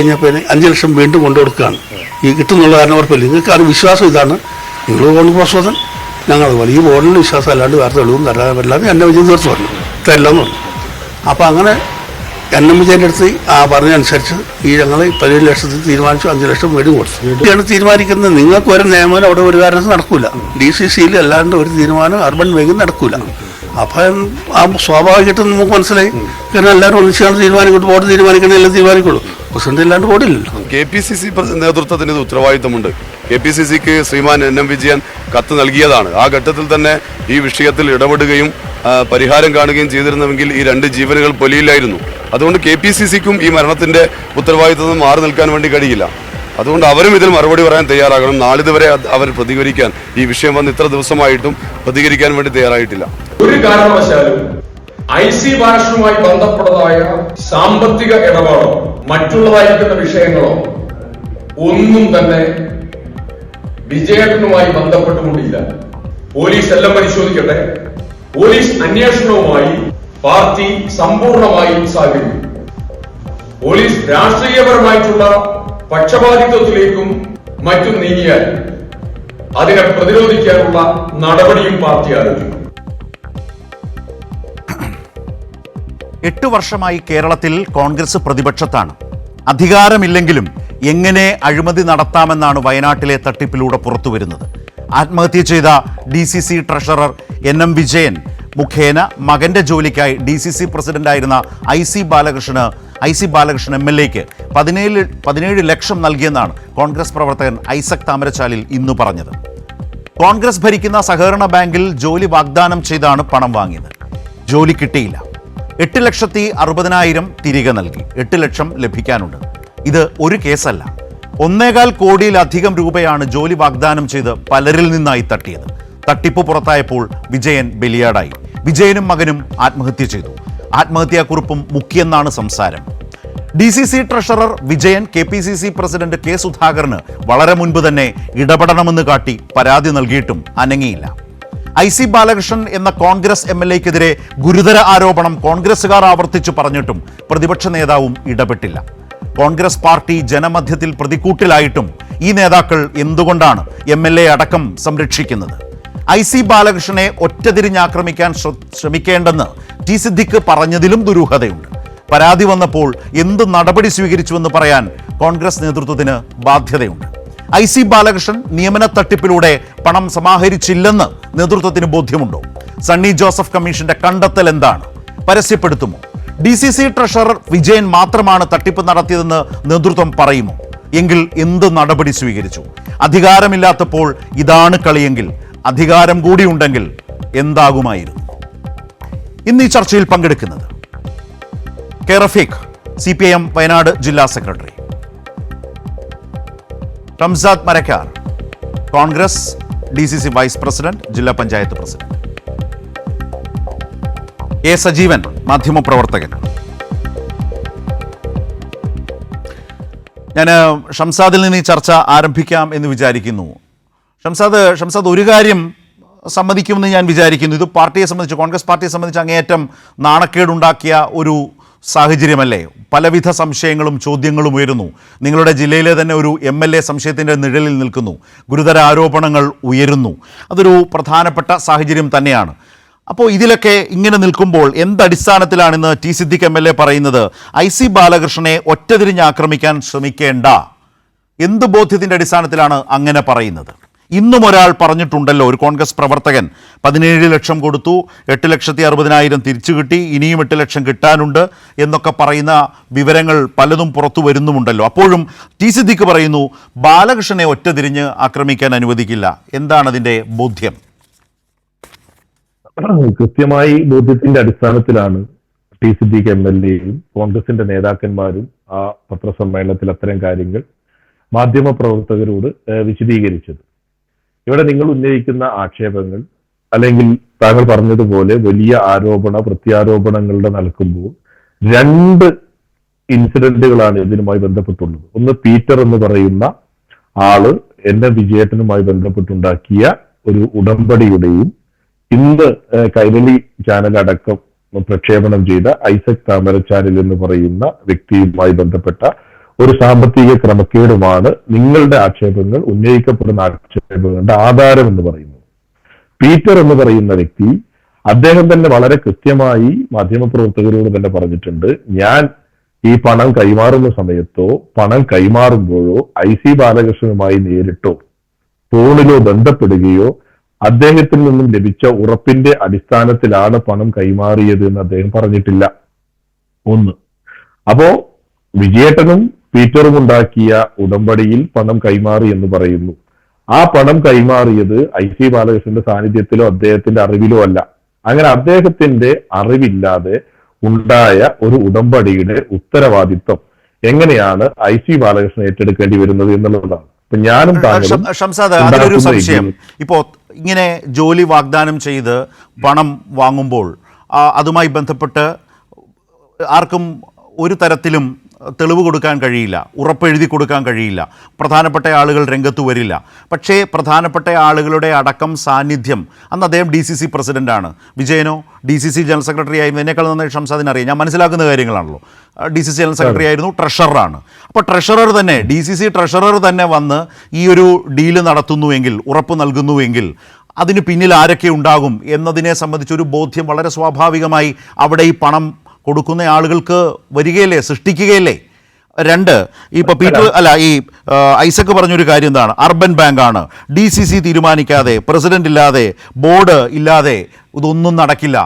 കഴിഞ്ഞപ്പോൾ 5 ലക്ഷം വീണ്ടും കൊണ്ടു കൊടുക്കുകയാണ്. ഈ കിട്ടുന്നുള്ള കാരണം ഉറപ്പില്ല. നിങ്ങൾക്ക് അത് വിശ്വാസം ഇതാണ്, നിങ്ങൾ കൊണ്ട് പ്രസോദൻ ഞങ്ങൾ വലിയ ബോർഡിൽ വിശ്വാസം അല്ലാണ്ട് വേറെ തെളിവും തരാൻ പറ്റില്ലാന്ന് എന്നെ വിജയം തീർത്ത് പറഞ്ഞു, തരില്ലെന്ന് പറഞ്ഞു. അപ്പോൾ അങ്ങനെ എന്നെ വിജയൻ്റെ അടുത്ത് പറഞ്ഞനുസരിച്ച് ഈ ഞങ്ങൾ 17 ലക്ഷത്തിൽ തീരുമാനിച്ചു, 5 ലക്ഷം വീണ്ടും കൊടുത്തു. ഇതാണ് തീരുമാനിക്കുന്നത്. നിങ്ങൾക്ക് ഒരു നിയമനം അവിടെ ഒരു കാരണത്തിൽ നടക്കില്ല. DCCയിൽ അല്ലാണ്ട് ഒരു തീരുമാനം അർബൻ മേഖല നടക്കില്ല. അപ്പം സ്വാഭാവികമായിട്ടും നമുക്ക് മനസ്സിലായി. കാരണം എല്ലാവരും ഒന്നിച്ചാണ് തീരുമാനിക്കട്ടെ, ബോർഡ് തീരുമാനിക്കണേ എല്ലാം തീരുമാനിക്കുള്ളൂ. പ്രസിഡന്റ് ഇല്ലാണ്ട് ബോർഡില്ലല്ലോ. KPCC നേതൃത്വത്തിന് ഉത്തരവാദിത്തമുണ്ട്. KPCCക്ക് ശ്രീമാൻ NM വിജയൻ കത്ത് നൽകിയതാണ്. ആ ഘട്ടത്തിൽ തന്നെ ഈ വിഷയത്തിൽ ഇടപെടുകയും പരിഹാരം കാണുകയും ചെയ്തിരുന്നുവെങ്കിൽ ഈ 2 ജീവനുകൾ പൊലിയില്ലായിരുന്നു. അതുകൊണ്ട് KPCCക്കും ഈ മരണത്തിന്റെ ഉത്തരവാദിത്തം മാറി നിൽക്കാൻ വേണ്ടി കഴിയില്ല. അതുകൊണ്ട് അവരും ഇതിൽ മറുപടി പറയാൻ തയ്യാറാകണം. നാളിതുവരെ അവർ പ്രതികരിക്കാൻ, ഈ വിഷയം വന്ന് ഇത്ര ദിവസമായിട്ടും പ്രതികരിക്കാൻ വേണ്ടി തയ്യാറായിട്ടില്ല. ഒരു കാരണവശാലും IC ബാലകൃഷ്ണനുമായി ബന്ധപ്പെട്ടതായ സാമ്പത്തിക ഇടപാടോ മറ്റുള്ളതായിരിക്കുന്ന വിഷയങ്ങളോ ഒന്നും തന്നെ വിജയേട്ടനുമായി ബന്ധപ്പെട്ടുകൊണ്ടില്ല. പോലീസ് എല്ലാം പരിശോധിക്കട്ടെ. പോലീസ് അന്വേഷണവുമായി പാർട്ടി സമ്പൂർണമായി സഹകരിക്കും. പോലീസ് രാഷ്ട്രീയപരമായിട്ടുള്ള പക്ഷപാതിത്വത്തിലേക്കും മറ്റും നീങ്ങിയാൽ അതിനെ പ്രതിരോധിക്കാനുള്ള നടപടിയും പാർട്ടി ആരംഭിക്കും. 8 വർഷമായി കേരളത്തിൽ കോൺഗ്രസ് പ്രതിപക്ഷത്താണ്. അധികാരമില്ലെങ്കിലും എങ്ങനെ അഴിമതി നടത്താമെന്നാണ് വയനാട്ടിലെ തട്ടിപ്പിലൂടെ പുറത്തുവരുന്നത്. ആത്മഹത്യ ചെയ്ത DCC ട്രഷറർ NM വിജയൻ മുഖേന മകന്റെ ജോലിക്കായി DCC പ്രസിഡന്റായിരുന്ന IC ബാലകൃഷ്ണൻ MLAക്ക് 17 ലക്ഷം നൽകിയെന്നാണ് കോൺഗ്രസ് പ്രവർത്തകൻ ഐസക് താമരച്ചാലിൽ ഇന്ന് പറഞ്ഞത്. കോൺഗ്രസ് ഭരിക്കുന്ന സഹകരണ ബാങ്കിൽ ജോലി വാഗ്ദാനം ചെയ്താണ് പണം വാങ്ങിയത്. ജോലി കിട്ടിയില്ല. 8,60,000 തിരികെ നൽകി. 8 ലക്ഷം ലഭിക്കാനുണ്ട്. ഇത് ഒരു കേസല്ല. 1.25 കോടിയിലധികം രൂപയാണ് ജോലി വാഗ്ദാനം ചെയ്ത് പലരിൽ നിന്നായി തട്ടിയത്. തട്ടിപ്പ് പുറത്തായപ്പോൾ വിജയൻ ബലിയാടായി. വിജയനും മകനും ആത്മഹത്യ ചെയ്തു. ആത്മഹത്യാക്കുറിപ്പും മുക്കിയെന്നാണ് സംസാരം. DCC treasurer Vijayan KPCC president K സുധാകരന് വളരെ മുൻപ് തന്നെ ഇടപെടണമെന്ന് കാട്ടി പരാതി നൽകിയിട്ടും അനങ്ങിയില്ല. IC ബാലകൃഷ്ണൻ എന്ന കോൺഗ്രസ് MLAക്കെതിരെ ഗുരുതര ആരോപണം കോൺഗ്രസുകാർ ആവർത്തിച്ചു പറഞ്ഞിട്ടും പ്രതിപക്ഷ നേതാവും ഇടപെട്ടില്ല. കോൺഗ്രസ് പാർട്ടി ജനമധ്യത്തിൽ പ്രതിക്കൂട്ടിലായിട്ടും ഈ നേതാക്കൾ എന്തുകൊണ്ടാണ് MLA അടക്കം സംരക്ഷിക്കുന്നത്? IC ബാലകൃഷ്ണനെ ഒറ്റതിരിഞ്ഞാക്രമിക്കാൻ ശ്രമിക്കേണ്ടെന്ന് T Siddique പറഞ്ഞതിലും ദുരൂഹതയുണ്ട്. പരാതി വന്നപ്പോൾ എന്ത് നടപടി സ്വീകരിച്ചുവെന്ന് പറയാൻ കോൺഗ്രസ് നേതൃത്വത്തിന് ബാധ്യതയുണ്ട്. IC ബാലകൃഷ്ണൻ നിയമന തട്ടിപ്പിലൂടെ പണം സമാഹരിച്ചില്ലെന്ന് നേതൃത്വത്തിന് ബോധ്യമുണ്ടോ? സണ്ണി ജോസഫ് കമ്മീഷന്റെ കണ്ടെത്തൽ എന്താണ്? പരസ്യപ്പെടുത്തുമോ? DCC ട്രഷറർ വിജയൻ മാത്രമാണ് തട്ടിപ്പ് നടത്തിയതെന്ന് നേതൃത്വം പറയുമോ? എങ്കിൽ എന്ത് നടപടി സ്വീകരിച്ചു? അധികാരമില്ലാത്തപ്പോൾ ഇതാണ് കളിയെങ്കിൽ അധികാരം കൂടി ഉണ്ടെങ്കിൽ എന്താകുമായിരുന്നു? ഇന്ന് ഈ ചർച്ചയിൽ പങ്കെടുക്കുന്നത് K റഫീഖ്, CPIM വയനാട് ജില്ലാ secretary; Ramsad Marakkar, Congress DCC vice president, ജില്ലാ പഞ്ചായത്ത് പ്രസിഡന്റ്; A സജീവൻ, മാധ്യമപ്രവർത്തകൻ. ഞാൻ ഷംസാദിൽ നിന്ന് ഈ ചർച്ച ആരംഭിക്കാം എന്ന് വിചാരിക്കുന്നു. ഷംസാദ് ഒരു കാര്യം സമ്മതിക്കുമെന്ന് ഞാൻ വിചാരിക്കുന്നു. ഇത് പാർട്ടിയെ സംബന്ധിച്ച്, കോൺഗ്രസ് പാർട്ടിയെ സംബന്ധിച്ച് അങ്ങേയറ്റം നാണക്കേടുണ്ടാക്കിയ ഒരു സാഹചര്യമല്ലേ? പലവിധ സംശയങ്ങളും ചോദ്യങ്ങളും ഉയരുന്നു. നിങ്ങളുടെ ജില്ലയിലെ തന്നെ ഒരു MLA സംശയത്തിൻ്റെ നിഴലിൽ നിൽക്കുന്നു. ഗുരുതര ആരോപണങ്ങൾ ഉയരുന്നു. അതൊരു പ്രധാനപ്പെട്ട സാഹചര്യം തന്നെയാണ്. അപ്പോൾ ഇതിലൊക്കെ ഇങ്ങനെ നിൽക്കുമ്പോൾ എന്തടിസ്ഥാനത്തിലാണെന്ന് T സിദ്ദിഖ് MLA പറയുന്നത് IC ബാലകൃഷ്ണനെ ഒറ്റതിരിഞ്ഞ് ആക്രമിക്കാൻ ശ്രമിക്കേണ്ട? എന്ത് ബോധ്യത്തിൻ്റെ അടിസ്ഥാനത്തിലാണ് അങ്ങനെ പറയുന്നത്? ഇന്നും ഒരാൾ പറഞ്ഞിട്ടുണ്ടല്ലോ, ഒരു കോൺഗ്രസ് പ്രവർത്തകൻ 17 ലക്ഷം കൊടുത്തു, 8,60,000 തിരിച്ചു കിട്ടി, ഇനിയും 8 ലക്ഷം കിട്ടാനുണ്ട് എന്നൊക്കെ പറയുന്ന വിവരങ്ങൾ പലതും പുറത്തു വരുന്നുമുണ്ടല്ലോ. അപ്പോഴും T സിദ്ദിഖ് പറയുന്നു ബാലകൃഷ്ണനെ ഒറ്റതിരിഞ്ഞ് ആക്രമിക്കാൻ അനുവദിക്കില്ല. എന്താണ് അതിൻ്റെ ബോധ്യം? കൃത്യമായി ബോധ്യത്തിന്റെ അടിസ്ഥാനത്തിലാണ് T സിദ്ദിഖ് MLAയും കോൺഗ്രസിന്റെ നേതാക്കന്മാരും ആ പത്രസമ്മേളനത്തിൽ അത്തരം കാര്യങ്ങൾ മാധ്യമപ്രവർത്തകരോട് വിശദീകരിച്ചത്. ഇവിടെ നിങ്ങൾ ഉന്നയിക്കുന്ന ആക്ഷേപങ്ങൾ, അല്ലെങ്കിൽ താങ്കൾ പറഞ്ഞതുപോലെ വലിയ പ്രത്യാരോപണങ്ങളുടെ നൽകുമ്പോൾ 2 ഇൻസിഡന്റുകളാണ് ഇതിനുമായി ബന്ധപ്പെട്ടുള്ളത്. ഒന്ന്, പീറ്റർ എന്ന് പറയുന്ന ആള് NM വിജയേട്ടനുമായി ബന്ധപ്പെട്ടുണ്ടാക്കിയ ഒരു ഉടമ്പടിയുടെയും ഇന്ന് കൈരളി ചാനൽ അടക്കം പ്രക്ഷേപണം ചെയ്ത ഐസക് താമരച്ചാലിൽ എന്ന് പറയുന്ന വ്യക്തിയുമായി ബന്ധപ്പെട്ട ഒരു സാമ്പത്തിക ക്രമക്കേടുമാണ് നിങ്ങളുടെ ആക്ഷേപങ്ങൾ, ഉന്നയിക്കപ്പെടുന്ന ആക്ഷേപങ്ങളുടെ ആധാരം എന്ന് പറയുന്നത്. പീറ്റർ എന്ന് പറയുന്ന വ്യക്തി അദ്ദേഹം തന്നെ വളരെ കൃത്യമായി മാധ്യമപ്രവർത്തകരോട് തന്നെ പറഞ്ഞിട്ടുണ്ട്, ഞാൻ ഈ പണം കൈമാറുന്ന സമയത്തോ പണം കൈമാറുമ്പോഴോ IC ബാലകൃഷ്ണനുമായി നേരിട്ടോ ഫോണിലോ ബന്ധപ്പെടുകയോ അദ്ദേഹത്തിൽ നിന്നും ലഭിച്ച ഉറപ്പിന്റെ അടിസ്ഥാനത്തിലാണ് പണം കൈമാറിയത് എന്ന് അദ്ദേഹം പറഞ്ഞിട്ടില്ല. ഒന്ന്. അപ്പോ വിജയേട്ടനും പീറ്ററും ഉണ്ടാക്കിയ ഉടമ്പടിയിൽ പണം കൈമാറി എന്ന് പറയുന്നു. ആ പണം കൈമാറിയത് IC ബാലകൃഷ്ണന്റെ സാന്നിധ്യത്തിലോ അദ്ദേഹത്തിന്റെ അറിവിലോ അല്ല. അങ്ങനെ അദ്ദേഹത്തിന്റെ അറിവില്ലാതെ ഉണ്ടായ ഒരു ഉടമ്പടിയുടെ ഉത്തരവാദിത്വം എങ്ങനെയാണ് IC ബാലകൃഷ്ണൻ ഏറ്റെടുക്കേണ്ടി വരുന്നത് എന്നുള്ളതാണ്. അപ്പൊ ഞാനും ഷംസാദ്, അതിലൊരു സംശയം. ഇപ്പോ ഇങ്ങനെ ജോലി വാഗ്ദാനം ചെയ്ത് പണം വാങ്ങുമ്പോൾ അതുമായി ബന്ധപ്പെട്ട് ആർക്കും ഒരു തരത്തിലും തെളിവ് കൊടുക്കാൻ കഴിയില്ല, ഉറപ്പെഴുതി കൊടുക്കാൻ കഴിയില്ല, പ്രധാനപ്പെട്ട ആളുകൾ രംഗത്ത് വരില്ല. പക്ഷേ പ്രധാനപ്പെട്ട ആളുകളുടെ അടക്കം സാന്നിധ്യം, അന്ന് അദ്ദേഹം DCC പ്രസിഡന്റാണ്, വിജയനോ DCC ജനറൽ സെക്രട്ടറി ആയിരുന്നു, എന്നേക്കാൾ നന്നായി ഷംസാദിനറിയാം, ഞാൻ മനസ്സിലാക്കുന്ന കാര്യങ്ങളാണല്ലോ. DCC ജനറൽ സെക്രട്ടറി ആയിരുന്നു, ട്രഷററാണ്. അപ്പോൾ ട്രഷറർ തന്നെ, DCC ട്രഷറർ തന്നെ വന്ന് ഈ ഒരു ഡീല് നടത്തുന്നുവെങ്കിൽ, ഉറപ്പ് നൽകുന്നുവെങ്കിൽ അതിന് പിന്നിൽ ആരൊക്കെ ഉണ്ടാകും എന്നതിനെ സംബന്ധിച്ചൊരു ബോധ്യം വളരെ സ്വാഭാവികമായി അവിടെ ഈ പണം കൊടുക്കുന്ന ആളുകൾക്ക് വരികയല്ലേ, സൃഷ്ടിക്കുകയല്ലേ? രണ്ട്, ഇപ്പോൾ പീറ്റർ ഈ ഐസക് പറഞ്ഞൊരു കാര്യം എന്താണ്, അർബൻ ബാങ്കാണ്, DCC തീരുമാനിക്കാതെ, പ്രസിഡന്റ് ഇല്ലാതെ, ബോർഡ് ഇല്ലാതെ ഇതൊന്നും നടക്കില്ല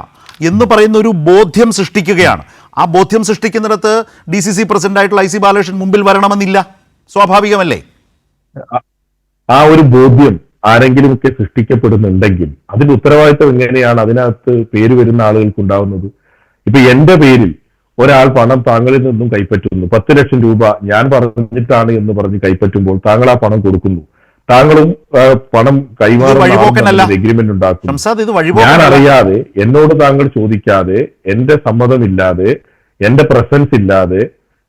എന്ന് പറയുന്ന ഒരു ബോധ്യം സൃഷ്ടിക്കുകയാണ്. ആ ബോധ്യം സൃഷ്ടിക്കുന്നിടത്ത് DCC പ്രസിഡന്റായിട്ടുള്ള IC ബാലകൃഷ്ണൻ മുമ്പിൽ വരണമെന്നില്ല, സ്വാഭാവികമല്ലേ? ആ ഒരു ബോധ്യം ആരെങ്കിലുമൊക്കെ സൃഷ്ടിക്കപ്പെടുന്നുണ്ടെങ്കിൽ അതിന്റെ ഉത്തരവാദിത്വം എങ്ങനെയാണ് അതിനകത്ത് പേര് വരുന്ന ആളുകൾക്ക് ഉണ്ടാവുന്നത്? ഇപ്പൊ എന്റെ പേരിൽ ഒരാൾ പണം താങ്കളിൽ നിന്നും കൈപ്പറ്റുന്നു, 10 ലക്ഷം രൂപ ഞാൻ പറഞ്ഞിട്ടാണ് എന്ന് പറഞ്ഞ് കൈപ്പറ്റുമ്പോൾ താങ്കൾ ആ പണം കൊടുക്കുന്നു, താങ്കളും പണം കൈമാറുന്ന എഗ്രിമെന്റ് ഉണ്ടാക്കുന്നു. ഞാൻ അറിയാതെ, എന്നോട് താങ്കൾ ചോദിക്കാതെ, എന്റെ സമ്മതമില്ലാതെ, എന്റെ പ്രസൻസ് ഇല്ലാതെ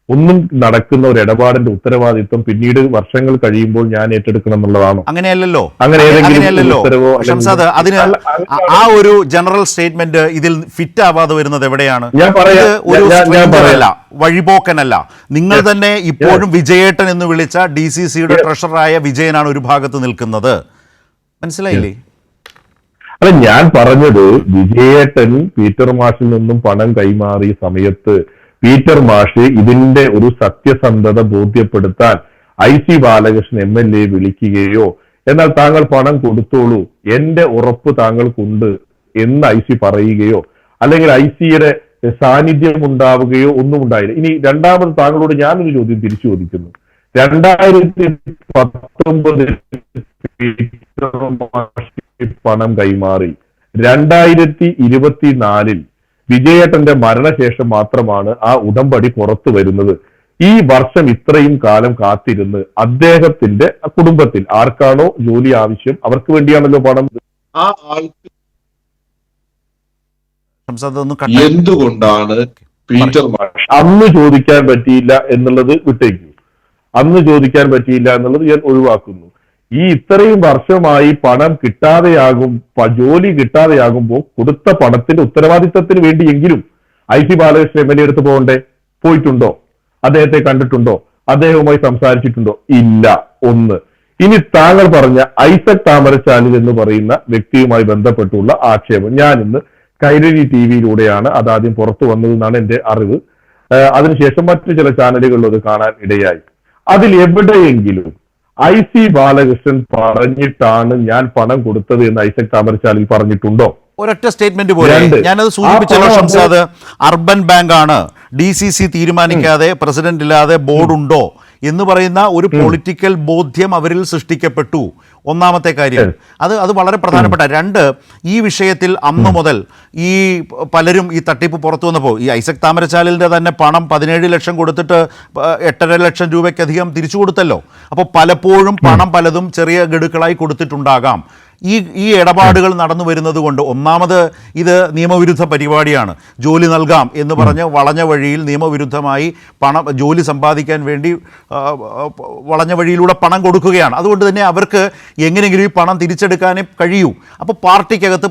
ഒന്നും നടക്കുന്ന ഒരു ഇടപാടിന്റെ ഉത്തരവാദിത്വം പിന്നീട് വർഷങ്ങൾ കഴിയുമ്പോൾ ഞാൻ ഏറ്റെടുക്കണം എന്നുള്ളതാണോ? അങ്ങനെയല്ലോ. ഷംസാദ്, അതിന് ആ ഒരു ജനറൽ സ്റ്റേറ്റ്മെന്റ് ഇതിൽ ഫിറ്റ് ആവാതെ വരുന്നത് എവിടെയാണ്? വഴിപോക്കനല്ല. നിങ്ങൾ തന്നെ ഇപ്പോഴും വിജയേട്ടൻ എന്ന് വിളിച്ച DCCയുടെ ട്രഷററായ വിജയനാണ് ഒരു ഭാഗത്ത് നിൽക്കുന്നത്. മനസ്സിലായില്ലേ? അല്ല, ഞാൻ പറഞ്ഞത് വിജയേട്ടൻ പീറ്റർ മാഷിൽ നിന്നും പണം കൈമാറിയ സമയത്ത് പീറ്റർ മാഷ് ഇതിന്റെ ഒരു സത്യസന്ധത ബോധ്യപ്പെടുത്താൻ IC ബാലകൃഷ്ണൻ MLA വിളിക്കുകയോ, എന്നാൽ താങ്കൾ പണം കൊടുത്തോളൂ, എന്റെ ഉറപ്പ് താങ്കൾക്കുണ്ട് എന്ന് IC പറയുകയോ, അല്ലെങ്കിൽ ICയുടെ സാന്നിധ്യം ഉണ്ടാവുകയോ ഒന്നും ഉണ്ടായില്ല. ഇനി രണ്ടാമത് താങ്കളോട് ഞാനൊരു ചോദ്യം തിരിച്ചു ചോദിക്കുന്നു. 2019 പണം കൈമാറി, 2024 വിജയേട്ടന്റെ മരണശേഷം മാത്രമാണ് ആ ഉടമ്പടി പുറത്തു വരുന്നത്. ഈ വർഷം ഇത്രയും കാലം കാത്തിരുന്ന് അദ്ദേഹത്തിന്റെ കുടുംബത്തിൽ ആർക്കാണോ ജോലി ആവശ്യം അവർക്ക് വേണ്ടിയാണല്ലോ പണം. ആ ആൾക്ക് എന്തുകൊണ്ടാണ് പീറ്റർ മാഷ് അന്ന് ചോദിക്കാൻ പറ്റിയില്ല എന്നുള്ളത് വിട്ടേക്കു, അന്ന് ചോദിക്കാൻ പറ്റിയില്ല എന്നുള്ളത് ഞാൻ ഒഴിവാക്കുന്നു. ഈ ഇത്രയും വർഷമായി പണം കിട്ടാതെയാകും, ജോലി കിട്ടാതെയാകുമ്പോൾ കൊടുത്ത പണത്തിന്റെ ഉത്തരവാദിത്തത്തിന് വേണ്ടിയെങ്കിലും IC ബാലകൃഷ്ണൻ MLA എടുത്ത് പോകണ്ടേ? പോയിട്ടുണ്ടോ? അദ്ദേഹത്തെ കണ്ടിട്ടുണ്ടോ? അദ്ദേഹവുമായി സംസാരിച്ചിട്ടുണ്ടോ? ഇല്ല. ഒന്ന്. ഇനി താങ്കൾ പറഞ്ഞ ഐസക് താമരച്ചാലിൽ എന്ന് പറയുന്ന വ്യക്തിയുമായി ബന്ധപ്പെട്ടുള്ള ആക്ഷേപം, ഞാൻ ഇന്ന് കൈരളി TV-യിലൂടെയാണ് അതാദ്യം പുറത്തു വന്നതെന്നാണ് എന്റെ അറിവ്. അതിനുശേഷം മറ്റു ചില ചാനലുകളിൽ അത് കാണാൻ ഇടയായി. അതിൽ എവിടെയെങ്കിലും IC ബാലകൃഷ്ണൻ പറഞ്ഞിട്ടാണ് ഞാൻ പണം കൊടുത്തത് എന്ന് ഐസക് താമരച്ചാലിൽ പറഞ്ഞിട്ടുണ്ടോ? ഒരൊറ്റ സ്റ്റേറ്റ്മെന്റ് പോലെ ഞാനത് സൂചിപ്പിച്ചല്ലോ ഷംസാദ്. അർബൻ ബാങ്കാണ്, DCC തീരുമാനിക്കാതെ, പ്രസിഡന്റ് ഇല്ലാതെ ബോർഡ് ഉണ്ടോ എന്ന് പറയുന്ന ഒരു പൊളിറ്റിക്കൽ ബോധ്യം അവരിൽ സൃഷ്ടിക്കപ്പെട്ടു. ഒന്നാമത്തെ കാര്യം അത് വളരെ പ്രധാനപ്പെട്ട. രണ്ട്, ഈ വിഷയത്തിൽ അന്ന് മുതൽ ഈ പലരും ഈ തട്ടിപ്പ് പുറത്തു വന്നപ്പോൾ ഈ ഐസക് താമരച്ചാലിൻ്റെ തന്നെ പണം 17 ലക്ഷം കൊടുത്തിട്ട് 8.5 ലക്ഷം രൂപയ്ക്കധികം തിരിച്ചു കൊടുത്തല്ലോ. അപ്പോൾ പലപ്പോഴും പണം പലതും ചെറിയ ഗഡുക്കളായി കൊടുത്തിട്ടുണ്ടാകാം. ഈ ഇടപാടുകൾ നടന്നു വരുന്നത് കൊണ്ട് ഒന്നാമത് ഇത് നിയമവിരുദ്ധ പരിപാടിയാണ്. ജോലി നൽകാം എന്ന് പറഞ്ഞ് വളഞ്ഞ വഴിയിൽ നിയമവിരുദ്ധമായി ജോലി സമ്പാദിക്കാൻ വേണ്ടി വളഞ്ഞ വഴിയിലൂടെ പണം കൊടുക്കുകയാണ്. അതുകൊണ്ട് തന്നെ അവർക്ക് എങ്ങനെയെങ്കിലും ഈ പണം തിരിച്ചെടുക്കാനേ കഴിയൂ. അപ്പോൾ പാർട്ടിക്കകത്ത്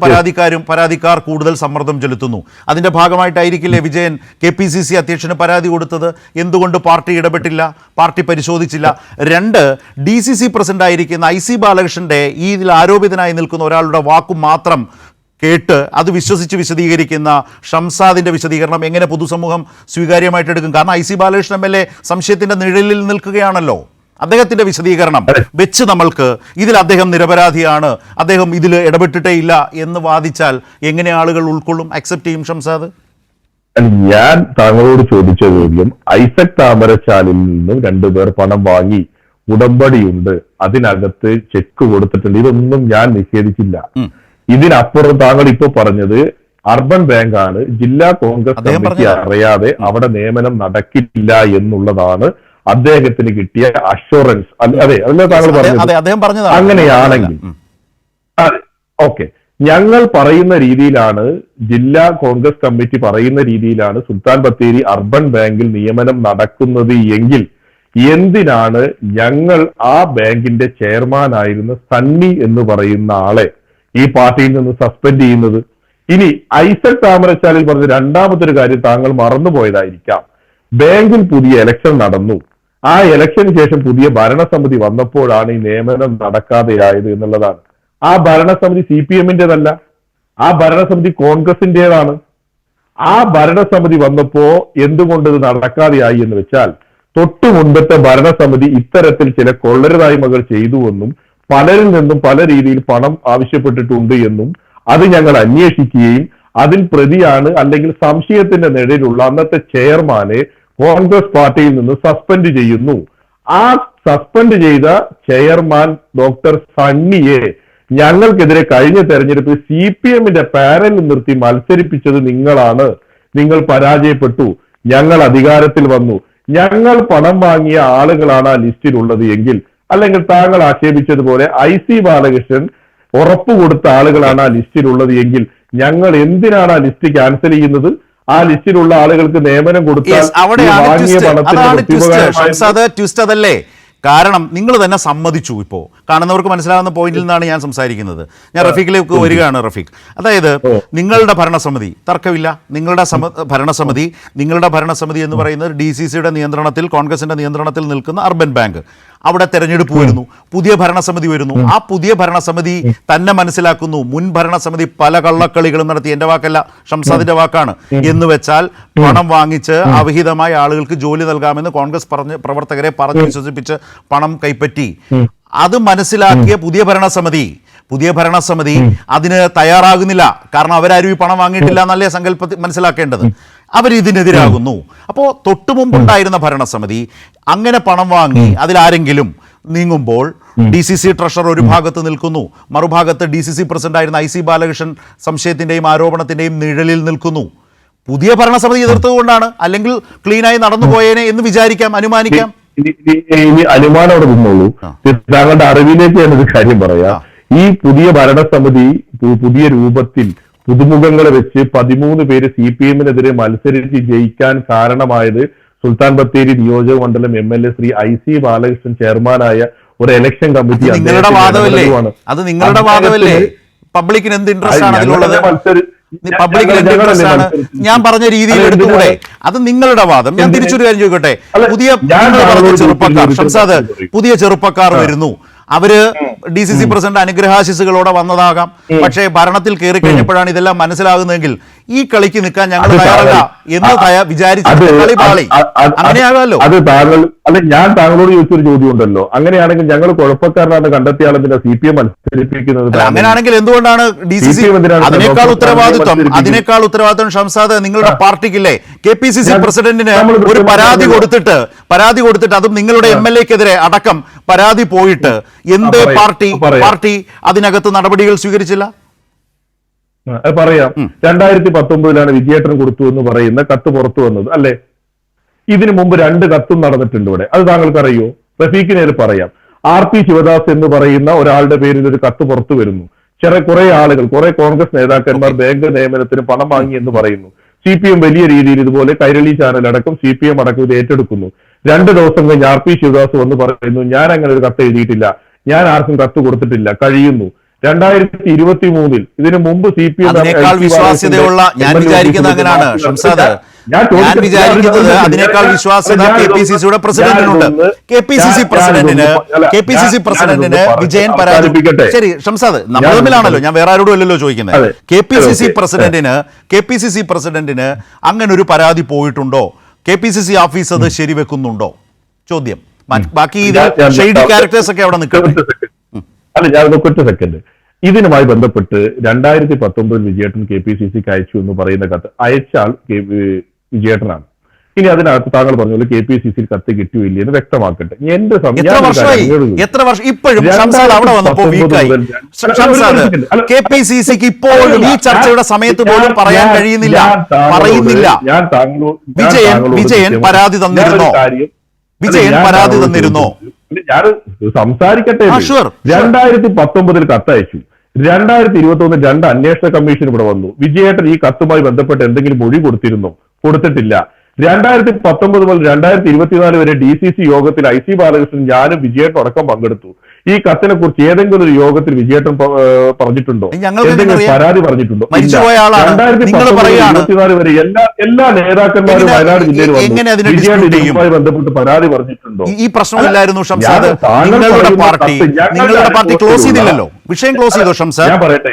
പരാതിക്കാർ കൂടുതൽ സമ്മർദ്ദം ചെലുത്തുന്നു. അതിൻ്റെ ഭാഗമായിട്ടായിരിക്കില്ലേ വിജയൻ KPCC അധ്യക്ഷന് പരാതി കൊടുത്തത്? എന്തുകൊണ്ട് പാർട്ടി ഇടപെട്ടില്ല, പാർട്ടി പരിശോധിച്ചില്ല? 2, DCC പ്രസിഡന്റ് ആയിരിക്കുന്ന IC ബാലകൃഷ്ണന്റെ ഈ ഇതിൽ ആരോപിതനായി നിൽക്കുന്ന ഒരാളുടെ വാക്കു മാത്രം കേട്ട് അത് വിശ്വസിച്ച് വിശദീകരിക്കുന്ന ഷംസാദിന്റെ വിശദീകരണം എങ്ങനെ പൊതുസമൂഹം സ്വീകാര്യമായിട്ട് എടുക്കും? കാരണം IC ബാലകൃഷ്ണൻ MLA സംശയത്തിന്റെ നിഴലിൽ നിൽക്കുകയാണല്ലോ. അദ്ദേഹത്തിന്റെ വിശദീകരണം വെച്ച് നമ്മൾക്ക് ഇതിൽ അദ്ദേഹം നിരപരാധിയാണ്, അദ്ദേഹം ഇതിൽ ഇടപെട്ടിട്ടേ ഇല്ല എന്ന് വാദിച്ചാൽ എങ്ങനെ ആളുകൾ ഉൾക്കൊള്ളും, അക്സെപ്റ്റ് ചെയ്യും ഷംസാദ്? ഞാൻ താങ്കളോട് ചോദിച്ച ചോദ്യം, ഐസക് താമരശാലിൽ നിന്നും 2 പേർ പണം വാങ്ങി, ഉടമ്പടിയുണ്ട്, അതിനകത്ത് ചെക്ക് കൊടുത്തിട്ടുണ്ട്, ഇതൊന്നും ഞാൻ നിഷേധിച്ചില്ല. ഇതിനപ്പുറം താങ്കൾ ഇപ്പൊ പറഞ്ഞത് അർബൻ ബാങ്കാണ്, ജില്ലാ കോൺഗ്രസ് കമ്മിറ്റി അറിയാതെ അവിടെ നിയമനം നടക്കില്ല എന്നുള്ളതാണ് അദ്ദേഹത്തിന് കിട്ടിയ അഷുറൻസ്. അതെ, അതല്ലേ താങ്കൾ പറഞ്ഞത്? അങ്ങനെയാണെങ്കിൽ ഓക്കെ, ഞങ്ങൾ പറയുന്ന രീതിയിലാണ്, ജില്ലാ കോൺഗ്രസ് കമ്മിറ്റി പറയുന്ന രീതിയിലാണ് സുൽത്താൻ ബത്തേരി അർബൻ ബാങ്കിൽ നിയമനം നടക്കുന്നത് എങ്കിൽ എന്തിനാണ് ഞങ്ങൾ ആ ബാങ്കിന്റെ ചെയർമാനായിരുന്ന സണ്ണി എന്ന് പറയുന്ന ആളെ ഈ പാർട്ടിയിൽ നിന്ന് സസ്പെൻഡ് ചെയ്യുന്നത്? ഇനി ഐസക് താമരശാലിൽ പറഞ്ഞ രണ്ടാമത്തെ ഒരു കാര്യം താങ്കൾ മറന്നുപോയതായിരിക്കാം. ബാങ്കിൽ പുതിയ ഇലക്ഷൻ നടന്നു. ആ ഇലക്ഷന് ശേഷം പുതിയ ഭരണസമിതി വന്നപ്പോഴാണ് ഈ നിയമനം നടക്കാതെയായത് എന്നുള്ളതാണ്. ആ ഭരണസമിതി CPM-ന്റേതല്ല, ആ ഭരണസമിതി കോൺഗ്രസിന്റേതാണ്. ആ ഭരണസമിതി വന്നപ്പോ എന്തുകൊണ്ട് ഇത് നടക്കാതെയായി എന്ന് വെച്ചാൽ, തൊട്ടു മുൻപത്തെ ഭരണസമിതി ഇത്തരത്തിൽ ചില കൊള്ളരുതായ്മകൾ ചെയ്തുവെന്നും പലരിൽ നിന്നും പല രീതിയിൽ പണം ആവശ്യപ്പെട്ടിട്ടുണ്ട് എന്നും അത് ഞങ്ങൾ അന്വേഷിക്കുകയും അതിൽ പ്രതിയാണ് അല്ലെങ്കിൽ സംശയത്തിന്റെ നിഴലിലുള്ള അന്നത്തെ ചെയർമാനെ കോൺഗ്രസ് പാർട്ടിയിൽ നിന്ന് സസ്പെൻഡ് ചെയ്യുന്നു. ആ സസ്പെൻഡ് ചെയ്ത ചെയർമാൻ ഡോക്ടർ സണ്ണിയെ ഞങ്ങൾക്കെതിരെ കഴിഞ്ഞ തെരഞ്ഞെടുപ്പിൽ CPM-ന്റെ പാനലിൽ നിർത്തി മത്സരിപ്പിച്ചത് നിങ്ങളാണ്. നിങ്ങൾ പരാജയപ്പെട്ടു, ഞങ്ങൾ അധികാരത്തിൽ വന്നു, ഞങ്ങൾ പണം വാങ്ങിയ ആളുകളാണ് ആ ലിസ്റ്റിലുള്ളത് എങ്കിൽ, അല്ലെങ്കിൽ താങ്കൾ ആക്ഷേപിച്ചതുപോലെ IC ബാലകൃഷ്ണൻ ഉറപ്പ് കൊടുത്ത ആളുകളാണ് ആ ലിസ്റ്റിലുള്ളത് എങ്കിൽ ഞങ്ങൾ എന്തിനാണ് ആ ലിസ്റ്റ് ക്യാൻസൽ ചെയ്യുന്നത്? ആ ലിസ്റ്റിലുള്ള ആളുകൾക്ക് നിയമനം കൊടുത്താൽ അതല്ലേ? കാരണം നിങ്ങൾ തന്നെ സമ്മതിച്ചു. ഇപ്പോൾ കാണുന്നവർക്ക് മനസ്സിലാകുന്ന പോയിന്റിൽ നിന്നാണ് ഞാൻ സംസാരിക്കുന്നത്. ഞാൻ റഫീഖിലേക്ക് വരികയാണ്. റഫീഖ്, അതായത് നിങ്ങളുടെ ഭരണസമിതി, തർക്കമില്ല, നിങ്ങളുടെ ഭരണസമിതി എന്ന് പറയുന്നത് DCCയുടെ നിയന്ത്രണത്തിൽ, കോൺഗ്രസിന്റെ നിയന്ത്രണത്തിൽ നിൽക്കുന്ന അർബൻ ബാങ്ക്. അവിടെ തെരഞ്ഞെടുപ്പ് വരുന്നു, പുതിയ ഭരണസമിതി വരുന്നു. ആ പുതിയ ഭരണസമിതി തന്നെ മനസ്സിലാക്കുന്നു, മുൻ ഭരണസമിതി പല കള്ളക്കളികളും നടത്തി, എന്റെ വാക്കല്ല ഷംസാദിന്റെ വാക്കാണ്, എന്ന് വെച്ചാൽ പണം വാങ്ങിച്ച് അവിഹിതമായ ആളുകൾക്ക് ജോലി നൽകാമെന്ന് കോൺഗ്രസ് പ്രവർത്തകരെ പറഞ്ഞ് വിശ്വസിപ്പിച്ച് പണം കൈപ്പറ്റി. അത് മനസ്സിലാക്കിയ പുതിയ ഭരണസമിതി അതിന് തയ്യാറാകുന്നില്ല. കാരണം അവരാരും ഈ പണം വാങ്ങിയിട്ടില്ല എന്നല്ലേ സങ്കല്പത്തിൽ മനസ്സിലാക്കേണ്ടത്. അവരിതിനെതിരാകുന്നു. അപ്പോൾ തൊട്ടു മുമ്പുണ്ടായിരുന്ന ഭരണസമിതി അങ്ങനെ പണം വാങ്ങി അതിലാരെങ്കിലും നീങ്ങുമ്പോൾ DCC ട്രഷറർ ഒരു ഭാഗത്ത് നിൽക്കുന്നു, മറുഭാഗത്ത് DCC പ്രസിഡന്റ് ആയിരുന്ന IC ബാലകൃഷ്ണൻ സംശയത്തിന്റെയും ആരോപണത്തിന്റെയും നിഴലിൽ നിൽക്കുന്നു. പുതിയ ഭരണസമിതി എതിർത്തുകൊണ്ടാണ്, അല്ലെങ്കിൽ ക്ലീനായി നടന്നു പോയേനെ എന്ന് വിചാരിക്കാം, അനുമാനിക്കാം. ഇനി അനുമാനം അവിടെ നിന്നോളൂ. താങ്കളുടെ അറിവിലേക്ക് ഞാനൊരു കാര്യം പറയാം. ഈ പുതിയ ഭരണസമിതി പുതിയ രൂപത്തിൽ പുതുമുഖങ്ങളെ വെച്ച് 13 പേര് CPM-നെതിരെ മത്സരിച്ച് ജയിക്കാൻ കാരണമായത് സുൽത്താൻ ബത്തേരി നിയോജക മണ്ഡലം MLA ശ്രീ IC ബാലകൃഷ്ണൻ ചെയർമാനായ ഒരു ഇലക്ഷൻ കമ്മിറ്റി. നിങ്ങളുടെ വാദമല്ലേ? അത് നിങ്ങളുടെ വാദമല്ലേ? പബ്ലിക്കിന് എന്ത് ഇൻട്രസ്റ്റ് ആണ് അതിലുള്ളത്? പബ്ലിക്കിന് എന്ത് ഇൻട്രസ്റ്റ് ആണ്? ഞാൻ പറഞ്ഞ രീതിയിൽ എടുത്തുകൂടെ? അത് നിങ്ങളുടെ വാദം. ഞാൻ തിരിച്ചൊരു കാര്യം ചോദിക്കട്ടെ. പുതിയ ചെറുപ്പക്കാർ, ഷംസാദ്, പുതിയ ചെറുപ്പക്കാർ വരുന്നു. അവര് DCC പ്രസിഡന്റ് അനുഗ്രഹാശിസുകളോടെ വന്നതാകാം. പക്ഷേ ഭരണത്തിൽ കയറി കഴിഞ്ഞപ്പോഴാണ് ഇതെല്ലാം മനസ്സിലാകുന്നതെങ്കിൽ ഈ കളിക്ക് നിൽക്കാൻ ഞങ്ങൾ തയ്യാറല്ല എന്ന് വിചാരിച്ചു കളി പാളി. അങ്ങനെയാകാമല്ലോ. അത് താങ്കൾ ഞാൻ താങ്കളോട് ചോദിച്ചൊരു ചോദ്യം ഉണ്ടല്ലോ. അങ്ങനെയാണെങ്കിൽ ഞങ്ങൾ കുഴപ്പക്കാരനാണ് കണ്ടെത്തിയ ആളെന്തിനാ CPM മത്സരിപ്പിക്കുന്നത്? അങ്ങനെയാണെങ്കിൽ എന്തുകൊണ്ടാണ് DCC അതിനേക്കാൾ ഉത്തരവാദിത്വം ഷംസാദ് നിങ്ങളുടെ പാർട്ടിക്കില്ലേ? KPCC പ്രസിഡന്റിന് ഒരു പരാതി കൊടുത്തിട്ട് അതും നിങ്ങളുടെ MLA-ക്കെതിരെ അടക്കം പരാതി പോയിട്ട് എന്ത് പാർട്ടി അതിനകത്ത് നടപടികൾ സ്വീകരിച്ചില്ല? പറയാം. 2019 വിജയേട്ടൻ കൊടുത്തു എന്ന് പറയുന്ന കത്ത് പുറത്തു വന്നത് അല്ലെ? ഇതിനു മുമ്പ് 2 കത്തും നടന്നിട്ടുണ്ട് ഇവിടെ. അത് താങ്കൾക്ക് അറിയോ? റഫീഖിനെ പറയാം. RP ശിവദാസ് എന്ന് പറയുന്ന ഒരാളുടെ പേരിൽ ഒരു കത്ത് പുറത്തു വരുന്നു. കുറെ ആളുകൾ, കുറെ കോൺഗ്രസ് നേതാക്കന്മാർ ബാങ്ക് നിയമനത്തിന് പണം വാങ്ങി എന്ന് പറയുന്നു. CPM വലിയ രീതിയിൽ ഇതുപോലെ കൈരളി ചാനൽ അടക്കം CPM അടക്കം ഇത് ഏറ്റെടുക്കുന്നു. 2 ദിവസം കഴിഞ്ഞ് RP ശിവദാസ് വന്ന് പറയുന്നു, ഞാൻ അങ്ങനെ ഒരു കത്ത് എഴുതിയിട്ടില്ല, ഞാൻ ആർക്കും കത്ത് കൊടുത്തിട്ടില്ല, കഴിയുന്നു. 2023 ഇതിനു മുമ്പ് CPM അതിനേക്കാൾ വിശ്വാസ്യതയുള്ള, ഞാൻ വിചാരിക്കുന്നത് അങ്ങനെയാണ് ഷംസാദ്, ഞാൻ വിചാരിക്കുന്നത് അതിനേക്കാൾ വിശ്വാസ്യത KPCCയുടെ പ്രസിഡന്റിനുണ്ട്. KPCC പ്രസിഡന്റിന് വിജയൻ പരാജയം. ശരി ഷംസാദ്, നമ്മൾ തമ്മിലാണല്ലോ, ഞാൻ വേറെ ആരോടും അല്ലല്ലോ ചോദിക്കുന്നത്. KPCC പ്രസിഡന്റിന് അങ്ങനെ ഒരു പരാതി പോയിട്ടുണ്ടോ? KPCC ഓഫീസ് അത് ശരിവെക്കുന്നുണ്ടോ? ചോദ്യം. ബാക്കി ഷെയ്ഡി ക്യാരക്ടേഴ്സ് ഒക്കെ അവിടെ നിൽക്കട്ടെ. അല്ല, ഞാൻ ഒറ്റ സെക്കൻഡ്. ഇതിനുമായി ബന്ധപ്പെട്ട് 2019 വിജയേട്ടൻ KPCCക്ക് അയച്ചു എന്ന് പറയുന്ന കത്ത് അയച്ചാൽ വിജയേട്ടനാണ്. ഇനി അതിനകത്ത് താങ്കൾ പറഞ്ഞ KPCC കത്ത് കിട്ടിയില്ല എന്ന് വ്യക്തമാക്കട്ടെ. എന്റെ എത്ര വർഷം ഇപ്പോഴും അവിടെ വന്നപ്പോൾ KPCCക്ക് ഇപ്പോഴും ഈ ചർച്ചയുടെ സമയത്ത് പോലും പറയാൻ കഴിയുന്നില്ല, പറയുന്നില്ല. വിജയൻ പരാതി തന്നിരുന്നോ? ഞാൻ സംസാരിക്കട്ടെ. 2019 കത്തയച്ചു, 2021 2 അന്വേഷണ കമ്മീഷൻ ഇവിടെ വന്നു. വിജയേട്ടൻ ഈ കത്തുമായി ബന്ധപ്പെട്ട് എന്തെങ്കിലും മൊഴി കൊടുത്തിരുന്നോ? കൊടുത്തിട്ടില്ല. 2019 മുതൽ 2024 വരെ DCC യോഗത്തിൽ IC ബാലകൃഷ്ണൻ, ഞാനും വിജയേട്ടൻ അടക്കം പങ്കെടുത്തു. ഈ കത്തിനെ കുറിച്ച് ഏതെങ്കിലും ഒരു യോഗത്തിൽ വിജയേട്ടൻ പറഞ്ഞിട്ടുണ്ടോ? എന്തെങ്കിലും പരാതി പറഞ്ഞിട്ടുണ്ടോ? 2019-2024 വരെ എല്ലാ നേതാക്കന്മാരും വയനാട് ജില്ലയിൽ വന്നു. വിജയേട്ടൻ ഇതുമായി ബന്ധപ്പെട്ട് പരാതി പറഞ്ഞിട്ടുണ്ടോ? ഈ പ്രശ്നമില്ലായിരുന്നു ഷംസാദ്. നിങ്ങളുടെ പാർട്ടി ക്ലോസ് ചെയ്തില്ലല്ലോ, വിഷയം ക്ലോസ് ചെയ്തോ ഷംസാദ്? ഞാൻ പറയട്ടെ,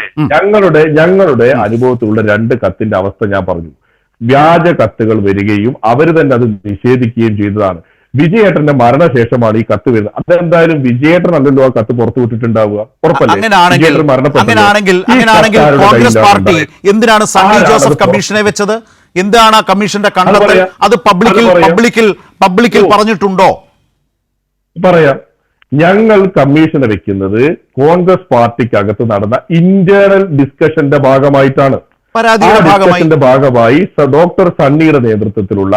ഞങ്ങളുടെ അനുഭവത്തിലുള്ള 2 കത്തിന്റെ അവസ്ഥ ഞാൻ പറഞ്ഞു. വ്യാജ കത്തുകൾ വരികയും അവർ തന്നെ അത് നിഷേധിക്കുകയും ചെയ്തതാണ്. വിജയേട്ടന്റെ മരണശേഷമാണ് ഈ കത്ത് വരുന്നത്. അതെന്തായാലും വിജയേട്ടൻ അല്ലല്ലോ ആ കത്ത് പുറത്തു വിട്ടിട്ടുണ്ടാവുക, ഉറപ്പല്ലേ? അങ്ങനെയാണെങ്കിൽ കോൺഗ്രസ് പാർട്ടി എന്തിനാണ് സണ്ണി ജോസഫ് കമ്മീഷനെ വെച്ചത്? എന്താണ് ആ കമ്മീഷന്റെ കണ്ടെത്തൽ? അത് പബ്ലിക്കിൽ പറഞ്ഞിട്ടുണ്ടോ? പറയാം. ഞങ്ങൾ കമ്മീഷനെ വെക്കുന്നത് കോൺഗ്രസ് പാർട്ടിക്കകത്ത് നടന്ന ഇന്റേണൽ ഡിസ്കഷന്റെ ഭാഗമായിട്ടാണ്. ഡിസ്കഷന്റെ ഭാഗമായി ഡോക്ടർ സണ്ണിയുടെ നേതൃത്വത്തിലുള്ള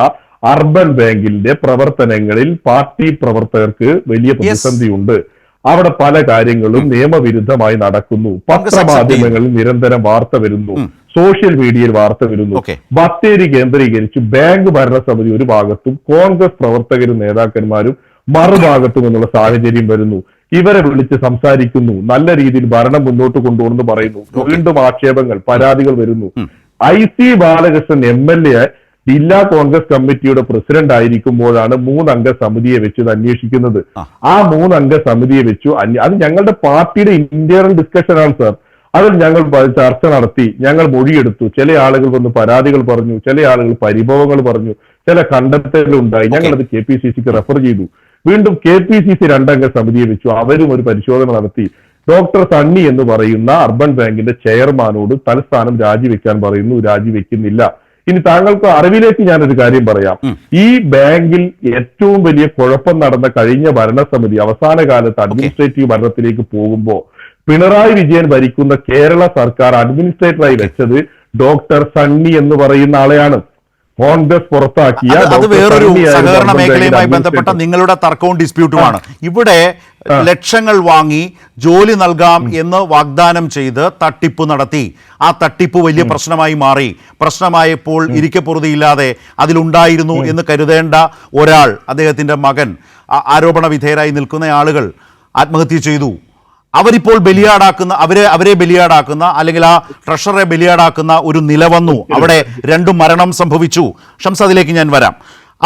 അർബൻ ബാങ്കിന്റെ പ്രവർത്തനങ്ങളിൽ പാർട്ടി പ്രവർത്തകർക്ക് വലിയ പ്രതിസന്ധിയുണ്ട്. അവിടെ പല കാര്യങ്ങളും നിയമവിരുദ്ധമായി നടക്കുന്നു. പത്രമാധ്യമങ്ങളിൽ നിരന്തരം വാർത്ത വരുന്നു, സോഷ്യൽ മീഡിയയിൽ വാർത്ത വരുന്നു. ബത്തേരി കേന്ദ്രീകരിച്ച് ബാങ്ക് ഭരണസമിതി ഒരു ഭാഗത്തും കോൺഗ്രസ് പ്രവർത്തകരും നേതാക്കന്മാരും മറുഭാഗത്തും എന്നുള്ള സാഹചര്യം വരുന്നു. ഇവരെ വിളിച്ച് സംസാരിക്കുന്നു, നല്ല രീതിയിൽ ഭരണം മുന്നോട്ട് കൊണ്ടുപോകുന്നു പറയുന്നു. വീണ്ടും ആക്ഷേപങ്ങൾ, പരാതികൾ വരുന്നു. IC ബാലകൃഷ്ണൻ MLA ജില്ലാ കോൺഗ്രസ് കമ്മിറ്റിയുടെ പ്രസിഡന്റ് ആയിരിക്കുമ്പോഴാണ് 3 അംഗ സമിതിയെ വെച്ച് ഇത് അന്വേഷിക്കുന്നത്. ആ 3 അംഗ സമിതിയെ വെച്ചു അത് ഞങ്ങളുടെ പാർട്ടിയുടെ ഇന്റേണൽ ഡിസ്കഷനാണ് സാർ. അതിൽ ഞങ്ങൾ ചർച്ച നടത്തി, ഞങ്ങൾ മൊഴിയെടുത്തു. ചില ആളുകൾ വന്ന് പരാതികൾ പറഞ്ഞു, ചില ആളുകൾ പരിഭവങ്ങൾ പറഞ്ഞു, ചില കണ്ടെത്തലുകൾ ഉണ്ടായി. ഞങ്ങളത് KPCCക്ക് റെഫർ ചെയ്തു. വീണ്ടും KPCC 2 അംഗ സമിതിയെ വെച്ചു. അവരും ഒരു പരിശോധന നടത്തി. ഡോക്ടർ സണ്ണി എന്ന് പറയുന്ന അർബൻ ബാങ്കിന്റെ ചെയർമാനോട് തൽസ്ഥാനം രാജിവെക്കാൻ പറയുന്നു, രാജിവെക്കുന്നില്ല. ഇനി താങ്കൾക്ക് അറിവിലേക്ക് ഞാനൊരു കാര്യം പറയാം. ഈ ബാങ്കിൽ ഏറ്റവും വലിയ കുഴപ്പം നടന്ന കഴിഞ്ഞ ഭരണസമിതി അവസാന കാലത്ത് അഡ്മിനിസ്ട്രേറ്റീവ് ഭരണത്തിലേക്ക് പോകുമ്പോൾ പിണറായി വിജയൻ ഭരിക്കുന്ന കേരള സർക്കാർ അഡ്മിനിസ്ട്രേറ്ററായി വെച്ചത് ഡോക്ടർ സണ്ണി എന്ന് പറയുന്ന ആളെയാണ്. കോൺഗ്രസ് പുറത്താക്കിയ അത് വേറൊരു സഹകരണ മേഖലയുമായി ബന്ധപ്പെട്ട നിങ്ങളുടെ തർക്കവും ഡിസ്പ്യൂട്ടുമാണ്. ഇവിടെ ലക്ഷങ്ങൾ വാങ്ങി ജോലി നൽകാം എന്ന് വാഗ്ദാനം ചെയ്ത് തട്ടിപ്പ് നടത്തി. ആ തട്ടിപ്പ് വലിയ പ്രശ്നമായി മാറി. പ്രശ്നമായപ്പോൾ ഇരിക്കപ്പുറതിയില്ലാതെ അതിലുണ്ടായിരുന്നു എന്ന് കരുതേണ്ട ഒരാൾ, അദ്ദേഹത്തിൻ്റെ മകൻ, ആരോപണ വിധേയരായി നിൽക്കുന്ന ആളുകൾ ആത്മഹത്യ ചെയ്തു. അവരിപ്പോൾ ബലിയാടാക്കുന്ന, അവരെ ബലിയാടാക്കുന്ന, അല്ലെങ്കിൽ ആ ട്രഷറെ ബലിയാടാക്കുന്ന ഒരു നില വന്നു. അവിടെ 2 മരണം സംഭവിച്ചു. ഷംസാദിലേക്ക് ഞാൻ വരാം.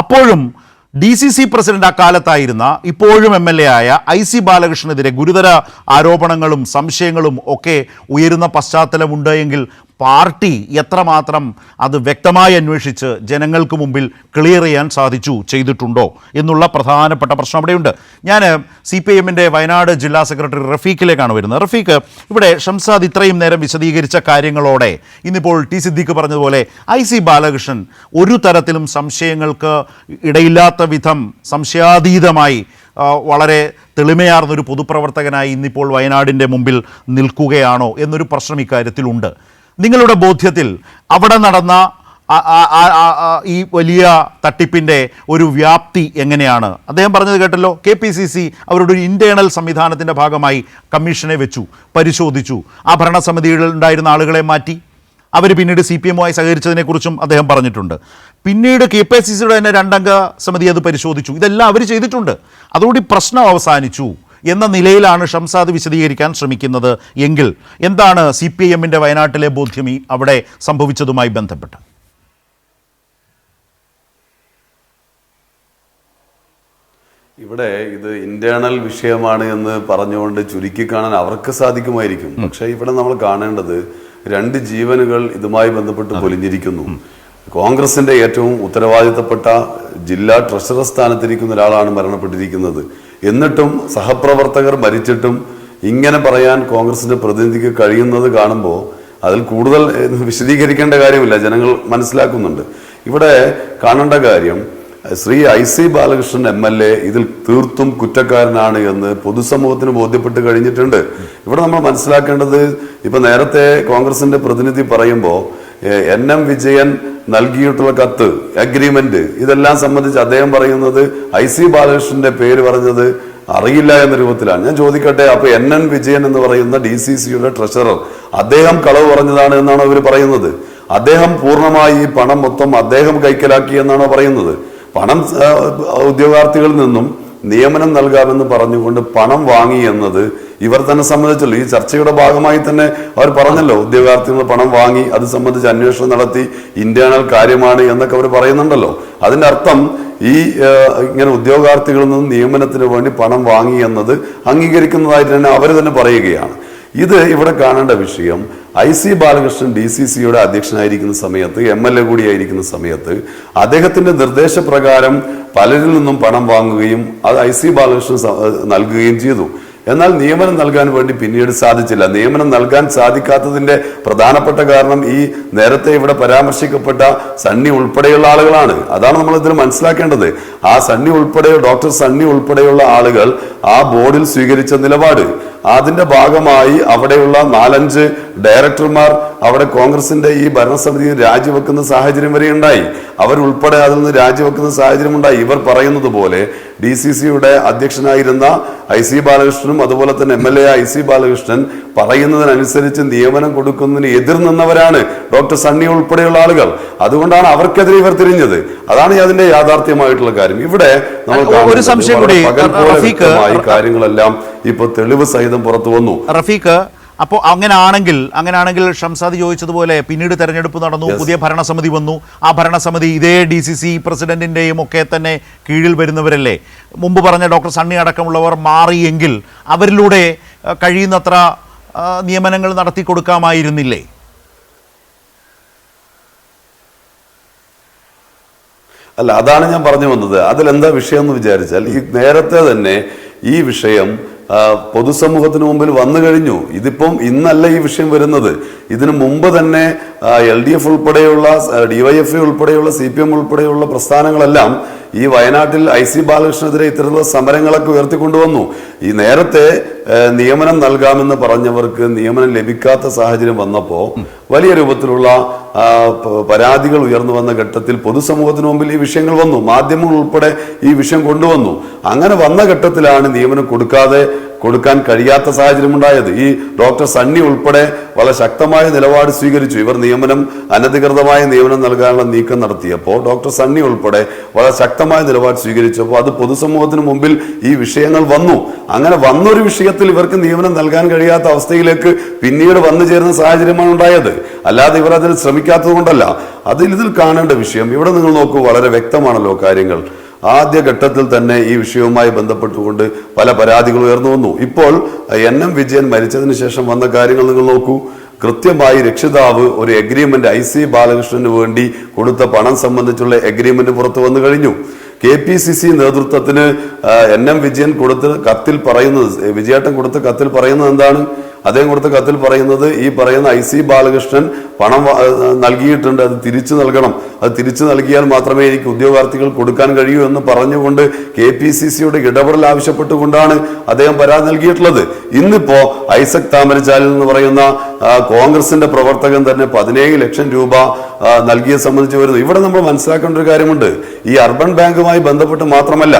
അപ്പോഴും DCC പ്രസിഡന്റ് അക്കാലത്തായിരുന്ന ഇപ്പോഴും MLA ആയ IC ബാലകൃഷ്ണനെതിരെ ഗുരുതര ആരോപണങ്ങളും സംശയങ്ങളും ഒക്കെ ഉയരുന്ന പശ്ചാത്തലമുണ്ട് എങ്കിൽ പാർട്ടി എത്രമാത്രം അത് വ്യക്തമായി അന്വേഷിച്ച് ജനങ്ങൾക്ക് മുമ്പിൽ ക്ലിയർ ചെയ്യാൻ ചെയ്തിട്ടുണ്ടോ എന്നുള്ള പ്രധാനപ്പെട്ട പ്രശ്നം അവിടെയുണ്ട്. ഞാൻ CPIMന്റെ വയനാട് ജില്ലാ സെക്രട്ടറി റഫീഖിലേക്കാണ് വരുന്നത്. റഫീഖ്, ഇവിടെ ഷംസാദ് ഇത്രയും നേരം വിശദീകരിച്ച കാര്യങ്ങളോടെ ഇന്നിപ്പോൾ T സിദ്ദീഖ് പറഞ്ഞതുപോലെ IC ബാലകൃഷ്ണൻ ഒരു തരത്തിലും സംശയങ്ങൾക്ക് ഇടയില്ലാത്ത വിധം സംശയാതീതമായി വളരെ തെളിമയാർന്നൊരു പൊതുപ്രവർത്തകനായി ഇന്നിപ്പോൾ വയനാടിൻ്റെ മുമ്പിൽ നിൽക്കുകയാണോ എന്നൊരു പ്രശ്നം ഇക്കാര്യത്തിലുണ്ട്. നിങ്ങളുടെ ബോധ്യത്തിൽ അവിടെ നടന്ന ഈ വലിയ തട്ടിപ്പിൻ്റെ ഒരു വ്യാപ്തി എങ്ങനെയാണ്? അദ്ദേഹം പറഞ്ഞത് കേട്ടല്ലോ, KPCC അവരുടെ ഒരു ഇൻറ്റേണൽ സംവിധാനത്തിൻ്റെ ഭാഗമായി കമ്മീഷനെ വെച്ചു, പരിശോധിച്ചു, ആ ഭരണസമിതിയിൽ ഉണ്ടായിരുന്ന ആളുകളെ മാറ്റി, അവർ പിന്നീട് CPM-മായി സഹകരിച്ചതിനെക്കുറിച്ചും അദ്ദേഹം പറഞ്ഞിട്ടുണ്ട്. പിന്നീട് KPCCയുടെ തന്നെ 2-അംഗ സമിതി അത് പരിശോധിച്ചു. ഇതെല്ലാം അവർ ചെയ്തിട്ടുണ്ട്. അതോടെ പ്രശ്നം അവസാനിച്ചു എന്ന നിലയിലാണ് ഷംസാദ് വിശദീകരിക്കാൻ ശ്രമിക്കുന്നത് എങ്കിൽ എന്താണ് CPIM-ൻ്റെ വയനാട്ടിലെ ബോധ്യം ഈ അവിടെ സംഭവിച്ചതുമായി ബന്ധപ്പെട്ട്? ഇവിടെ ഇത് ഇന്റേണൽ വിഷയമാണ് എന്ന് പറഞ്ഞുകൊണ്ട് ചുരുക്കി കാണാൻ അവർക്ക് സാധിക്കുമായിരിക്കും. പക്ഷെ ഇവിടെ നമ്മൾ കാണേണ്ടത് 2 ജീവനുകൾ ഇതുമായി ബന്ധപ്പെട്ട് പൊലിഞ്ഞിരിക്കുന്നു. കോൺഗ്രസിന്റെ ഏറ്റവും ഉത്തരവാദിത്തപ്പെട്ട ജില്ലാ ട്രഷറർ സ്ഥാനത്തിരിക്കുന്ന ഒരാളാണ് മരണപ്പെട്ടിരിക്കുന്നത്. എന്നിട്ടും സഹപ്രവർത്തകർ മരിച്ചിട്ടും ഇങ്ങനെ പറയാൻ കോൺഗ്രസിന്റെ പ്രതിനിധിക്ക് കഴിയുന്നത് കാണുമ്പോൾ അതിൽ കൂടുതൽ വിശദീകരിക്കേണ്ട കാര്യമില്ല, ജനങ്ങൾ മനസ്സിലാക്കുന്നുണ്ട്. ഇവിടെ കാണേണ്ട കാര്യം, ശ്രീ IC ബാലകൃഷ്ണൻ MLA ഇതിൽ തീർത്തും കുറ്റക്കാരനാണ് എന്ന് പൊതുസമൂഹത്തിന് ബോധ്യപ്പെട്ട് കഴിഞ്ഞിട്ടുണ്ട്. ഇവിടെ നമ്മൾ മനസ്സിലാക്കേണ്ടത്, ഇപ്പൊ നേരത്തെ കോൺഗ്രസിന്റെ പ്രതിനിധി പറയുമ്പോൾ NM വിജയൻ നൽകിയിട്ടുള്ള കത്ത്, അഗ്രിമെന്റ്, ഇതെല്ലാം സംബന്ധിച്ച് അദ്ദേഹം പറയുന്നത് IC ബാലകൃഷ്ണന്റെ പേര് പറഞ്ഞത് അറിയില്ല എന്ന രൂപത്തിലാണ്. ഞാൻ ചോദിക്കട്ടെ, അപ്പൊ NN വിജയൻ എന്ന് പറയുന്ന DCCയുടെ ട്രഷറർ, അദ്ദേഹം കളവ് പറഞ്ഞതാണ് എന്നാണോ ഇവർ പറയുന്നത്? അദ്ദേഹം പൂർണ്ണമായി ഈ പണം മൊത്തം അദ്ദേഹം കൈക്കലാക്കി എന്നാണോ പറയുന്നത്? പണം ഉദ്യോഗാർത്ഥികളിൽ നിന്നും നിയമനം നൽകാമെന്ന് പറഞ്ഞുകൊണ്ട് പണം വാങ്ങി എന്നത് ഇവർ തന്നെ സമ്മതിച്ചല്ലോ. ഈ ചർച്ചയുടെ ഭാഗമായി തന്നെ അവർ പറഞ്ഞല്ലോ, ഉദ്യോഗാർത്ഥികൾ പണം വാങ്ങി, അത് സംബന്ധിച്ച് അന്വേഷണം നടത്തി, ഇന്റേണൽ കാര്യമാണ് എന്നൊക്കെ അവർ പറയുന്നുണ്ടല്ലോ. അതിന്റെ അർത്ഥം ഈ ഇങ്ങനെ ഉദ്യോഗാർത്ഥികളിൽ നിന്നും നിയമനത്തിന് വേണ്ടി പണം വാങ്ങി എന്നത് അംഗീകരിക്കുന്നതായിട്ട് തന്നെ അവർ തന്നെ പറയുകയാണ്. ഇത് ഇവിടെ കാണേണ്ട വിഷയം, IC ബാലകൃഷ്ണൻ DCCയുടെ അധ്യക്ഷനായിരിക്കുന്ന സമയത്ത്, MLA കൂടിയായിരിക്കുന്ന സമയത്ത് അദ്ദേഹത്തിന്റെ നിർദ്ദേശപ്രകാരം പലരിൽ നിന്നും പണം വാങ്ങുകയും അത് IC ബാലകൃഷ്ണൻ നൽകുകയും ചെയ്തു. എന്നാൽ നിയമനം നൽകാൻ വേണ്ടി പിന്നീട് സാധിച്ചില്ല. നിയമനം നൽകാൻ സാധിക്കാത്തതിന്റെ പ്രധാനപ്പെട്ട കാരണം ഈ നേരത്തെ ഇവിടെ പരാമർശിക്കപ്പെട്ട സണ്ണി ഉൾപ്പെടെയുള്ള ആളുകളാണ്. അതാണ് നമ്മൾ ഇതിൽ മനസ്സിലാക്കേണ്ടത്. ആ സണ്ണി ഉൾപ്പെടെ, ഡോക്ടർ സണ്ണി ഉൾപ്പെടെയുള്ള ആളുകൾ ആ ബോർഡിൽ സ്വീകരിച്ച നിലപാട്, അതിന്റെ ഭാഗമായി അവിടെയുള്ള 4-5 ഡയറക്ടർമാർ അവിടെ കോൺഗ്രസിന്റെ ഈ ഭരണസമിതിയിൽ രാജിവെക്കുന്ന സാഹചര്യം വരെ ഉണ്ടായി. അവരുൾപ്പെടെ അതിൽ നിന്ന് രാജിവെക്കുന്ന സാഹചര്യം ഉണ്ടായി. ഇവർ പറയുന്നത് പോലെ DCCയുടെ അധ്യക്ഷനായിരുന്ന IC ബാലകൃഷ്ണനും അതുപോലെ തന്നെ MLA IC ബാലകൃഷ്ണൻ പറയുന്നതിനനുസരിച്ച് നിയമനം കൊടുക്കുന്നതിന് എതിർ നിന്നവരാണ് ഡോക്ടർ സണ്ണി ഉൾപ്പെടെയുള്ള ആളുകൾ. അതുകൊണ്ടാണ് അവർക്കെതിരെ ഇവർ തിരിഞ്ഞത്. അതാണ് അതിന്റെ യാഥാർത്ഥ്യമായിട്ടുള്ള കാര്യം. ഇവിടെ നമ്മൾ കാര്യങ്ങളെല്ലാം ഇപ്പൊ തെളിവ് സഹിതം പുറത്തു വന്നു. റഫീഖ്, അപ്പോൾ അങ്ങനെയാണെങ്കിൽ ഷംസാദ് ചോദിച്ചതുപോലെ പിന്നീട് തെരഞ്ഞെടുപ്പ് നടന്നു, പുതിയ ഭരണസമിതി വന്നു. ആ ഭരണസമിതി ഇതേ DCC പ്രസിഡന്റിന്റെയും ഒക്കെ തന്നെ കീഴിൽ വരുന്നവരല്ലേ? മുമ്പ് പറഞ്ഞ ഡോക്ടർ സണ്ണി അടക്കമുള്ളവർ മാറിയെങ്കിൽ അവരിലൂടെ കഴിയുന്നത്ര നിയമനങ്ങൾ നടത്തി കൊടുക്കാമായിരുന്നില്ലേ? അല്ല, അതാണ് ഞാൻ പറഞ്ഞു വന്നത്. അതിലെന്താ വിഷയം എന്ന് വിചാരിച്ചാൽ, ഈ നേരത്തെ തന്നെ ഈ വിഷയം പൊതുസമൂഹത്തിന് മുമ്പിൽ വന്നു കഴിഞ്ഞു. ഇതിപ്പം ഇന്നല്ല ഈ വിഷയം വരുന്നത്. ഇതിനു മുമ്പ് തന്നെ LDF ഉൾപ്പെടെയുള്ള, DYFI ഉൾപ്പെടെയുള്ള, CPM ഉൾപ്പെടെയുള്ള പ്രസ്ഥാനങ്ങളെല്ലാം ഈ വയനാട്ടിൽ IC ബാലകൃഷ്ണനെതിരെ ഇത്തരത്തിലുള്ള സമരങ്ങളൊക്കെ ഉയർത്തിക്കൊണ്ടുവന്നു. ഈ നേരത്തെ നിയമനം നൽകാമെന്ന് പറഞ്ഞവർക്ക് നിയമനം ലഭിക്കാത്ത സാഹചര്യം വന്നപ്പോൾ വലിയ രൂപത്തിലുള്ള പരാതികൾ ഉയർന്നു വന്ന ഘട്ടത്തിൽ പൊതുസമൂഹത്തിന് മുമ്പിൽ ഈ വിഷയങ്ങൾ വന്നു. മാധ്യമങ്ങൾ ഉൾപ്പെടെ ഈ വിഷയം കൊണ്ടുവന്നു. അങ്ങനെ വന്ന ഘട്ടത്തിലാണ് നിയമനം കൊടുക്കാൻ കഴിയാത്ത സാഹചര്യം ഉണ്ടായത്. ഈ ഡോക്ടർ സണ്ണി ഉൾപ്പെടെ വളരെ ശക്തമായ നിലപാട് സ്വീകരിച്ചു. ഇവർ അനധികൃതമായ നിയമനം നൽകാനുള്ള നീക്കം നടത്തിയപ്പോൾ ഡോക്ടർ സണ്ണി ഉൾപ്പെടെ വളരെ ശക്തമായ നിലപാട് സ്വീകരിച്ചപ്പോൾ അത് പൊതുസമൂഹത്തിന് മുമ്പിൽ ഈ വിഷയങ്ങൾ വന്നു. അങ്ങനെ വന്നൊരു വിഷയത്തിൽ ഇവർക്ക് നിയമനം നൽകാൻ കഴിയാത്ത അവസ്ഥയിലേക്ക് പിന്നീട് വന്നു ചേരുന്ന സാഹചര്യമാണ് ഉണ്ടായത്. അല്ലാതെ ഇവർ അതിൽ ശ്രമിക്കാത്തത് കൊണ്ടല്ല. ഇതിൽ കാണേണ്ട വിഷയം, ഇവിടെ നിങ്ങൾ നോക്കൂ, വളരെ വ്യക്തമാണല്ലോ കാര്യങ്ങൾ. ആദ്യഘട്ടത്തിൽ തന്നെ ഈ വിഷയവുമായി ബന്ധപ്പെട്ടുകൊണ്ട് പല പരാതികൾ ഉയർന്നു വന്നു. ഇപ്പോൾ NM വിജയൻ മരിച്ചതിന് ശേഷം വന്ന കാര്യങ്ങൾ നിങ്ങൾ നോക്കൂ. കൃത്യമായി രക്ഷിതാവ് ഒരു എഗ്രിമെന്റ് IC ബാലകൃഷ്ണന് വേണ്ടി കൊടുത്ത പണം സംബന്ധിച്ചുള്ള എഗ്രിമെന്റ് പുറത്തു വന്നു കഴിഞ്ഞു. KPCC നേതൃത്വത്തിന് NM വിജയൻ കൊടുത്ത കത്തിൽ പറയുന്നത്, വിജയേട്ടൻ കൊടുത്ത കത്തിൽ പറയുന്നത് എന്താണ്? അദ്ദേഹം കൊടുത്ത കത്തിൽ പറയുന്നത് ഈ പറയുന്ന IC ബാലകൃഷ്ണൻ പണം നൽകിയിട്ടുണ്ട്, അത് തിരിച്ചു നൽകണം, അത് തിരിച്ചു നൽകിയാൽ മാത്രമേ എനിക്ക് ഉദ്യോഗാർത്ഥികൾ കൊടുക്കാൻ കഴിയൂ എന്ന് പറഞ്ഞുകൊണ്ട് KPCCയുടെ ഇടപെടൽ ആവശ്യപ്പെട്ടുകൊണ്ടാണ് അദ്ദേഹം പരാതി നൽകിയിട്ടുള്ളത്. ഇന്നിപ്പോ ഐസക് താമരച്ചാലിൽ എന്ന് പറയുന്ന കോൺഗ്രസിന്റെ പ്രവർത്തകൻ തന്നെ 17 ലക്ഷം രൂപ നൽകിയ സംബന്ധിച്ച് വരുന്നു. ഇവിടെ നമ്മൾ മനസ്സിലാക്കേണ്ട ഒരു കാര്യമുണ്ട്, ഈ അർബൻ ബാങ്കുമായി ബന്ധപ്പെട്ട് മാത്രമല്ല,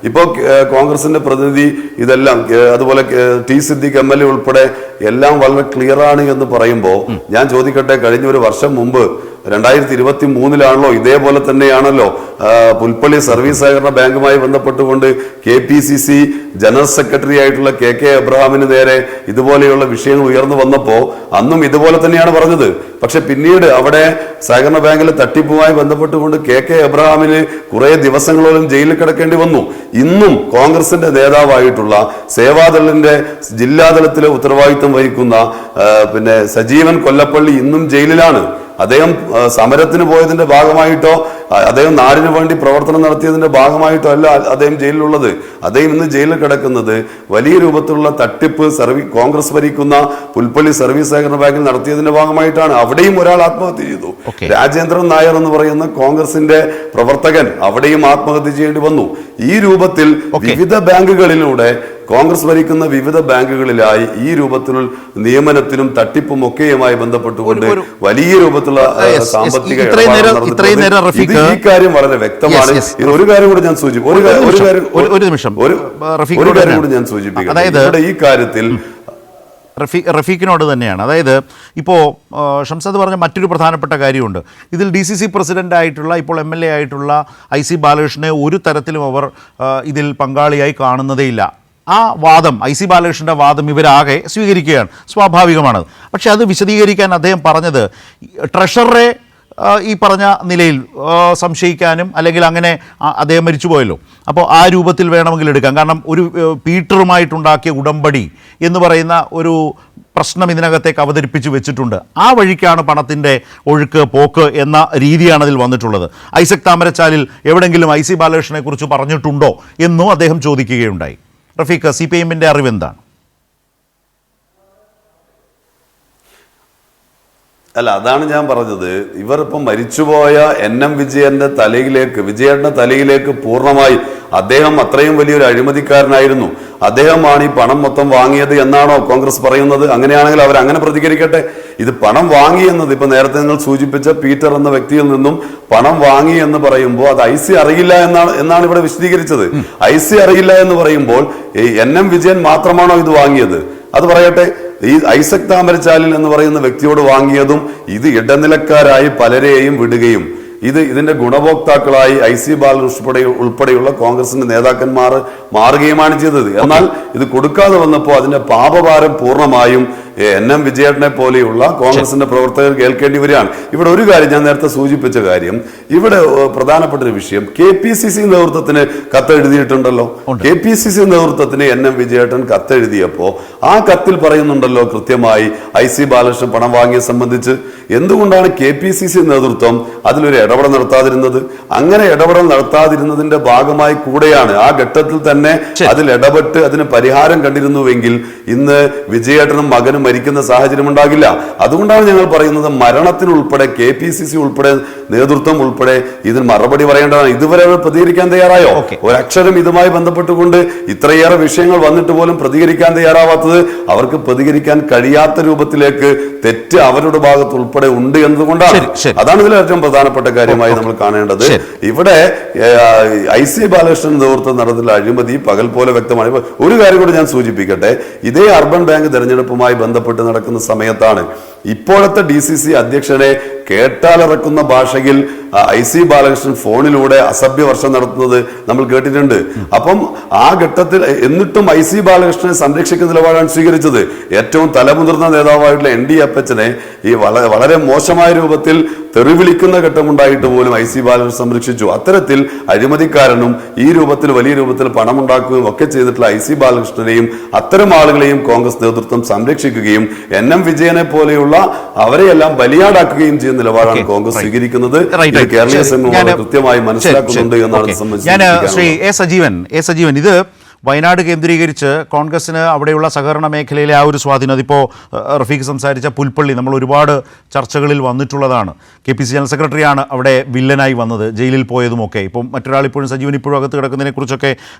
ഇപ്പോൾ കോൺഗ്രസിന്റെ പ്രതിനിധി ഇതെല്ലാം അതുപോലെ T സിദ്ദിഖ് MLA ഉൾപ്പെടെ എല്ലാം വളരെ ക്ലിയർ ആണ് എന്ന് പറയുമ്പോൾ ഞാൻ ചോദിക്കട്ടെ, കഴിഞ്ഞ ഒരു വർഷം മുമ്പ് 2023 ഇതേപോലെ തന്നെയാണല്ലോ പുൽപ്പള്ളി സർവീസ് സഹകരണ ബാങ്കുമായി ബന്ധപ്പെട്ടുകൊണ്ട് KPCC ജനറൽ സെക്രട്ടറി ആയിട്ടുള്ള KK എബ്രഹാമിന് നേരെ ഇതുപോലെയുള്ള വിഷയങ്ങൾ ഉയർന്നു വന്നപ്പോ അന്നും ഇതുപോലെ തന്നെയാണ് പറഞ്ഞത്. പക്ഷെ പിന്നീട് അവിടെ സഹകരണ ബാങ്കിലെ തട്ടിപ്പുമായി ബന്ധപ്പെട്ടുകൊണ്ട് KK എബ്രഹാമിന് കുറെ ദിവസങ്ങളോളം ജയിലിൽ കിടക്കേണ്ടി വന്നു. ഇന്നും കോൺഗ്രസിന്റെ നേതാവായിട്ടുള്ള സേവാദളിന്റെ ജില്ലാതലത്തിലെ ഉത്തരവാദിത്വം വഹിക്കുന്ന സജീവൻ കൊല്ലപ്പള്ളി ഇന്നും ജയിലിലാണ്. അദ്ദേഹം സമരത്തിന് പോയതിന്റെ ഭാഗമായിട്ടോ അദ്ദേഹം നാടിന് വേണ്ടി പ്രവർത്തനം നടത്തിയതിന്റെ ഭാഗമായിട്ടോ അല്ല അദ്ദേഹം ജയിലിലുള്ളത്. അദ്ദേഹം ഇന്ന് ജയിലിൽ കിടക്കുന്നത് വലിയ രൂപത്തിലുള്ള തട്ടിപ്പ് കോൺഗ്രസ് ഭരിക്കുന്ന പുൽപ്പള്ളി സർവീസ് സഹകരണ ബാങ്കിൽ നടത്തിയതിന്റെ ഭാഗമായിട്ടാണ്. അവിടെയും ഒരാൾ ആത്മഹത്യ ചെയ്തു. രാജേന്ദ്രൻ നായർ എന്ന് പറയുന്ന കോൺഗ്രസിന്റെ പ്രവർത്തകൻ അവിടെയും ആത്മഹത്യ ചെയ്യേണ്ടി വന്നു. ഈ രൂപത്തിൽ വിവിധ ബാങ്കുകളിലൂടെ കോൺഗ്രസ് ഭരിക്കുന്ന വിവിധ ബാങ്കുകളിലായി ഈ രൂപത്തിലുള്ള നിയമനത്തിനും തട്ടിപ്പും ഒക്കെയുമായി ബന്ധപ്പെട്ടുകൊണ്ട് വലിയ രൂപത്തിലുള്ള സാമ്പത്തിക ഈ കാര്യം വളരെ വ്യക്തമാണ്. ഒരു കാര്യം കൂടി ഞാൻ സൂചിപ്പിക്കാം. അതായത് ഈ കാര്യത്തിൽ റഫീഖിനോട് തന്നെയാണ്. അതായത് ഇപ്പോൾ ഷംസാദ് പറഞ്ഞ മറ്റൊരു പ്രധാനപ്പെട്ട കാര്യമുണ്ട്. ഇതിൽ DCC പ്രസിഡന്റ് ആയിട്ടുള്ള ഇപ്പോൾ MLA ആയിട്ടുള്ള IC ബാലകൃഷ്ണനെ ഒരു തരത്തിലും അവർ ഇതിൽ പങ്കാളിയായി കാണുന്നതേയില്ല. ആ വാദം IC ബാലകൃഷ്ണൻ്റെ വാദം ഇവരാകെ സ്വീകരിക്കുകയാണ്, സ്വാഭാവികമാണ്. പക്ഷെ അത് വിശദീകരിക്കാൻ അദ്ദേഹം പറഞ്ഞത് ട്രഷററെ ഈ പറഞ്ഞ നിലയിൽ സംശയിക്കാനും അല്ലെങ്കിൽ അങ്ങനെ അദ്ദേഹം മരിച്ചുപോയല്ലോ, അപ്പോൾ ആ രൂപത്തിൽ വേണമെങ്കിൽ എടുക്കാം. കാരണം ഒരു പീറ്ററുമായിട്ടുണ്ടാക്കിയ ഉടമ്പടി എന്ന് പറയുന്ന ഒരു പ്രശ്നം ഇതിനകത്തേക്ക് അവതരിപ്പിച്ച് വെച്ചിട്ടുണ്ട്. ആ വഴിക്കാണ് പണത്തിൻ്റെ ഒഴുക്ക് പോക്ക് എന്ന രീതിയാണ് അതിൽ വന്നിട്ടുള്ളത്. ഐസക് താമരച്ചാലിൽ എവിടെയെങ്കിലും IC ബാലകൃഷ്ണനെ കുറിച്ച് പറഞ്ഞിട്ടുണ്ടോ എന്നും അദ്ദേഹം ചോദിക്കുകയുണ്ടായി. റഫീഖ്, CPIMന്റെ അറിവ് എന്താണ്? അല്ല, അതാണ് ഞാൻ പറഞ്ഞത്. ഇവർ ഇപ്പം മരിച്ചുപോയ NM വിജയന്റെ തലയിലേക്ക് പൂർണ്ണമായി അദ്ദേഹം അത്രയും വലിയൊരു അഴിമതിക്കാരനായിരുന്നു, അദ്ദേഹമാണ് ഈ പണം മൊത്തം വാങ്ങിയത് എന്നാണോ കോൺഗ്രസ് പറയുന്നത്? അങ്ങനെയാണെങ്കിൽ അവർ അങ്ങനെ പ്രതികരിക്കട്ടെ. ഇത് പണം വാങ്ങി എന്നത് ഇപ്പൊ നേരത്തെ നിങ്ങൾ സൂചിപ്പിച്ച പീറ്റർ എന്ന വ്യക്തിയിൽ നിന്നും പണം വാങ്ങി എന്ന് പറയുമ്പോൾ അത് IC അറിയില്ല എന്നാണ് ഇവിടെ വിശദീകരിച്ചത്. IC അറിയില്ല എന്ന് പറയുമ്പോൾ NM വിജയൻ മാത്രമാണോ ഇത് വാങ്ങിയത്? അത് പറയട്ടെ. ഈ ഐസക് താമരച്ചാലിൽ എന്ന് പറയുന്ന വ്യക്തിയോട് വാങ്ങിയതും ഇത് ഇടനിലക്കാരായി പലരെയും വിടുകയും ഇതിന്റെ ഗുണഭോക്താക്കളായി IC ബാലകൃഷ്ണ ഉൾപ്പെടെയുള്ള കോൺഗ്രസിന്റെ നേതാക്കന്മാർ മാറുകയുമാണ് ചെയ്തത്. എന്നാൽ ഇത് കൊടുക്കാതെ വന്നപ്പോൾ അതിന്റെ പാപഭാരം പൂർണ്ണമായും NM വിജയേട്ടനെ പോലെയുള്ള കോൺഗ്രസിന്റെ പ്രവർത്തകർ കേൾക്കേണ്ടി വരികയാണ്. ഇവിടെ ഒരു കാര്യം ഞാൻ നേരത്തെ സൂചിപ്പിച്ച കാര്യം, ഇവിടെ പ്രധാനപ്പെട്ട ഒരു വിഷയം, KPCC നേതൃത്വത്തിന് കത്തെഴുതിയിട്ടുണ്ടല്ലോ. KPCC നേതൃത്വത്തിന് NM വിജയേട്ടൻ കത്തെഴുതിയപ്പോ ആ കത്തിൽ പറയുന്നുണ്ടല്ലോ കൃത്യമായി IC ബാലകൃഷ്ണൻ പണം വാങ്ങിയെ സംബന്ധിച്ച്. എന്തുകൊണ്ടാണ് KPCC നേതൃത്വം അതിലൊരു ഇടപെടൽ നടത്താതിരുന്നത്? അങ്ങനെ ഇടപെടൽ നടത്താതിരുന്നതിന്റെ ഭാഗമായി കൂടെയാണ് ആ ഘട്ടത്തിൽ തന്നെ അതിൽ ഇടപെട്ട് അതിന് പരിഹാരം കണ്ടിരുന്നുവെങ്കിൽ ഇന്ന് വിജയേട്ടനും മകനും മരിക്കുന്ന സാഹചര്യം ഉണ്ടാകില്ല. അതുകൊണ്ടാണ് ഞങ്ങൾ പറയുന്നത് മരണത്തിനുൾപ്പെടെ KPCC ഉൾപ്പെടെ നേതൃത്വം ഉൾപ്പെടെ ഇതിന് മറുപടി പറയേണ്ടതാണ്. ഇതുവരെ അവർ പ്രതികരിക്കാൻ തയ്യാറായോ? ഒരക്ഷരം ഇതുമായി ബന്ധപ്പെട്ടുകൊണ്ട് ഇത്രയേറെ വിഷയങ്ങൾ വന്നിട്ട് പോലും പ്രതികരിക്കാൻ തയ്യാറാവാത്തത് അവർക്ക് പ്രതികരിക്കാൻ കഴിയാത്ത രൂപത്തിലേക്ക് തെറ്റ് അവരുടെ ഭാഗത്ത് ഉൾപ്പെടെ ഉണ്ട് എന്നതുകൊണ്ടാണ്. അതാണ് ഇതിൽ ഏറ്റവും പ്രധാനപ്പെട്ട കാര്യമായി നമ്മൾ കാണേണ്ടത്. ഇവിടെ IC ബാലകൃഷ്ണൻ നേതൃത്വം നടത്തുന്ന അഴിമതി പകൽ പോലെ വ്യക്തമാണ്. ഒരു കാര്യം കൂടി ഞാൻ സൂചിപ്പിക്കട്ടെ. ഇതേ അർബൻ ബാങ്ക് തെരഞ്ഞെടുപ്പുമായി ബന്ധപ്പെട്ട് നടക്കുന്ന സമയത്താണ് ഇപ്പോഴത്തെ DCC അധ്യക്ഷനെ കേട്ടാലിറക്കുന്ന ഭാഷയിൽ IC ബാലകൃഷ്ണൻ ഫോണിലൂടെ അസഭ്യവർഷം നടത്തുന്നത് നമ്മൾ കേട്ടിട്ടുണ്ട്. അപ്പം ആ ഘട്ടത്തിൽ എന്നിട്ടും IC ബാലകൃഷ്ണനെ സംരക്ഷിക്കുന്ന നിലപാടാണ് സ്വീകരിച്ചത്. ഏറ്റവും തലമുതിർന്ന നേതാവായിട്ടുള്ള ND അപ്പച്ചനെ ഈ വളരെ മോശമായ രൂപത്തിൽ തെറിവിളിക്കുന്ന ഘട്ടമുണ്ടായിട്ട് പോലും IC ബാലകൃഷ്ണൻ സംരക്ഷിച്ചു. അത്തരത്തിൽ അഴിമതിക്കാരനും ഈ രൂപത്തിൽ വലിയ രൂപത്തിൽ പണമുണ്ടാക്കുകയും ഒക്കെ ചെയ്തിട്ടുള്ള IC ബാലകൃഷ്ണനെയും അത്തരം ആളുകളെയും കോൺഗ്രസ് നേതൃത്വം സംരക്ഷിക്കുകയും NM വിജയനെ പോലെയുള്ള അവരെയെല്ലാം ബലിയാടാക്കുകയും ചെയ്യുന്ന നിലപാടാണ് കോൺഗ്രസ് സ്വീകരിക്കുന്നത്. കേരളീയ സമൂഹം കൃത്യമായി മനസ്സിലാക്കുന്നുണ്ട് എന്നാണ് ഞാൻ ശ്രീ എ സജീവൻ ഇത് വയനാട് കേന്ദ്രീകരിച്ച് കോൺഗ്രസിന് അവിടെയുള്ള സഹകരണ മേഖലയിലെ ആ ഒരു സ്വാധീനം, അതിപ്പോൾ റഫീഖ് സംസാരിച്ച പുൽപ്പള്ളി നമ്മൾ ഒരുപാട് ചർച്ചകളിൽ വന്നിട്ടുള്ളതാണ്. KPCC ജനറൽ സെക്രട്ടറിയാണ് അവിടെ വില്ലനായി വന്നത്, ജയിലിൽ പോയതുമൊക്കെ. ഇപ്പം മറ്റൊരാൾ ഇപ്പോഴും സജീവൻ ഇപ്പോഴും അകത്ത് കിടക്കുന്നതിനെക്കുറിച്ചൊക്കെ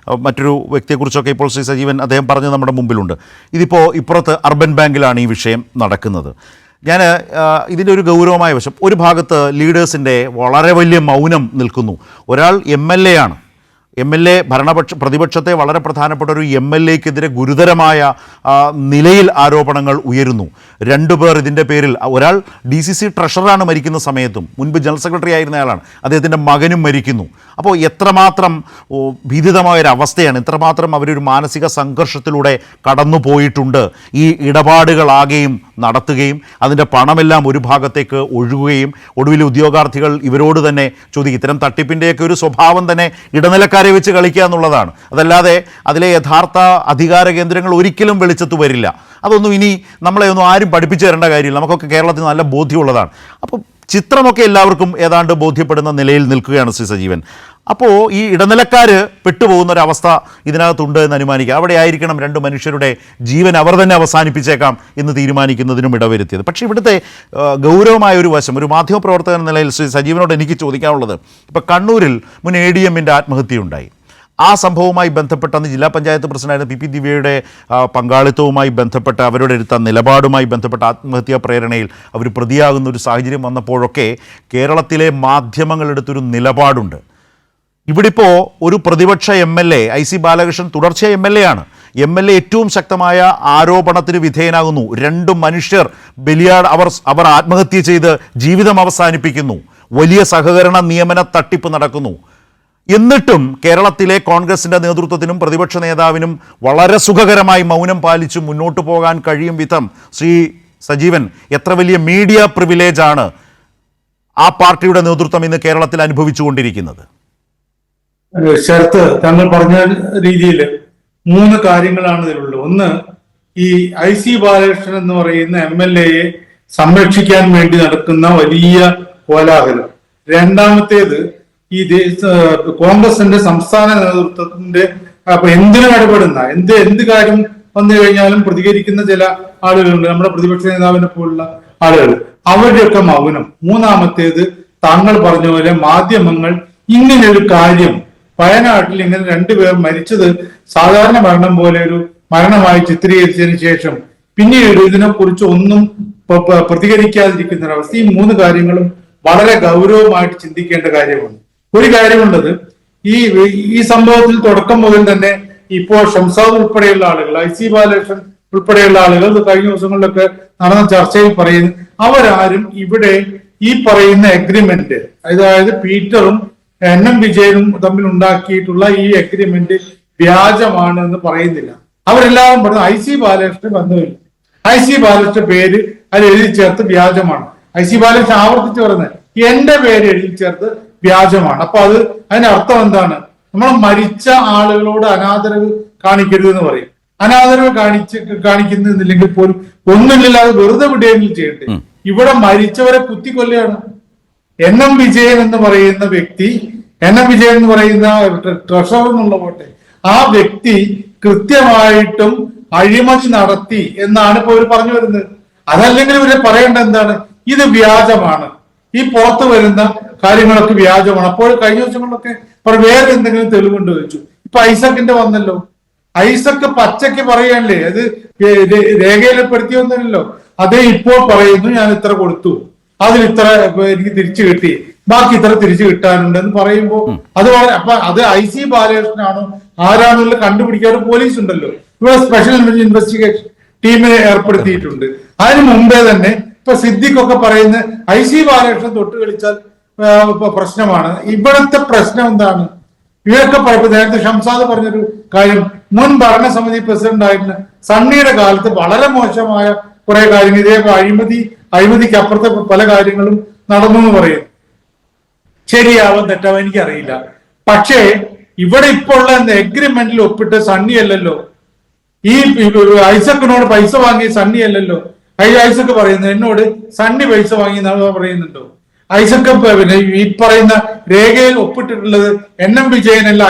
മറ്റൊരു വ്യക്തിയെക്കുറിച്ചൊക്കെ ഇപ്പോൾ ശ്രീ സജീവൻ അദ്ദേഹം പറഞ്ഞ് നമ്മുടെ മുമ്പിലുണ്ട്. ഇതിപ്പോൾ ഇപ്പുറത്ത് അർബൻ ബാങ്കിലാണ് ഈ വിഷയം നടക്കുന്നത്. ഞാൻ ഇതിൻ്റെ ഒരു ഗൗരവമായ വശം, ഒരു ഭാഗത്ത് ലീഡേഴ്സിൻ്റെ വളരെ വലിയ മൗനം നിൽക്കുന്നു. ഒരാൾ MLA ആണ്, MLA പ്രതിപക്ഷത്തെ വളരെ പ്രധാനപ്പെട്ട ഒരു MLAക്കെതിരെ ഗുരുതരമായ നിലയിൽ ആരോപണങ്ങൾ ഉയരുന്നു. രണ്ടുപേർ ഇതിൻ്റെ പേരിൽ, ഒരാൾ DCC ട്രഷററാണ് മരിക്കുന്ന സമയത്തും, മുൻപ് ജനറൽ സെക്രട്ടറി ആയിരുന്ന ആളാണ്, അദ്ദേഹത്തിൻ്റെ മകനും മരിക്കുന്നു. അപ്പോൾ എത്രമാത്രം ഭീതിതമായൊരവസ്ഥയാണ്, എത്രമാത്രം അവരൊരു മാനസിക സംഘർഷത്തിലൂടെ കടന്നു പോയിട്ടുണ്ട്. ഈ ഇടപാടുകളാകെയും നടത്തുകയും അതിൻ്റെ പണമെല്ലാം ഒരു ഭാഗത്തേക്ക് ഒഴുകുകയും ഒടുവിൽ ഉദ്യോഗാർത്ഥികൾ ഇവരോട് തന്നെ ചോദിക്കും. ഇത്തരം തട്ടിപ്പിൻ്റെയൊക്കെ ഒരു സ്വഭാവം തന്നെ ഇടനിലക്കാരെ വെച്ച് കളിക്കുക എന്നുള്ളതാണ്. അതല്ലാതെ അതിലെ യഥാർത്ഥ അധികാര കേന്ദ്രങ്ങൾ ഒരിക്കലും വെളിച്ചത്ത് വരില്ല. അതൊന്നും ഇനി നമ്മളെ ഒന്നും ആരും പഠിപ്പിച്ചു തരേണ്ട കാര്യമില്ല, നമുക്കൊക്കെ കേരളത്തിൽ നല്ല ബോധ്യമുള്ളതാണ്. അപ്പോൾ ചിത്രമൊക്കെ എല്ലാവർക്കും ഏതാണ്ട് ബോധ്യപ്പെടുന്ന നിലയിൽ നിൽക്കുകയാണ് ശ്രീ സജീവൻ. അപ്പോൾ ഈ ഇടനിലക്കാർ പെട്ടുപോകുന്നൊരവസ്ഥ ഇതിനകത്തുണ്ട് എന്ന് അനുമാനിക്കുക. അവിടെ ആയിരിക്കണം രണ്ട് മനുഷ്യരുടെ ജീവൻ അവർ തന്നെ അവസാനിപ്പിച്ചേക്കാം എന്ന് തീരുമാനിക്കുന്നതിനും ഇടവരുത്തിയത്. പക്ഷേ ഇവിടുത്തെ ഗൗരവമായ ഒരു വശം, ഒരു മാധ്യമപ്രവർത്തകൻ എന്ന നിലയിൽ ശ്രീ സജീവനോട് എനിക്ക് ചോദിക്കാനുള്ളത്, ഇപ്പോൾ കണ്ണൂരിൽ മുൻ ADMൻ്റെ ആത്മഹത്യയുണ്ടായി. ആ സംഭവവുമായി ബന്ധപ്പെട്ട അന്ന് ജില്ലാ പഞ്ചായത്ത് പ്രസിഡന്റായിരുന്ന PP ദിവ്യയുടെ പങ്കാളിത്തവുമായി ബന്ധപ്പെട്ട അവരുടെ എടുത്ത നിലപാടുമായി ബന്ധപ്പെട്ട ആത്മഹത്യാ പ്രേരണയിൽ അവർ പ്രതിയാകുന്ന ഒരു സാഹചര്യം വന്നപ്പോഴൊക്കെ കേരളത്തിലെ മാധ്യമങ്ങളെടുത്തൊരു നിലപാടുണ്ട്. ഇവിടിപ്പോൾ ഒരു പ്രതിപക്ഷ MLA IC ബാലകൃഷ്ണൻ തുടർച്ചയായ MLA ആണ്. MLA ഏറ്റവും ശക്തമായ ആരോപണത്തിന് വിധേയനാകുന്നു. രണ്ട് മനുഷ്യർ അവർ ആത്മഹത്യ ചെയ്ത് ജീവിതം അവസാനിപ്പിക്കുന്നു. വലിയ സഹകരണ നിയമന തട്ടിപ്പ് നടക്കുന്നു. എന്നിട്ടും കേരളത്തിലെ കോൺഗ്രസിൻ്റെ നേതൃത്വത്തിനും പ്രതിപക്ഷ നേതാവിനും വളരെ സുഖകരമായി മൗനം പാലിച്ച് മുന്നോട്ട് പോകാൻ കഴിയും വിധം ശ്രീ സജീവൻ, എത്ര വലിയ മീഡിയ പ്രിവിലേജാണ് ആ പാർട്ടിയുടെ നേതൃത്വം ഇന്ന് കേരളത്തിൽ അനുഭവിച്ചുകൊണ്ടിരിക്കുന്നത്? ശരത്ത്, താങ്കൾ പറഞ്ഞ രീതിയിൽ 3 കാര്യങ്ങളാണ് ഇതിലുള്ളത്. ഒന്ന്, ഈ IC ബാലകൃഷ്ണൻ എന്ന് പറയുന്ന MLAയെ സംരക്ഷിക്കാൻ വേണ്ടി നടക്കുന്ന വലിയ കോലാഹലം. രണ്ടാമത്തേത്, ഈ കോൺഗ്രസിന്റെ സംസ്ഥാന നേതൃത്വത്തിന്റെ എന്തിനും ഇടപെടുന്ന എന്ത് കാര്യം വന്നു കഴിഞ്ഞാലും പ്രതികരിക്കുന്ന ചില ആളുകളുണ്ട്, നമ്മുടെ പ്രതിപക്ഷ നേതാവിനെ പോലുള്ള ആളുകൾ, അവരുടെയൊക്കെ മൗനം. മൂന്നാമത്തേത്, താങ്കൾ പറഞ്ഞ പോലെ മാധ്യമങ്ങൾ ഇങ്ങനെയൊരു കാര്യം, വയനാട്ടിൽ ഇങ്ങനെ 2 പേർ മരിച്ചത് സാധാരണ മരണം പോലെ ഒരു മരണമായി ചിത്രീകരിച്ചതിന് ശേഷം പിന്നീട് ഇതിനെക്കുറിച്ച് ഒന്നും പ്രതികരിക്കാതിരിക്കുന്ന ഒരവസ്ഥ. ഈ 3 കാര്യങ്ങളും വളരെ ഗൗരവമായിട്ട് ചിന്തിക്കേണ്ട കാര്യമാണ്. ഒരു കാര്യമുള്ളത്, ഈ സംഭവത്തിൽ തുടക്കം മുതൽ തന്നെ ഇപ്പോൾ ഷംസാദ് ഉൾപ്പെടെയുള്ള ആളുകൾ, IC ബാലകൃഷ്ണൻ ഉൾപ്പെടെയുള്ള ആളുകൾ കഴിഞ്ഞ ദിവസങ്ങളിലൊക്കെ നടന്ന ചർച്ചയിൽ പറയുന്നു, അവരാരും ഇവിടെ ഈ പറയുന്ന എഗ്രിമെന്റ്, അതായത് പീറ്ററും NM വിജയനും തമ്മിൽ ഉണ്ടാക്കിയിട്ടുള്ള ഈ എഗ്രിമെന്റ് വ്യാജമാണ് എന്ന് പറയുന്നില്ല. അവരെല്ലാവരും പറഞ്ഞു IC ബാലകൃഷ്ണൻ വന്നില്ല, IC ബാലകൃഷ്ണന്റെ പേര് അതിൽ എഴുതി ചേർത്ത് വ്യാജമാണ്. IC ബാലകൃഷ്ണൻ ആവർത്തിച്ച് പറഞ്ഞത് എന്റെ പേര് എഴുതി ചേർത്ത് വ്യാജമാണ്. അപ്പൊ അതിനർത്ഥം എന്താണ്? നമ്മൾ മരിച്ച ആളുകളോട് അനാദരവ് കാണിക്കരുത് എന്ന് പറയും. അനാദരവ് കാണിക്കുന്നില്ലെങ്കിൽ പോലും ഒന്നുമില്ലാതെ വെറുതെ വിടുകയെങ്കിലും ചെയ്യട്ടെ. ഇവിടെ മരിച്ചവരെ കുത്തിക്കൊല്ലുകയാണ്. NM വിജയൻ എന്ന് പറയുന്ന വ്യക്തി, NM വിജയൻ എന്ന് പറയുന്ന ട്രഷറർ എന്നുള്ള പോട്ടെ, ആ വ്യക്തി കൃത്യമായിട്ടും അഴിമതി നടത്തി എന്നാണ് ഇപ്പൊ ഇവർ പറഞ്ഞു വരുന്നത്. അതല്ലെങ്കിൽ ഇവരെ പറയേണ്ട എന്താണ്? ഇത് വ്യാജമാണ്, ഈ പുറത്തു വരുന്ന കാര്യങ്ങളൊക്കെ വ്യാജമാണ്. അപ്പോൾ കഴിഞ്ഞ ദിവസങ്ങളിലൊക്കെ വേറെ എന്തെങ്കിലും തെളിവുണ്ട് വെച്ചു. ഇപ്പൊ ഐസക്കിന്റെ വന്നല്ലോ. ഐസക്ക് പച്ചയ്ക്ക് പറയല്ലേ, അത് രേഖയിൽപ്പെടുത്തിയൊന്നുമില്ലല്ലോ. അതേ ഇപ്പോൾ പറയുന്നു, ഞാൻ ഇത്ര കൊടുത്തു, അതിൽ ഇത്ര എനിക്ക് തിരിച്ചു കിട്ടി, ബാക്കി ഇത്ര തിരിച്ചു കിട്ടാനുണ്ട് എന്ന് പറയുമ്പോ അത് അത് IC ബാലകൃഷ്ണനാണോ ആരാണെന്നുള്ള കണ്ടുപിടിക്കാൻ പോലീസ് ഉണ്ടല്ലോ. ഇവിടെ സ്പെഷ്യൽ ഇൻവെസ്റ്റിഗേഷൻ ടീമിനെ ഏർപ്പെടുത്തിയിട്ടുണ്ട്. അതിന് മുമ്പേ തന്നെ ഇപ്പൊ സിദ്ദിഖൊക്കെ പറയുന്ന IC ബാലകൃഷ്ണൻ തൊട്ട് കളിച്ചാൽ പ്രശ്നമാണ്. ഇവിടുത്തെ പ്രശ്നം എന്താണ്? ഇവരൊക്കെ നേരത്തെ ഷംസാദ് പറഞ്ഞൊരു കാര്യം, മുൻ ഭരണസമിതി പ്രസിഡന്റ് ആയിരുന്ന സണ്ണിയുടെ കാലത്ത് വളരെ മോശമായ കുറെ കാര്യങ്ങൾ, ഇതേ അഴിമതിക്ക് അപ്പുറത്തെ പല കാര്യങ്ങളും നടന്നു എന്ന് പറയുന്നു. ശരിയാവാൻ തെറ്റാവാൻ എനിക്കറിയില്ല. പക്ഷേ ഇവിടെ ഇപ്പോൾ ഉള്ള എഗ്രിമെന്റിൽ ഒപ്പിട്ട് സണ്ണി അല്ലല്ലോ, ഈ ഐസക്കിനോട് പൈസ വാങ്ങിയ സണ്ണി അല്ലല്ലോ. ഐസക്ക് പറയുന്നത് എന്നോട് സണ്ണി പൈസ വാങ്ങി പറയുന്നുണ്ടോ? ഐസക്ക് പിന്നെ ഈ പറയുന്ന രേഖയിൽ ഒപ്പിട്ടിട്ടുള്ളത് NM വിജയനല്ല,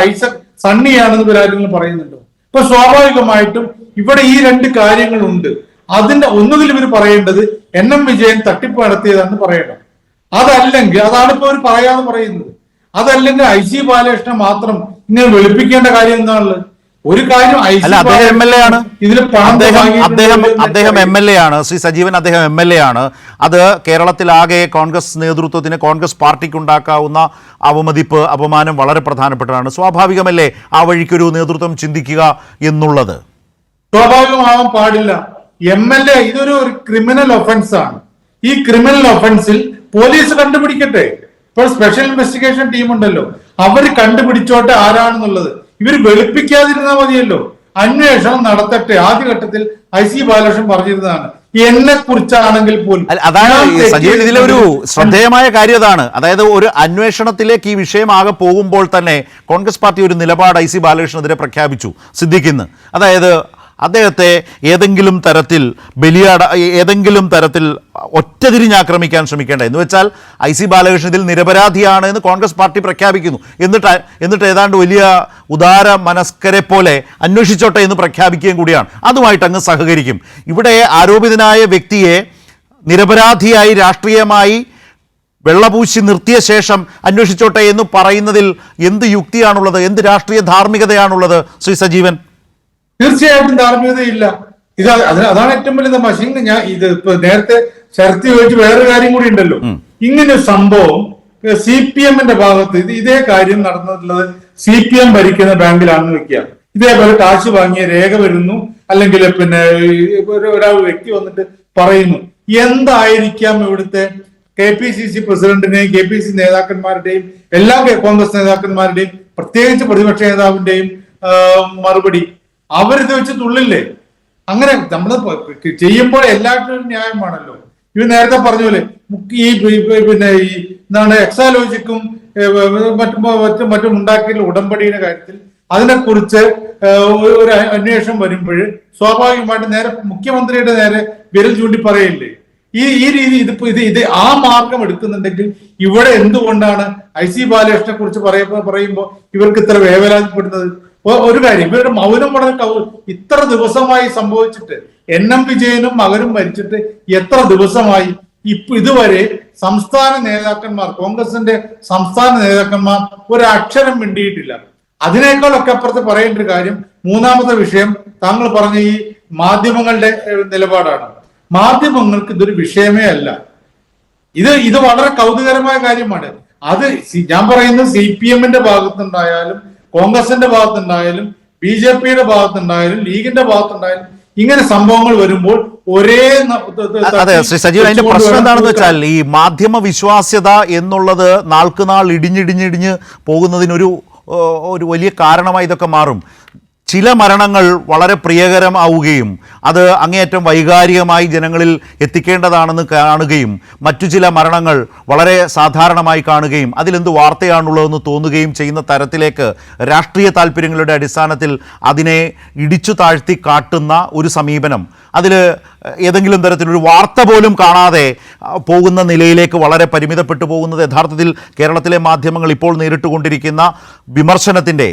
സണ്ണിയാണെന്ന് കാര്യങ്ങൾ പറയുന്നുണ്ടോ? ഇപ്പൊ സ്വാഭാവികമായിട്ടും ഇവിടെ ഈ രണ്ട് കാര്യങ്ങളുണ്ട്. അതിന്റെ ഒന്നുകിൽ ഇവർ പറയേണ്ടത് NM വിജയൻ തട്ടിപ്പ് നടത്തിയതാണെന്ന് പറയണം. അതല്ലെങ്കിൽ അതാണ് ഇപ്പൊ അവർ പറയാന്ന് പറയുന്നത്. അതല്ലെങ്കിൽ IC ബാലകൃഷ്ണൻ മാത്രം ഇങ്ങനെ വെളുപ്പിക്കേണ്ട കാര്യം എന്താണുള്ളത്? ഒരു കാര്യം അദ്ദേഹം MLA ആണ്. ഇതിൽ അദ്ദേഹം MLA ആണ്. ശ്രീ സജീവൻ, അദ്ദേഹം MLA ആണ്. അത് കേരളത്തിലാകെ കോൺഗ്രസ് നേതൃത്വത്തിന്, കോൺഗ്രസ് പാർട്ടിക്ക് ഉണ്ടാക്കാവുന്ന അവമതിപ്പ്, അപമാനം വളരെ പ്രധാനപ്പെട്ടതാണ്. സ്വാഭാവികമല്ലേ ആ വഴിക്കൊരു നേതൃത്വം ചിന്തിക്കുക എന്നുള്ളത്? സ്വാഭാവികമാവാൻ പാടില്ല. MLA ഇതൊരു ക്രിമിനൽ ഒഫൻസ് ആണ്. ഈ ക്രിമിനൽ ഒഫൻസിൽ പോലീസ് കണ്ടുപിടിക്കട്ടെ. ഇപ്പോൾ സ്പെഷ്യൽ ഇൻവെസ്റ്റിഗേഷൻ ടീം ഉണ്ടല്ലോ, അവർ കണ്ടുപിടിച്ചോട്ടെ ആരാണെന്നുള്ളത്. ഇവർ വെളുപ്പിക്കാതിരുന്നാൽ മതിയല്ലോ. അന്വേഷണം നടത്തട്ടെ. ആദ്യഘട്ടത്തിൽ IC ബാലകൃഷ്ണൻ പറഞ്ഞിരുന്നതാണ്, എന്നെ കുറിച്ചാണെങ്കിൽ പോലും. അതാണ് സജീവൻ, ഇതിലെ ഒരു ശ്രദ്ധേയമായ കാര്യം അതാണ്. അതായത് ഒരു അന്വേഷണത്തിലേക്ക് ഈ വിഷയം ആകെ പോകുമ്പോൾ തന്നെ കോൺഗ്രസ് പാർട്ടി ഒരു നിലപാട് IC ബാലകൃഷ്ണനെതിരെ പ്രഖ്യാപിച്ചു, സിദ്ദിഖിന്ന്. അതായത് അദ്ദേഹത്തെ ഏതെങ്കിലും തരത്തിൽ ഒറ്റതിരിഞ്ഞാക്രമിക്കാൻ ശ്രമിക്കേണ്ട എന്ന് വെച്ചാൽ IC ബാലകൃഷ്ണൻ ഇതിൽ നിരപരാധിയാണ് എന്ന് കോൺഗ്രസ് പാർട്ടി പ്രഖ്യാപിക്കുന്നു. എന്നിട്ട് ഏതാണ്ട് വലിയ ഉദാര മനസ്കരെ പോലെ അന്വേഷിച്ചോട്ടെ എന്ന് പ്രഖ്യാപിക്കുകയും കൂടിയാണ്. അതുമായിട്ട് അങ്ങ് സഹകരിക്കും. ഇവിടെ ആരോപിതനായ വ്യക്തിയെ നിരപരാധിയായി രാഷ്ട്രീയമായി വെള്ളപൂശി നിർത്തിയ ശേഷം അന്വേഷിച്ചോട്ടെ എന്ന് പറയുന്നതിൽ എന്ത് യുക്തിയാണുള്ളത്? എന്ത് രാഷ്ട്രീയ ധാർമ്മികതയാണുള്ളത് ശ്രീ സജീവൻ? തീർച്ചയായിട്ടും ധാർമ്മികതയില്ല. അതാണ് ഏറ്റവും വലിയ തമാശ. ഞാൻ ഇത് ഇപ്പൊ നേരത്തെ ശരത്തി ചോദിച്ച് വേറൊരു കാര്യം കൂടി ഉണ്ടല്ലോ. ഇങ്ങനെ സംഭവം CPM-ന്റെ ഭാഗത്ത് ഇതേ കാര്യം നടന്നിട്ടുള്ളത് CPM ഭരിക്കുന്ന ബാങ്കിലാണെന്ന് വെക്കുക. ഇതേപോലെ കാശ് വാങ്ങിയ രേഖ വരുന്നു, അല്ലെങ്കിൽ പിന്നെ ഒരാൾ വ്യക്തി വന്നിട്ട് പറയുന്നു. എന്തായിരിക്കാം ഇവിടുത്തെ KPCC പ്രസിഡന്റിനെയും KPCC നേതാക്കന്മാരുടെയും എല്ലാ കോൺഗ്രസ് നേതാക്കന്മാരുടെയും പ്രത്യേകിച്ച് പ്രതിപക്ഷ നേതാവിന്റെയും മറുപടി? അവരിത് വെച്ച് തുള്ളില്ലേ? അങ്ങനെ നമ്മൾ ചെയ്യുമ്പോൾ എല്ലാത്തിനും ന്യായമാണല്ലോ. ഇവർ നേരത്തെ പറഞ്ഞ പോലെ ഈ പിന്നെ ഈ എന്താണ് എക്സാലോജിക്കും മറ്റും ഉണ്ടാക്കിയിട്ടുള്ള ഉടമ്പടിയുടെ കാര്യത്തിൽ അതിനെക്കുറിച്ച് ഒരു അന്വേഷണം വരുമ്പോൾ സ്വാഭാവികമായിട്ട് നേരെ മുഖ്യമന്ത്രിയുടെ നേരെ വിരൽ ചൂണ്ടി പറയില്ലേ? ഈ രീതി ഇത് ആ മാർഗം എടുക്കുന്നുണ്ടെങ്കിൽ ഇവിടെ എന്തുകൊണ്ടാണ് IC ബാലകൃഷ്ണനെ കുറിച്ച് പറയുമ്പോൾ ഇവർക്ക് ഇത്ര വേവലാതിപ്പെടുന്നത്? ഒരു കാര്യം, ഇവരുടെ മൗനം വളരെ ഇത്ര ദിവസമായി സംഭവിച്ചിട്ട്, NM വിജയനും മകനും മരിച്ചിട്ട് എത്ര ദിവസമായി? ഇതുവരെ സംസ്ഥാന നേതാക്കന്മാർ, കോൺഗ്രസിന്റെ സംസ്ഥാന നേതാക്കന്മാർ ഒരക്ഷരം മിണ്ടിയിട്ടില്ല. അതിനേക്കാളൊക്കെ അപ്പുറത്ത് പറയേണ്ട ഒരു കാര്യം, മൂന്നാമത്തെ വിഷയം താങ്കൾ പറഞ്ഞ ഈ മാധ്യമങ്ങളുടെ നിലപാടാണ്. മാധ്യമങ്ങൾക്ക് ഇതൊരു വിഷയമേ അല്ല. ഇത് വളരെ കൗതുകരമായ കാര്യമാണ്. അത് ഞാൻ പറയുന്നത് CPM-ന്റെ ഭാഗത്തുണ്ടായാലും കോൺഗ്രസിന്റെ ഭാഗത്തുണ്ടായാലും BJP-യുടെ ഭാഗത്തുണ്ടായാലും ലീഗിന്റെ ഭാഗത്തുണ്ടായാലും ഇങ്ങനെ സംഭവങ്ങൾ വരുമ്പോൾ ഒരേ അതെ ശ്രീ സജീവൻ, അതിന്റെ പ്രശ്നം എന്താണെന്ന് വെച്ചാൽ ഈ മാധ്യമ വിശ്വാസ്യത എന്നുള്ളത് നാൾക്കുനാൾ ഇടിഞ്ഞിടിഞ്ഞിടിഞ്ഞ് പോകുന്നതിനൊരു വലിയ കാരണമായി ഇതൊക്കെ മാറും. ചില മരണങ്ങൾ വളരെ പ്രിയകരമാവുകയും അത് അങ്ങേയറ്റം വൈകാരികമായി ജനങ്ങളിൽ എത്തിക്കേണ്ടതാണെന്ന് കാണുകയും മറ്റു ചില മരണങ്ങൾ വളരെ സാധാരണമായി കാണുകയും അതിലെന്ത് വാർത്തയാണുള്ളതെന്ന് തോന്നുകയും ചെയ്യുന്ന തരത്തിലേക്ക് രാഷ്ട്രീയ താല്പര്യങ്ങളുടെ അടിസ്ഥാനത്തിൽ അതിനെ ഇടിച്ചു താഴ്ത്തി കാട്ടുന്ന ഒരു സമീപനം, അതിൽ ഏതെങ്കിലും തരത്തിലൊരു വാർത്ത പോലും കാണാതെ പോകുന്ന നിലയിലേക്ക് വളരെ പരിമിതപ്പെട്ടു പോകുന്നത് യഥാർത്ഥത്തിൽ കേരളത്തിലെ മാധ്യമങ്ങൾ ഇപ്പോൾ നേരിട്ടുകൊണ്ടിരിക്കുന്ന വിമർശനത്തിൻ്റെ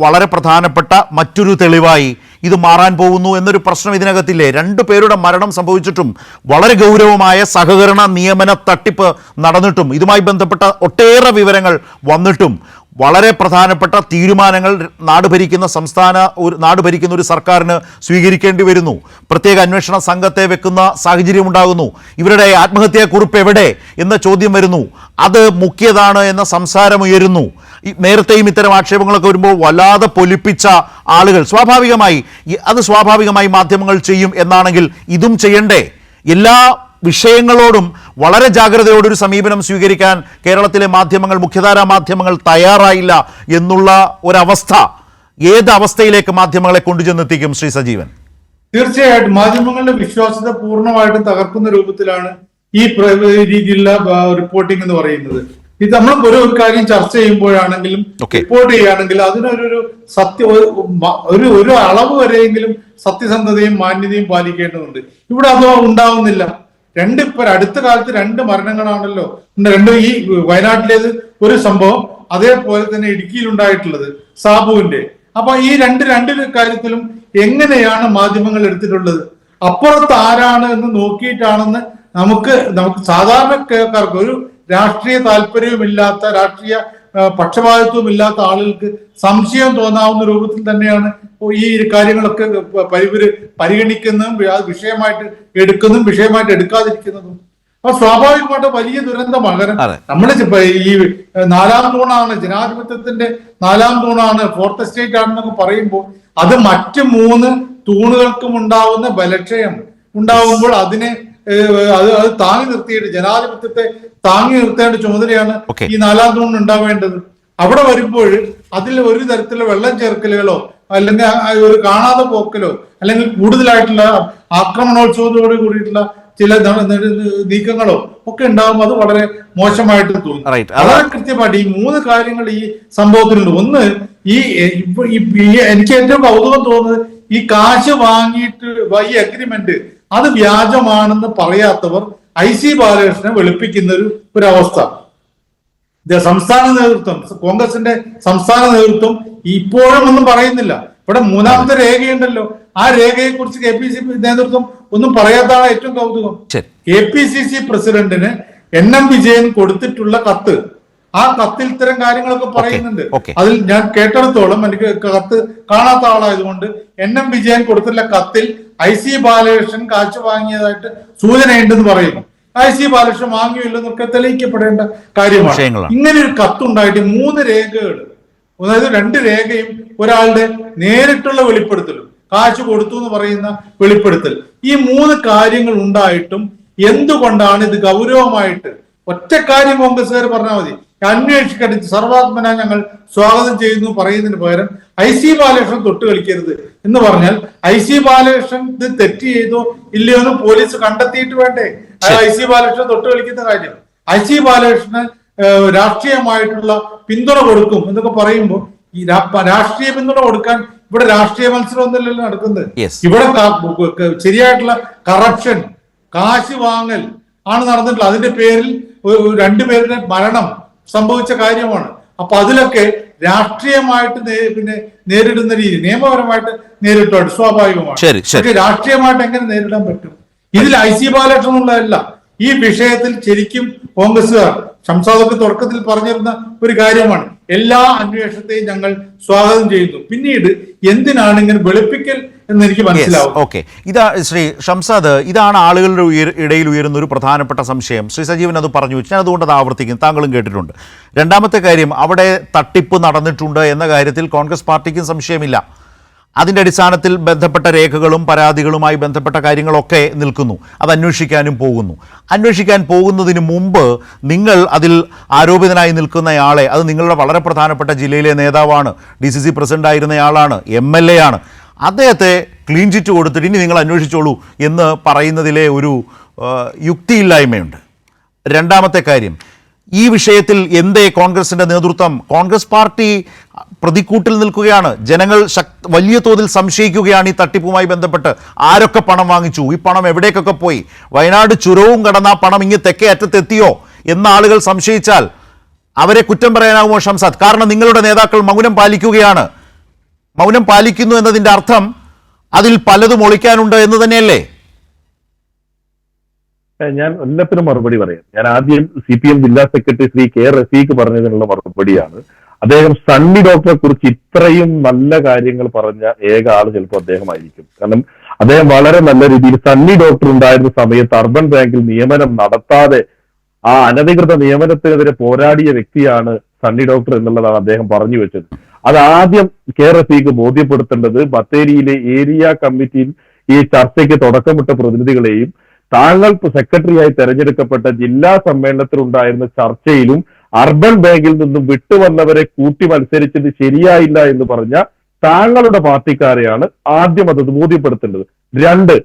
വളരെ പ്രധാനപ്പെട്ട മറ്റൊരു തെളിവായി ഇത് മാറാൻ പോകുന്നു എന്നൊരു പ്രശ്നം ഇതിനകത്തില്ലേ? 2 പേരുടെ മരണം സംഭവിച്ചിട്ടും വളരെ ഗൗരവമായ സഹകരണ നിയമന തട്ടിപ്പ് നടന്നിട്ടും ഇതുമായി ബന്ധപ്പെട്ട ഒട്ടേറെ വിവരങ്ങൾ വന്നിട്ടും വളരെ പ്രധാനപ്പെട്ട തീരുമാനങ്ങൾ നാട് ഭരിക്കുന്ന ഒരു സർക്കാരിന് സ്വീകരിക്കേണ്ടി വരുന്നു. പ്രത്യേക അന്വേഷണ സംഘത്തെ വെക്കുന്ന സാഹചര്യമുണ്ടാകുന്നു. ഇവരുടെ ആത്മഹത്യാക്കുറിപ്പ് എവിടെ എന്ന ചോദ്യം വരുന്നു. അത് മുഖ്യതാണ് എന്ന സംസാരമുയരുന്നു. നേരത്തെയും ഇത്തരം ആക്ഷേപങ്ങളൊക്കെ വരുമ്പോൾ വല്ലാതെ പൊലിപ്പിച്ച ആളുകൾ സ്വാഭാവികമായി മാധ്യമങ്ങൾ ചെയ്യും എന്നാണെങ്കിൽ ഇതും ചെയ്യണ്ടേ? എല്ലാ വിഷയങ്ങളോടും വളരെ ജാഗ്രതയോടൊരു സമീപനം സ്വീകരിക്കാൻ കേരളത്തിലെ മാധ്യമങ്ങൾ, മുഖ്യധാരാ മാധ്യമങ്ങൾ തയ്യാറായില്ല എന്നുള്ള ഒരവസ്ഥ ഏത് അവസ്ഥയിലേക്ക് മാധ്യമങ്ങളെ കൊണ്ടുചെന്നെത്തിക്കും ശ്രീ സജീവൻ? തീർച്ചയായിട്ടും മാധ്യമങ്ങളുടെ വിശ്വാസ്യത പൂർണ്ണമായിട്ടും തകർക്കുന്ന രൂപത്തിലാണ് ഈ രീതിയിലുള്ള റിപ്പോർട്ടിംഗ് എന്ന് പറയുന്നത്. ഇത് നമ്മൾ ഒരു കാര്യം ചർച്ച ചെയ്യുമ്പോഴാണെങ്കിലും റിപ്പോർട്ട് ചെയ്യുകയാണെങ്കിൽ അതിനൊരു ഒരു അളവ് വരെയെങ്കിലും സത്യസന്ധതയും മാന്യതയും പാലിക്കേണ്ടതുണ്ട്. ഇവിടെ അതോ ഉണ്ടാവുന്നില്ല. ഇപ്പൊ അടുത്ത കാലത്ത് 2 മരണങ്ങളാണല്ലോ ഈ വയനാട്ടിലേത് ഒരു സംഭവം, അതേപോലെ തന്നെ ഇടുക്കിയിൽ ഉണ്ടായിട്ടുള്ളത് സാബുവിന്റെ. അപ്പൊ ഈ രണ്ട് കാര്യത്തിലും എങ്ങനെയാണ് മാധ്യമങ്ങൾ എടുത്തിട്ടുള്ളത്? അപ്പുറത്ത് ആരാണ് എന്ന് നോക്കിയിട്ടാണെന്ന് നമുക്ക് സാധാരണക്കാർക്ക്, ഒരു രാഷ്ട്രീയ താല്പര്യവുമില്ലാത്ത, രാഷ്ട്രീയ പക്ഷപാതിത്വം ഇല്ലാത്ത ആളുകൾക്ക് സംശയം തോന്നാവുന്ന രൂപത്തിൽ തന്നെയാണ് ഈ കാര്യങ്ങളൊക്കെ പരിഗണിക്കുന്നതും വിഷയമായിട്ട് എടുക്കുന്നതും വിഷയമായിട്ട് എടുക്കാതിരിക്കുന്നതും. അപ്പൊ സ്വാഭാവികമായിട്ട് വലിയ ദുരന്തമാണ്. കാരണം നമ്മൾ ഈ 4ാം തൂണാണ്, ജനാധിപത്യത്തിന്റെ 4ാം തൂണാണ്, ഫോർത്ത് എസ്റ്റേറ്റ് ആണെന്നൊക്കെ പറയുമ്പോൾ അത് മറ്റ് 3 തൂണുകൾക്കും ഉണ്ടാവുന്ന ബലക്ഷയം ഉണ്ടാവുമ്പോൾ അതിനെ അത് താങ്ങി നിർത്തിയിട്ട്, ജനാധിപത്യത്തെ താങ്ങി നിർത്തേണ്ട ചുമതലയാണ് ഈ 4ാം തൂണിന് ഉണ്ടാവേണ്ടത്. അവിടെ വരുമ്പോൾ അതിൽ ഒരു തരത്തിലുള്ള വെള്ളം ചേർക്കലുകളോ അല്ലെങ്കിൽ ഒരു കാണാതെ പോക്കലോ അല്ലെങ്കിൽ കൂടുതലായിട്ടുള്ള ആക്രമണോത്സവത്തോട് കൂടിയിട്ടുള്ള ചില നീക്കങ്ങളോ ഒക്കെ ഉണ്ടാകുമ്പോൾ അത് വളരെ മോശമായിട്ട് തോന്നുന്നു. വളരെ കൃത്യമായിട്ട് ഈ 3 കാര്യങ്ങൾ ഈ സംഭവത്തിലുണ്ട്. ഒന്ന്, എനിക്ക് ഏറ്റവും കൗതുകം തോന്നുന്നത് ഈ കാശ് വാങ്ങിയിട്ട് ഈ അഗ്രിമെന്റ് അത് വ്യാജമാണെന്ന് പറയാത്തവർ IC ബാലകൃഷ്ണനെ വെളുപ്പിക്കുന്ന ഒരു അവസ്ഥ. സംസ്ഥാന നേതൃത്വം, കോൺഗ്രസിന്റെ സംസ്ഥാന നേതൃത്വം ഇപ്പോഴും ഒന്നും പറയുന്നില്ല. ഇവിടെ 3ാമത്തെ രേഖയുണ്ടല്ലോ, ആ രേഖയെ കുറിച്ച് KPCC നേതൃത്വം ഒന്നും പറയാത്തതാണ് ഏറ്റവും കൗതുകം. KPCC പ്രസിഡന്റിന് NM വിജയൻ കൊടുത്തിട്ടുള്ള കത്ത്, ആ കത്തിൽ ഇത്തരം കാര്യങ്ങളൊക്കെ പറയുന്നുണ്ട്. അതിൽ ഞാൻ കേട്ടിടത്തോളം, എനിക്ക് കത്ത് കാണാത്ത ആളായതുകൊണ്ട്, NM വിജയൻ കൊടുത്തിട്ടുള്ള കത്തിൽ IC ബാലകൃഷ്ണൻ കാശ് വാങ്ങിയതായിട്ട് സൂചനയുണ്ടെന്ന് പറയുന്നു. IC ബാലകൃഷ്ണൻ വാങ്ങിയില്ലെന്നൊക്കെ തെളിയിക്കപ്പെടേണ്ട കാര്യമാണ്. ഇങ്ങനെ ഒരു കത്തുണ്ടായിട്ട് 3 രേഖകൾ, അതായത് 2 രേഖയും ഒരാളുടെ നേരിട്ടുള്ള വെളിപ്പെടുത്തലും കാശ് കൊടുത്തു എന്ന് പറയുന്ന വെളിപ്പെടുത്തൽ, ഈ 3 കാര്യങ്ങൾ ഉണ്ടായിട്ടും എന്തുകൊണ്ടാണ് ഇത് ഗൗരവമായിട്ട് ഒറ്റ കാര്യം കോൺഗ്രസ്സുകാർ പറഞ്ഞാൽ മതി, അന്വേഷിക്കട്ടെ, സർവാത്മന ഞങ്ങൾ സ്വാഗതം ചെയ്യുന്നു പറയുന്നതിന് പകരം IC ബാലകൃഷ്ണൻ തൊട്ട് കളിക്കരുത് എന്ന് പറഞ്ഞാൽ IC ബാലകൃഷ്ണൻ ഇത് തെറ്റ് ചെയ്തോ ഇല്ലയോ എന്ന് പോലീസ് കണ്ടെത്തിയിട്ട് വേണ്ടേ IC ബാലകൃഷ്ണൻ തൊട്ട് കളിക്കുന്ന കാര്യം. IC ബാലകൃഷ്ണന് രാഷ്ട്രീയമായിട്ടുള്ള പിന്തുണ കൊടുക്കും എന്നൊക്കെ പറയുമ്പോൾ ഈ രാഷ്ട്രീയ പിന്തുണ കൊടുക്കാൻ ഇവിടെ രാഷ്ട്രീയ മത്സരം ഒന്നുമല്ലല്ലോ നടക്കുന്നത്. ഇവിടെ ശരിയായിട്ടുള്ള കറപ്ഷൻ, കാശ് വാങ്ങൽ ആണ് നടന്നിട്ടുള്ളത്. അതിന്റെ പേരിൽ 2 പേരുടെ മരണം സംഭവിച്ച കാര്യമാണ്. അപ്പൊ അതിലൊക്കെ രാഷ്ട്രീയമായിട്ട് നേരിടുന്ന രീതി, നിയമപരമായിട്ട് നേരിട്ടുണ്ട്, സ്വാഭാവികമാണ്. പക്ഷെ രാഷ്ട്രീയമായിട്ട് എങ്ങനെ നേരിടാൻ പറ്റും? ഇതിൽ IC ബാലകൃഷ്ണൻ ഉള്ളതല്ല. ഈ വിഷയത്തിൽ ശരിക്കും കോൺഗ്രസ്സുകാർ, ഷംസാദൊക്കെ തുടക്കത്തിൽ പറഞ്ഞിരുന്ന ഒരു കാര്യമാണ്, എല്ലാ അന്വേഷണത്തെയും ഞങ്ങൾ സ്വാഗതം ചെയ്യുന്നു. പിന്നീട് എന്തിനാണ് ഇങ്ങനെ വെളുപ്പിക്കൽ എന്ന് എനിക്ക് മനസ്സിലാവും. ഓക്കെ, ഇതാ ശ്രീ ഷംസാദ്, ഇതാണ് ആളുകളുടെ ഇടയിൽ ഉയരുന്ന ഒരു പ്രധാനപ്പെട്ട സംശയം. ശ്രീ സജീവൻ അത് പറഞ്ഞു, ഞാൻ അതുകൊണ്ട് അത് ആവർത്തിക്കുന്നു, താങ്കളും കേട്ടിട്ടുണ്ട്. രണ്ടാമത്തെ കാര്യം, അവിടെ തട്ടിപ്പ് നടന്നിട്ടുണ്ട് എന്ന കാര്യത്തിൽ കോൺഗ്രസ് പാർട്ടിക്കും സംശയമില്ല. അതിൻ്റെ അടിസ്ഥാനത്തിൽ ബന്ധപ്പെട്ട രേഖകളും പരാതികളുമായി ബന്ധപ്പെട്ട കാര്യങ്ങളൊക്കെ നിൽക്കുന്നു. അത് അന്വേഷിക്കാനും പോകുന്നു. അന്വേഷിക്കാൻ പോകുന്നതിന് മുമ്പ് നിങ്ങൾ അതിൽ ആരോപിതനായി നിൽക്കുന്നയാളെ, അത് നിങ്ങളുടെ വളരെ പ്രധാനപ്പെട്ട ജില്ലയിലെ നേതാവാണ്, DCC പ്രസിഡൻ്റായിരുന്നയാളാണ്, MLA ആണ്, അദ്ദേഹത്തെ ക്ലീൻ ചിറ്റ് കൊടുത്തിട്ട് ഇനി നിങ്ങൾ അന്വേഷിച്ചോളൂ എന്ന് പറയുന്നതിലെ ഒരു യുക്തിയില്ലായ്മയുണ്ട്. രണ്ടാമത്തെ കാര്യം, ഈ വിഷയത്തിൽ എന്തേ കോൺഗ്രസിൻ്റെ നേതൃത്വം, കോൺഗ്രസ് പാർട്ടി പ്രതിക്കൂട്ടിൽ നിൽക്കുകയാണ്. ജനങ്ങൾ വലിയ തോതിൽ സംശയിക്കുകയാണ് ഈ തട്ടിപ്പുമായി ബന്ധപ്പെട്ട്. ആരൊക്കെ പണം വാങ്ങിച്ചു, ഈ പണം എവിടേക്കൊക്കെ പോയി, വയനാട് ചുരവും കടന്ന ആ പണം ഇങ്ങ് തെക്കേ അറ്റത്തെത്തിയോ എന്ന ആളുകൾ സംശയിച്ചാൽ അവരെ കുറ്റം പറയാനാകുമോ ഷംസാദ്? കാരണം നിങ്ങളുടെ നേതാക്കൾ മൗനം പാലിക്കുകയാണ്. മൗനം പാലിക്കുന്നു എന്നതിൻ്റെ അർത്ഥം അതിൽ പലതും ഒളിക്കാനുണ്ട് എന്ന് തന്നെയല്ലേ? ഞാൻ എല്ലാത്തിനും മറുപടി പറയാം. ഞാൻ ആദ്യം CPM ജില്ലാ സെക്രട്ടറി ശ്രീ K. റഫീഖ് പറഞ്ഞതിനുള്ള മറുപടിയാണ്. അദ്ദേഹം സണ്ണി ഡോക്ടറെ കുറിച്ച് ഇത്രയും നല്ല കാര്യങ്ങൾ പറഞ്ഞ ഏക ആള് ചിലപ്പോൾ അദ്ദേഹമായിരിക്കും. കാരണം അദ്ദേഹം വളരെ നല്ല രീതിയിൽ സണ്ണി ഡോക്ടർ ഉണ്ടായിരുന്ന സമയത്ത് അർബൻ ബാങ്കിൽ നിയമനം നടത്താതെ ആ അനധികൃത നിയമനത്തിനെതിരെ പോരാടിയ വ്യക്തിയാണ് സണ്ണി ഡോക്ടർ എന്നുള്ളതാണ് അദ്ദേഹം പറഞ്ഞു വെച്ചത്. അത് ആദ്യം K. റഫീഖ് ബോധ്യപ്പെടുത്തേണ്ടത് ബത്തേരിയിലെ ഏരിയ കമ്മിറ്റിയിൽ ഈ ചർച്ചയ്ക്ക് തുടക്കമിട്ട പ്രതിനിധികളെയും താങ്കൾ സെക്രട്ടറിയായി തെരഞ്ഞെടുക്കപ്പെട്ട ജില്ലാ സമ്മേളനത്തിലുണ്ടായിരുന്ന ചർച്ചയിലും അർബൻ ബാങ്കിൽ നിന്നും വിട്ടുവന്നവരെ കൂട്ടി മത്സരിച്ചത് ശരിയായില്ല എന്ന് പറഞ്ഞ താങ്കളുടെ പാർട്ടിക്കാരെയാണ് ആദ്യം അത് ബോധ്യപ്പെടുത്തേണ്ടത്. 2,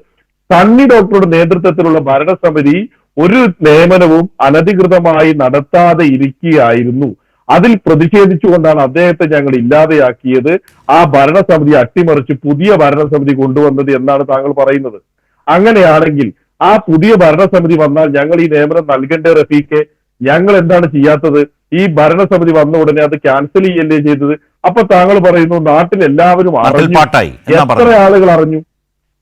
സണ്ണി ഡോക്ടറുടെ നേതൃത്വത്തിലുള്ള ഭരണസമിതി ഒരു നിയമനവും അനധികൃതമായി നടത്താതെ ഇരിക്കുകയായിരുന്നു. അതിൽ പ്രതിഷേധിച്ചുകൊണ്ടാണ് അദ്ദേഹത്തെ ഞങ്ങൾ ഇല്ലാതെയാക്കിയത്, ആ ഭരണസമിതി അട്ടിമറിച്ച് പുതിയ ഭരണസമിതി കൊണ്ടുവന്നത് എന്നാണ് താങ്കൾ പറയുന്നത്. അങ്ങനെയാണെങ്കിൽ ആ പുതിയ ഭരണസമിതി വന്നാൽ ഞങ്ങൾ ഈ നിയമനം നൽകേണ്ട റഫീഖെ, ഞങ്ങൾ എന്താണ് ചെയ്യാത്തത് ഈ ഭരണസമിതി വന്ന ഉടനെ അത് ക്യാൻസൽ ചെയ്യല്ലേ ചെയ്തത്? അപ്പൊ താങ്കൾ പറയുന്നു നാട്ടിൽ എല്ലാവരും അറിഞ്ഞു. എത്ര ആളുകൾ അറിഞ്ഞു?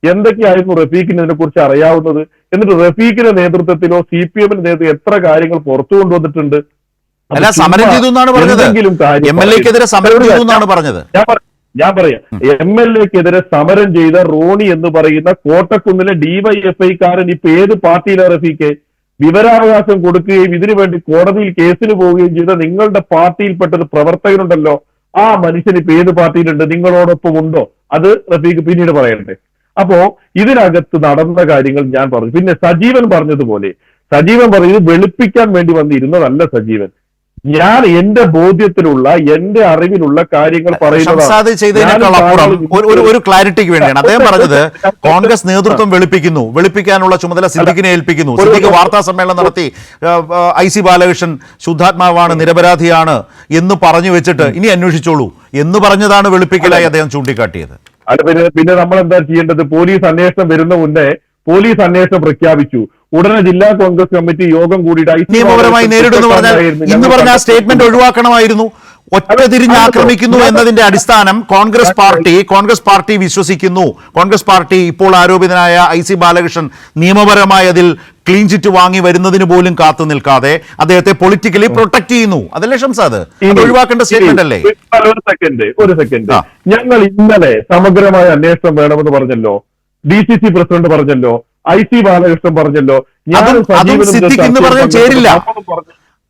എന്തൊക്കെയായിരുന്നു റഫീഖിന് ഇതിനെ കുറിച്ച് അറിയാവുന്നത്? എന്നിട്ട് റഫീഖിന്റെ നേതൃത്വത്തിലോ CPM നേതൃത്വം എത്ര കാര്യങ്ങൾ പുറത്തു കൊണ്ടുവന്നിട്ടുണ്ട്? അല്ല, സമരം ചെയ്തു എന്നാണ് പറഞ്ഞത്. MLA-ക്കെതിരെ സമരം ചെയ്തു എന്നാണ് പറഞ്ഞത്. ഞാൻ പറയാം, MLA-ക്കെതിരെ സമരം ചെയ്ത റോണി എന്ന് പറയുന്ന കോട്ടക്കുന്നിലെ DYFI-കാരൻ ഇപ്പൊ ഏത് പാർട്ടിയിലാണ് റഫീഖ്? വിവരാവകാശം കൊടുക്കുകയും ഇതിനു വേണ്ടി കോടതിയിൽ കേസിന് പോവുകയും ചെയ്ത നിങ്ങളുടെ പാർട്ടിയിൽപ്പെട്ട ഒരു പ്രവർത്തകനുണ്ടല്ലോ, ആ മനുഷ്യൻ ഇപ്പൊ ഏത് പാർട്ടിയിലുണ്ട്? നിങ്ങളോടൊപ്പം ഉണ്ടോ? അത് റഫീഖ് പിന്നീട് പറയട്ടെ. അപ്പോ ഇതിനകത്ത് നടന്ന കാര്യങ്ങൾ ഞാൻ പറഞ്ഞു. പിന്നെ സജീവൻ പറഞ്ഞതുപോലെ, സജീവൻ പറയുന്നത് വെളുപ്പിക്കാൻ വേണ്ടി വന്നിരുന്നതല്ല സജീവൻ. ഞാൻ എന്റെ ബോധ്യത്തിലുള്ള, എന്റെ അറിവിലുള്ള കാര്യങ്ങൾ ഒരു ക്ലാരിറ്റിക്ക് വേണ്ടിയാണ് അദ്ദേഹം പറഞ്ഞത്. കോൺഗ്രസ് നേതൃത്വം വെളുപ്പിക്കാനുള്ള ചുമതല സിദ്ദിഖിനെ ഏൽപ്പിക്കുന്നു. സിദ്ദിഖ് വാർത്താ സമ്മേളനം നടത്തി IC ബാലകൃഷ്ണൻ ശുദ്ധാത്മാവാണ്, നിരപരാധിയാണ് എന്ന് പറഞ്ഞു വെച്ചിട്ട് ഇനി അന്വേഷിച്ചോളൂ എന്ന് പറഞ്ഞതാണ് വെളുപ്പിക്കലായി അദ്ദേഹം ചൂണ്ടിക്കാട്ടിയത്. പിന്നെ നമ്മൾ എന്താ ചെയ്യേണ്ടത്? പോലീസ് അന്വേഷണം വരുന്ന മുന്നേ പോലീസ് അന്വേഷണം പ്രഖ്യാപിച്ചു. ഉടനെ ജില്ലാ കോൺഗ്രസ് കമ്മിറ്റി യോഗം കൂടിയിട്ട് നിയമപരമായി നേരിടുന്നു പറഞ്ഞ ആ സ്റ്റേറ്റ്മെന്റ് ഒഴിവാക്കണമായിരുന്നു. ഒറ്റ തിരിഞ്ഞ് ആക്രമിക്കുന്നു എന്നതിന്റെ അടിസ്ഥാനം കോൺഗ്രസ് പാർട്ടി വിശ്വസിക്കുന്നു. കോൺഗ്രസ് പാർട്ടി ഇപ്പോൾ ആരോപിതനായ IC ബാലകൃഷ്ണൻ നിയമപരമായി അതിൽ ക്ലീൻ ചിറ്റ് വാങ്ങി വരുന്നതിന് പോലും കാത്തു നിൽക്കാതെ അദ്ദേഹത്തെ പൊളിറ്റിക്കലി പ്രൊട്ടക്ട് ചെയ്യുന്നു. അതല്ലേ ഷംസാദ്? ഒഴിവാക്കേണ്ട സ്റ്റേറ്റ്മെന്റ് അല്ലേ? ഒരു സെക്കൻഡ് ഞങ്ങൾ ഇന്നലെ സമഗ്രമായ അന്വേഷണം വേണമെന്ന് പറഞ്ഞല്ലോ, DCC പ്രസിഡന്റ് പറഞ്ഞല്ലോ, IC ബാലകൃഷ്ണൻ പറഞ്ഞല്ലോ. സിദ്ദിഖ് ഇന്ന് പറഞ്ഞ ചേരില്ല.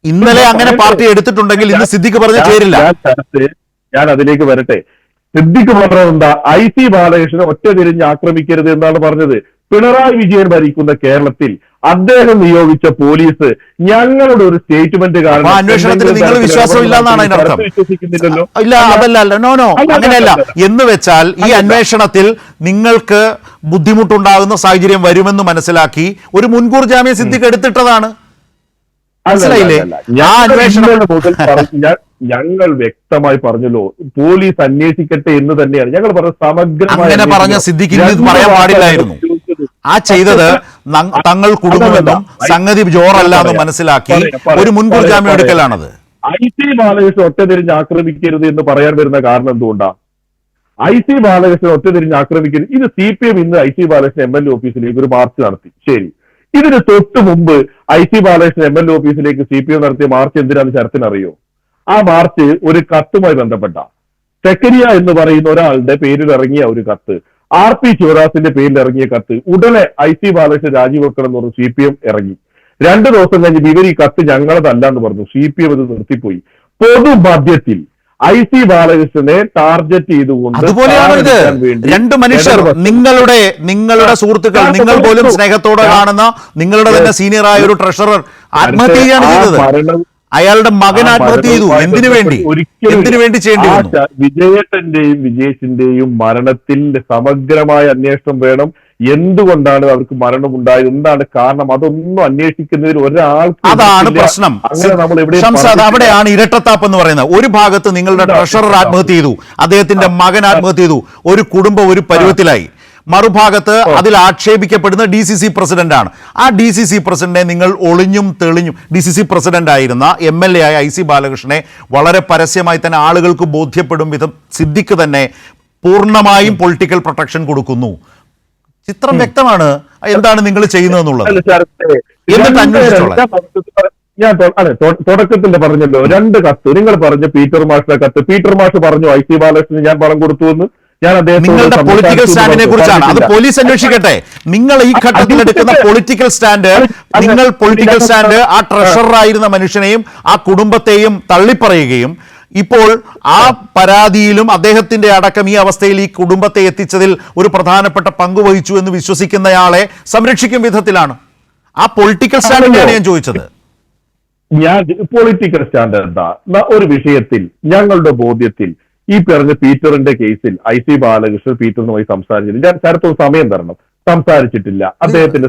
ഇന്നലെ അങ്ങനെ പാർട്ടി എടുത്തിട്ടുണ്ടെങ്കിൽ ഇന്ന് സിദ്ദിഖ് പറഞ്ഞ ചേരില്ല. ഞാൻ അതിലേക്ക് വരട്ടെ. സിദ്ദിഖ് പറഞ്ഞതെന്താ? IC ബാലകൃഷ്ണനെ ഒറ്റ തിരിഞ്ഞ് ആക്രമിക്കരുത് എന്നാണ് പറഞ്ഞത്. പിണറായി വിജയൻ ഭരിക്കുന്ന കേരളത്തിൽ അദ്ദേഹം നിയോഗിച്ച പോലീസ് ഞങ്ങളുടെ ഒരു സ്റ്റേറ്റ്മെന്റ് കാരണം അന്വേഷണത്തിൽ നിങ്ങൾ വിശ്വാസമില്ല എന്നാണ് അതിനർത്ഥം. വിശ്വസിക്കുന്നില്ലല്ലോ. ഇല്ല, അതല്ല, നോ അങ്ങനെയല്ല. എന്ന് വെച്ചാൽ ഈ അന്വേഷണത്തിൽ നിങ്ങൾക്ക് ബുദ്ധിമുട്ടുണ്ടാകുന്ന സാഹചര്യം വരുമെന്ന് മനസ്സിലാക്കി ഒരു മുൻകൂർ ജാമ്യം സിദ്ദിഖ് എടുത്തിട്ടതാണ്. മനസ്സിലായില്ലേ? ഞങ്ങൾ വ്യക്തമായി പറഞ്ഞല്ലോ, പോലീസ് അന്വേഷിക്കട്ടെ എന്ന് തന്നെയാണ് ഞങ്ങൾ പറഞ്ഞ സമഗ്രമായി. അങ്ങനെ പറഞ്ഞ സിദ്ദിഖിന് പറയാൻ പാടില്ലായിരുന്നു. ആ ചെയ്തത് തങ്ങൾ കുടുങ്ങുമെന്നും സംഗതി ജോറല്ല എന്നും മനസ്സിലാക്കി ഒരു മുൻകൂർ ജാമ്യം എടുക്കലാണത്. IC ബാലകൃഷ്ണൻ ഒറ്റ തിരിഞ്ഞ് ആക്രമിക്കരുത് എന്ന് പറയാൻ വരുന്ന കാരണം എന്തുകൊണ്ടാ? IC ബാലകൃഷ്ണൻ ഒറ്റ തിരിഞ്ഞ് ആക്രമിക്കരുത്. ഇത് CPM ഇന്ന് IC ബാലകൃഷ്ണൻ MLA ഓഫീസിലേക്ക് ഒരു മാർച്ച് നടത്തി. ശരി, ഇതിന് തൊട്ട് മുമ്പ് IC ബാലകൃഷ്ണൻ MLA ഓഫീസിലേക്ക് CPM നടത്തിയ മാർച്ച് എന്തിനാണ് ശരത്തിനറിയോ? ആ മാർച്ച് ഒരു കത്തുമായി ബന്ധപ്പെട്ട സെക്കരിയ എന്ന് പറയുന്ന ഒരാളുടെ പേരിൽ ഇറങ്ങിയ ഒരു കത്ത്, RP ശിവദാസിന്റെ പേരിൽ ഇറങ്ങിയ കത്ത്. ഉടനെ IC ബാലകൃഷ്ണൻ രാജിവെക്കണം എന്ന് പറഞ്ഞു CPM ഇറങ്ങി. 2 ദിവസം കഴിഞ്ഞ് ഇവർ ഈ കത്ത് ഞങ്ങളതല്ല എന്ന് പറഞ്ഞു. CPM ഇത് നിർത്തിപ്പോയി. പൊതുമധ്യത്തിൽ IC ബാലകൃഷ്ണനെ ടാർഗറ്റ് ചെയ്തുകൊണ്ട് അതുപോലെയാണ് ഇത്. രണ്ട് മനുഷ്യർ, നിങ്ങളുടെ സുഹൃത്തുക്കൾ, നിങ്ങൾ പോലും സ്നേഹത്തോടെ കാണുന്ന നിങ്ങളുടെ തന്നെ സീനിയറായ ഒരു ട്രഷറർ ആത്മഹത്യ ചെയ്യാണ് ചെയ്തത്. അയാളുടെ മകൻ ആത്മഹത്യ ചെയ്തു. എന്തിനു വേണ്ടി ചെയ്യേണ്ടി വന്നു? വിജയേട്ടന്റെയും വിജേഷിന്റെയും മരണത്തിൽ സമഗ്രമായ അന്വേഷണം വേണം. എന്തുകൊണ്ടാണ് അവർക്ക് മരണമുണ്ടായത്, എന്താണ് കാരണം, അതൊന്നും അന്വേഷിക്കുന്നതിൽ ഒരാൾക്ക് അതാണ് പ്രശ്നം. അവിടെയാണ് ഇരട്ടത്താപ്പ് എന്ന് പറയുന്നത്. ഒരു ഭാഗത്ത് നിങ്ങളുടെ ട്രഷറർ ആത്മഹത്യ ചെയ്തു, അദ്ദേഹത്തിന്റെ മകൻ ആത്മഹത്യ ചെയ്തു, ഒരു കുടുംബം ഒരു പരുവത്തിലായി. മറുഭാഗത്ത് അതിൽ ആക്ഷേപിക്കപ്പെടുന്ന DCC പ്രസിഡന്റാണ്. ആ DCC പ്രസിഡന്റിനെ നിങ്ങൾ ഒളിഞ്ഞും തെളിഞ്ഞും, DCC പ്രസിഡന്റ് ആയിരുന്ന MLA ആയ IC ബാലകൃഷ്ണനെ വളരെ പരസ്യമായി തന്നെ ആളുകൾക്ക് ബോധ്യപ്പെടും വിധം സിദ്ദിഖ് തന്നെ പൂർണ്ണമായും പൊളിറ്റിക്കൽ പ്രൊട്ടക്ഷൻ കൊടുക്കുന്നു. ചിത്രം വ്യക്തമാണ് എന്താണ് നിങ്ങൾ ചെയ്യുന്നതെന്നുള്ളത്. ഞാൻ തുടക്കത്തിൽ പറഞ്ഞല്ലോ 2 കത്ത്. നിങ്ങൾ പറഞ്ഞു പീറ്റർ മാഷിന്റെ കത്ത്. പീറ്റർ മാഷ് പറഞ്ഞു IC ബാലകൃഷ്ണന് ഞാൻ പണം കൊടുത്തു എന്ന്. നിങ്ങളുടെ പൊളിറ്റിക്കൽ സ്റ്റാൻഡിനെ കുറിച്ചാണ്. അത് പോലീസ് അന്വേഷിക്കട്ടെ. നിങ്ങൾ ഈ ഘട്ടത്തിൽ എടുക്കുന്ന പൊളിറ്റിക്കൽ സ്റ്റാൻഡ്, ആ ട്രഷററായിരുന്ന മനുഷ്യനെയും ആ കുടുംബത്തെയും തള്ളിപ്പറയുകയും ഇപ്പോൾ ആ പരാതിയിലും അദ്ദേഹത്തിന്റെ അടക്കം ഈ അവസ്ഥയിൽ ഈ കുടുംബത്തെ എത്തിച്ചതിൽ ഒരു പ്രധാനപ്പെട്ട പങ്ക് വഹിച്ചു എന്ന് വിശ്വസിക്കുന്നയാളെ സംരക്ഷിക്കും വിധത്തിലാണ്. ആ പൊളിറ്റിക്കൽ സ്റ്റാൻഡിനെയാണ് ഞാൻ ചോദിച്ചത്. പൊളിറ്റിക്കൽ സ്റ്റാൻഡ് എന്താ? ഒരു വിഷയത്തിൽ ഞങ്ങളുടെ ബോധ്യത്തിൽ ഈ പറഞ്ഞ പീറ്ററിന്റെ കേസിൽ IC ബാലകൃഷ്ണൻ പീറ്ററിനുമായി സംസാരിച്ചില്ല. ഞാൻ ശരത്തൊരു സമയം തരണം. സംസാരിച്ചിട്ടില്ല. അദ്ദേഹത്തിന്റെ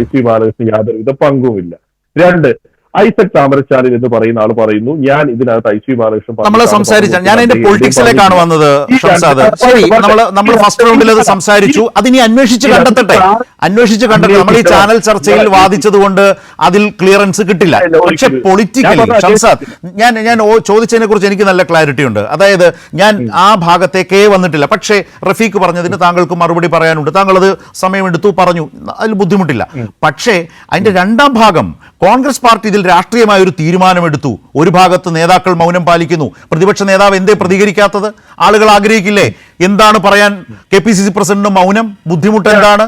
IC ബാലകൃഷ്ണൻ യാതൊരുവിധ പങ്കുമില്ല. 2, ഐസക് താമരശാലൻ എന്ന് പറയുന്ന ആൾ പറയുന്നു ഞാൻ ഇതിനകത്ത് ഐ സി ബാലകൃഷ്ണൻ നമ്മൾ സംസാരിച്ച ഞാൻ അതിന്റെ പൊളിറ്റിക്സിലേക്കാണ് വന്നത് ഷംസാദ്. ശരി, നമ്മൾ ഫസ്റ്റ് റൗണ്ടിൽ അത് സംസാരിച്ചു. അതിനി അന്വേഷിച്ച് കണ്ടെത്തട്ടെ. നമ്മൾ ഈ ചാനൽ ചർച്ചയിൽ വാദിച്ചത് കൊണ്ട് അതിൽ ക്ലിയറൻസ് കിട്ടില്ല. പക്ഷെ പൊളിറ്റിക്കലി ഷംസാദ്, ഞാൻ ചോദിച്ചതിനെ കുറിച്ച് എനിക്ക് നല്ല ക്ലാരിറ്റി ഉണ്ട്. അതായത് ഞാൻ ആ ഭാഗത്തേക്കേ വന്നിട്ടില്ല. പക്ഷേ റഫീഖ് പറഞ്ഞതിന് താങ്കൾക്ക് മറുപടി പറയാനുണ്ട്. താങ്കൾ അത് സമയമെടുത്തു പറഞ്ഞു, അതിൽ ബുദ്ധിമുട്ടില്ല. പക്ഷേ അതിന്റെ രണ്ടാം ഭാഗം, കോൺഗ്രസ് പാർട്ടി ഇതിൽ രാഷ്ട്രീയമായ ഒരു തീരുമാനമെടുത്തു. ഒരു ഭാഗത്ത് നേതാക്കൾ മൗനം പാലിക്കുന്നു. പ്രതിപക്ഷ നേതാവ് എന്തേ പ്രതികരിക്കാത്തത്? ആളുകൾ ആഗ്രഹിക്കില്ലേ? എന്താണ് പറയാൻ KPCC പ്രസിഡന്റ് മൗനം? ബുദ്ധിമുട്ട് എന്താണ്?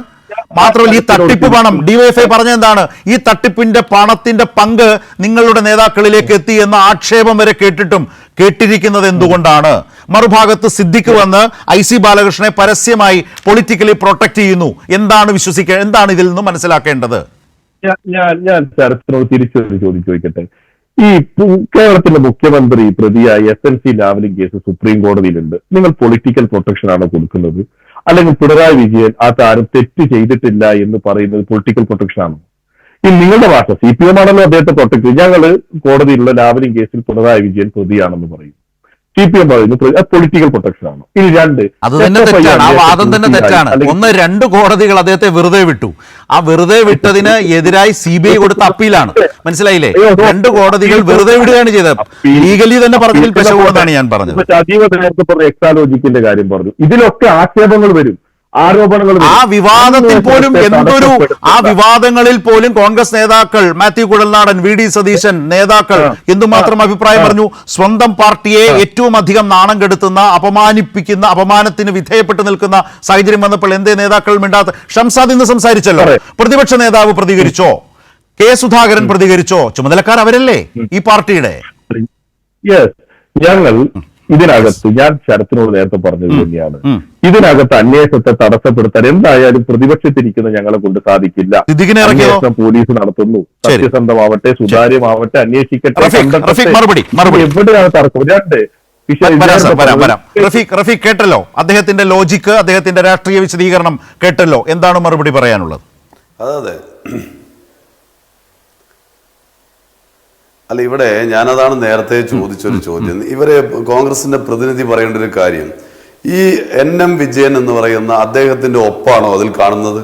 മാത്രമല്ല, ഈ തട്ടിപ്പ് പണം DYFI പറഞ്ഞ എന്താണ്? ഈ തട്ടിപ്പിന്റെ പണത്തിന്റെ പങ്ക് നിങ്ങളുടെ നേതാക്കളിലേക്ക് എത്തി എന്ന ആക്ഷേപം വരെ കേട്ടിരിക്കുന്നത് എന്തുകൊണ്ടാണ്? മറുഭാഗത്ത് സിദ്ദിഖ് വന്ന് IC ബാലകൃഷ്ണനെ പരസ്യമായി പൊളിറ്റിക്കലി പ്രൊട്ടക്ട് ചെയ്യുന്നു. എന്താണ് ഇതിൽ നിന്ന് മനസ്സിലാക്കേണ്ടത്? ഞാൻ ശരത്തിനോട് തിരിച്ചൊരു ചോദ്യം ചോദിക്കട്ടെ. ഈ കേരളത്തിന്റെ മുഖ്യമന്ത്രി പ്രതിയായ SNC ലാവ്ലിൻ കേസ് സുപ്രീം കോടതിയിലുണ്ട്. നിങ്ങൾ പൊളിറ്റിക്കൽ പ്രൊട്ടക്ഷൻ ആണോ കൊടുക്കുന്നത്? അല്ലെങ്കിൽ പിണറായി വിജയൻ ആ താരം തെറ്റ് ചെയ്തിട്ടില്ല എന്ന് പറയുന്നത് പൊളിറ്റിക്കൽ പ്രൊട്ടക്ഷൻ ആണോ? ഈ നിങ്ങളുടെ ഭാഷ CPM ആണല്ലോ അദ്ദേഹത്തെ പ്രൊട്ടക്ട് ചെയ്യും. ഞങ്ങള് കോടതിയിലുള്ള ലാവ്ലിൻ കേസിൽ പിണറായി വിജയൻ പ്രതിയാണെന്ന് പറയും. CPM പറയുന്നു പൊളിറ്റിക്കൽ പ്രൊട്ടക്ഷൻ ആണ്. ഇനി രണ്ട്, അത് തന്നെ തെറ്റാണ്. ആ വാദം തന്നെ തെറ്റാണ്. ഒന്ന്, 2 കോടതികൾ അദ്ദേഹത്തെ വെറുതെ വിട്ടു. ആ വെറുതെ വിട്ടതിന് എതിരായി CBI കൊടുത്ത അപ്പീലാണ്. മനസ്സിലായില്ലേ? 2 കോടതികൾ വെറുതെ വിടുകയാണ് ചെയ്തത്. ലീഗലി തന്നെ പറഞ്ഞതിൽ പെശകുണ്ടെന്നാണ് ഞാൻ പറഞ്ഞത്. അതീവ നേരത്തെ പറഞ്ഞ എക്സാലോജിക്കിന്റെ കാര്യം പറഞ്ഞു. ഇതിലൊക്കെ ആക്ഷേപങ്ങൾ വരും, ആരോപണങ്ങൾ. ആ വിവാദത്തിൽ പോലും വിവാദങ്ങളിൽ പോലും കോൺഗ്രസ് നേതാക്കൾ, മാത്യു കുഴൽനാടൻ, VD സതീശൻ നേതാക്കൾ എന്തുമാത്രം അഭിപ്രായം പറഞ്ഞു? സ്വന്തം പാർട്ടിയെ ഏറ്റവും അധികം നാണം കെടുത്തുന്ന, അപമാനത്തിന് വിധേയപ്പെട്ട് നിൽക്കുന്ന സാഹചര്യം വന്നപ്പോൾ എന്തേ നേതാക്കൾ മിണ്ടാത്ത? ഷംസാദ് ഇന്ന് സംസാരിച്ചല്ലോ. പ്രതിപക്ഷ നേതാവ് പ്രതികരിച്ചോ? K സുധാകരൻ പ്രതികരിച്ചോ? ചുമതലക്കാർ അവരല്ലേ ഈ പാർട്ടിയുടെ? ഞങ്ങൾ ഇതിനകത്ത്, ഞാൻ ശരത്തിനോട് നേരത്തെ പറഞ്ഞത് തന്നെയാണ്, ഇതിനകത്ത് അന്വേഷണത്തെ തടസ്സപ്പെടുത്താൻ എന്തായാലും പ്രതിപക്ഷത്തിരിക്കുന്ന ഞങ്ങളെ കൊണ്ട് സാധിക്കില്ല. അന്വേഷണം പോലീസ് നടത്തുന്നു. സത്യസന്ധമാവട്ടെ, സുതാര്യമാവട്ടെ, അന്വേഷിക്കട്ടെ. എവിടെയാണ് തർക്കം? റഫീഖ് കേട്ടല്ലോ അദ്ദേഹത്തിന്റെ ലോജിക്ക്, അദ്ദേഹത്തിന്റെ രാഷ്ട്രീയ വിശദീകരണം കേട്ടല്ലോ. എന്താണ് മറുപടി പറയാനുള്ളത്? അതെ, അല്ല, ഇവിടെ ഞാനതാണ് നേരത്തെ ചോദിച്ചൊരു ചോദ്യം. ഇവരെ കോൺഗ്രസിന്റെ പ്രതിനിധി പറയേണ്ട ഒരു കാര്യം, ഈ NM വിജയൻ എന്ന് പറയുന്ന അദ്ദേഹത്തിന്റെ ഒപ്പാണോ അതിൽ കാണുന്നത്?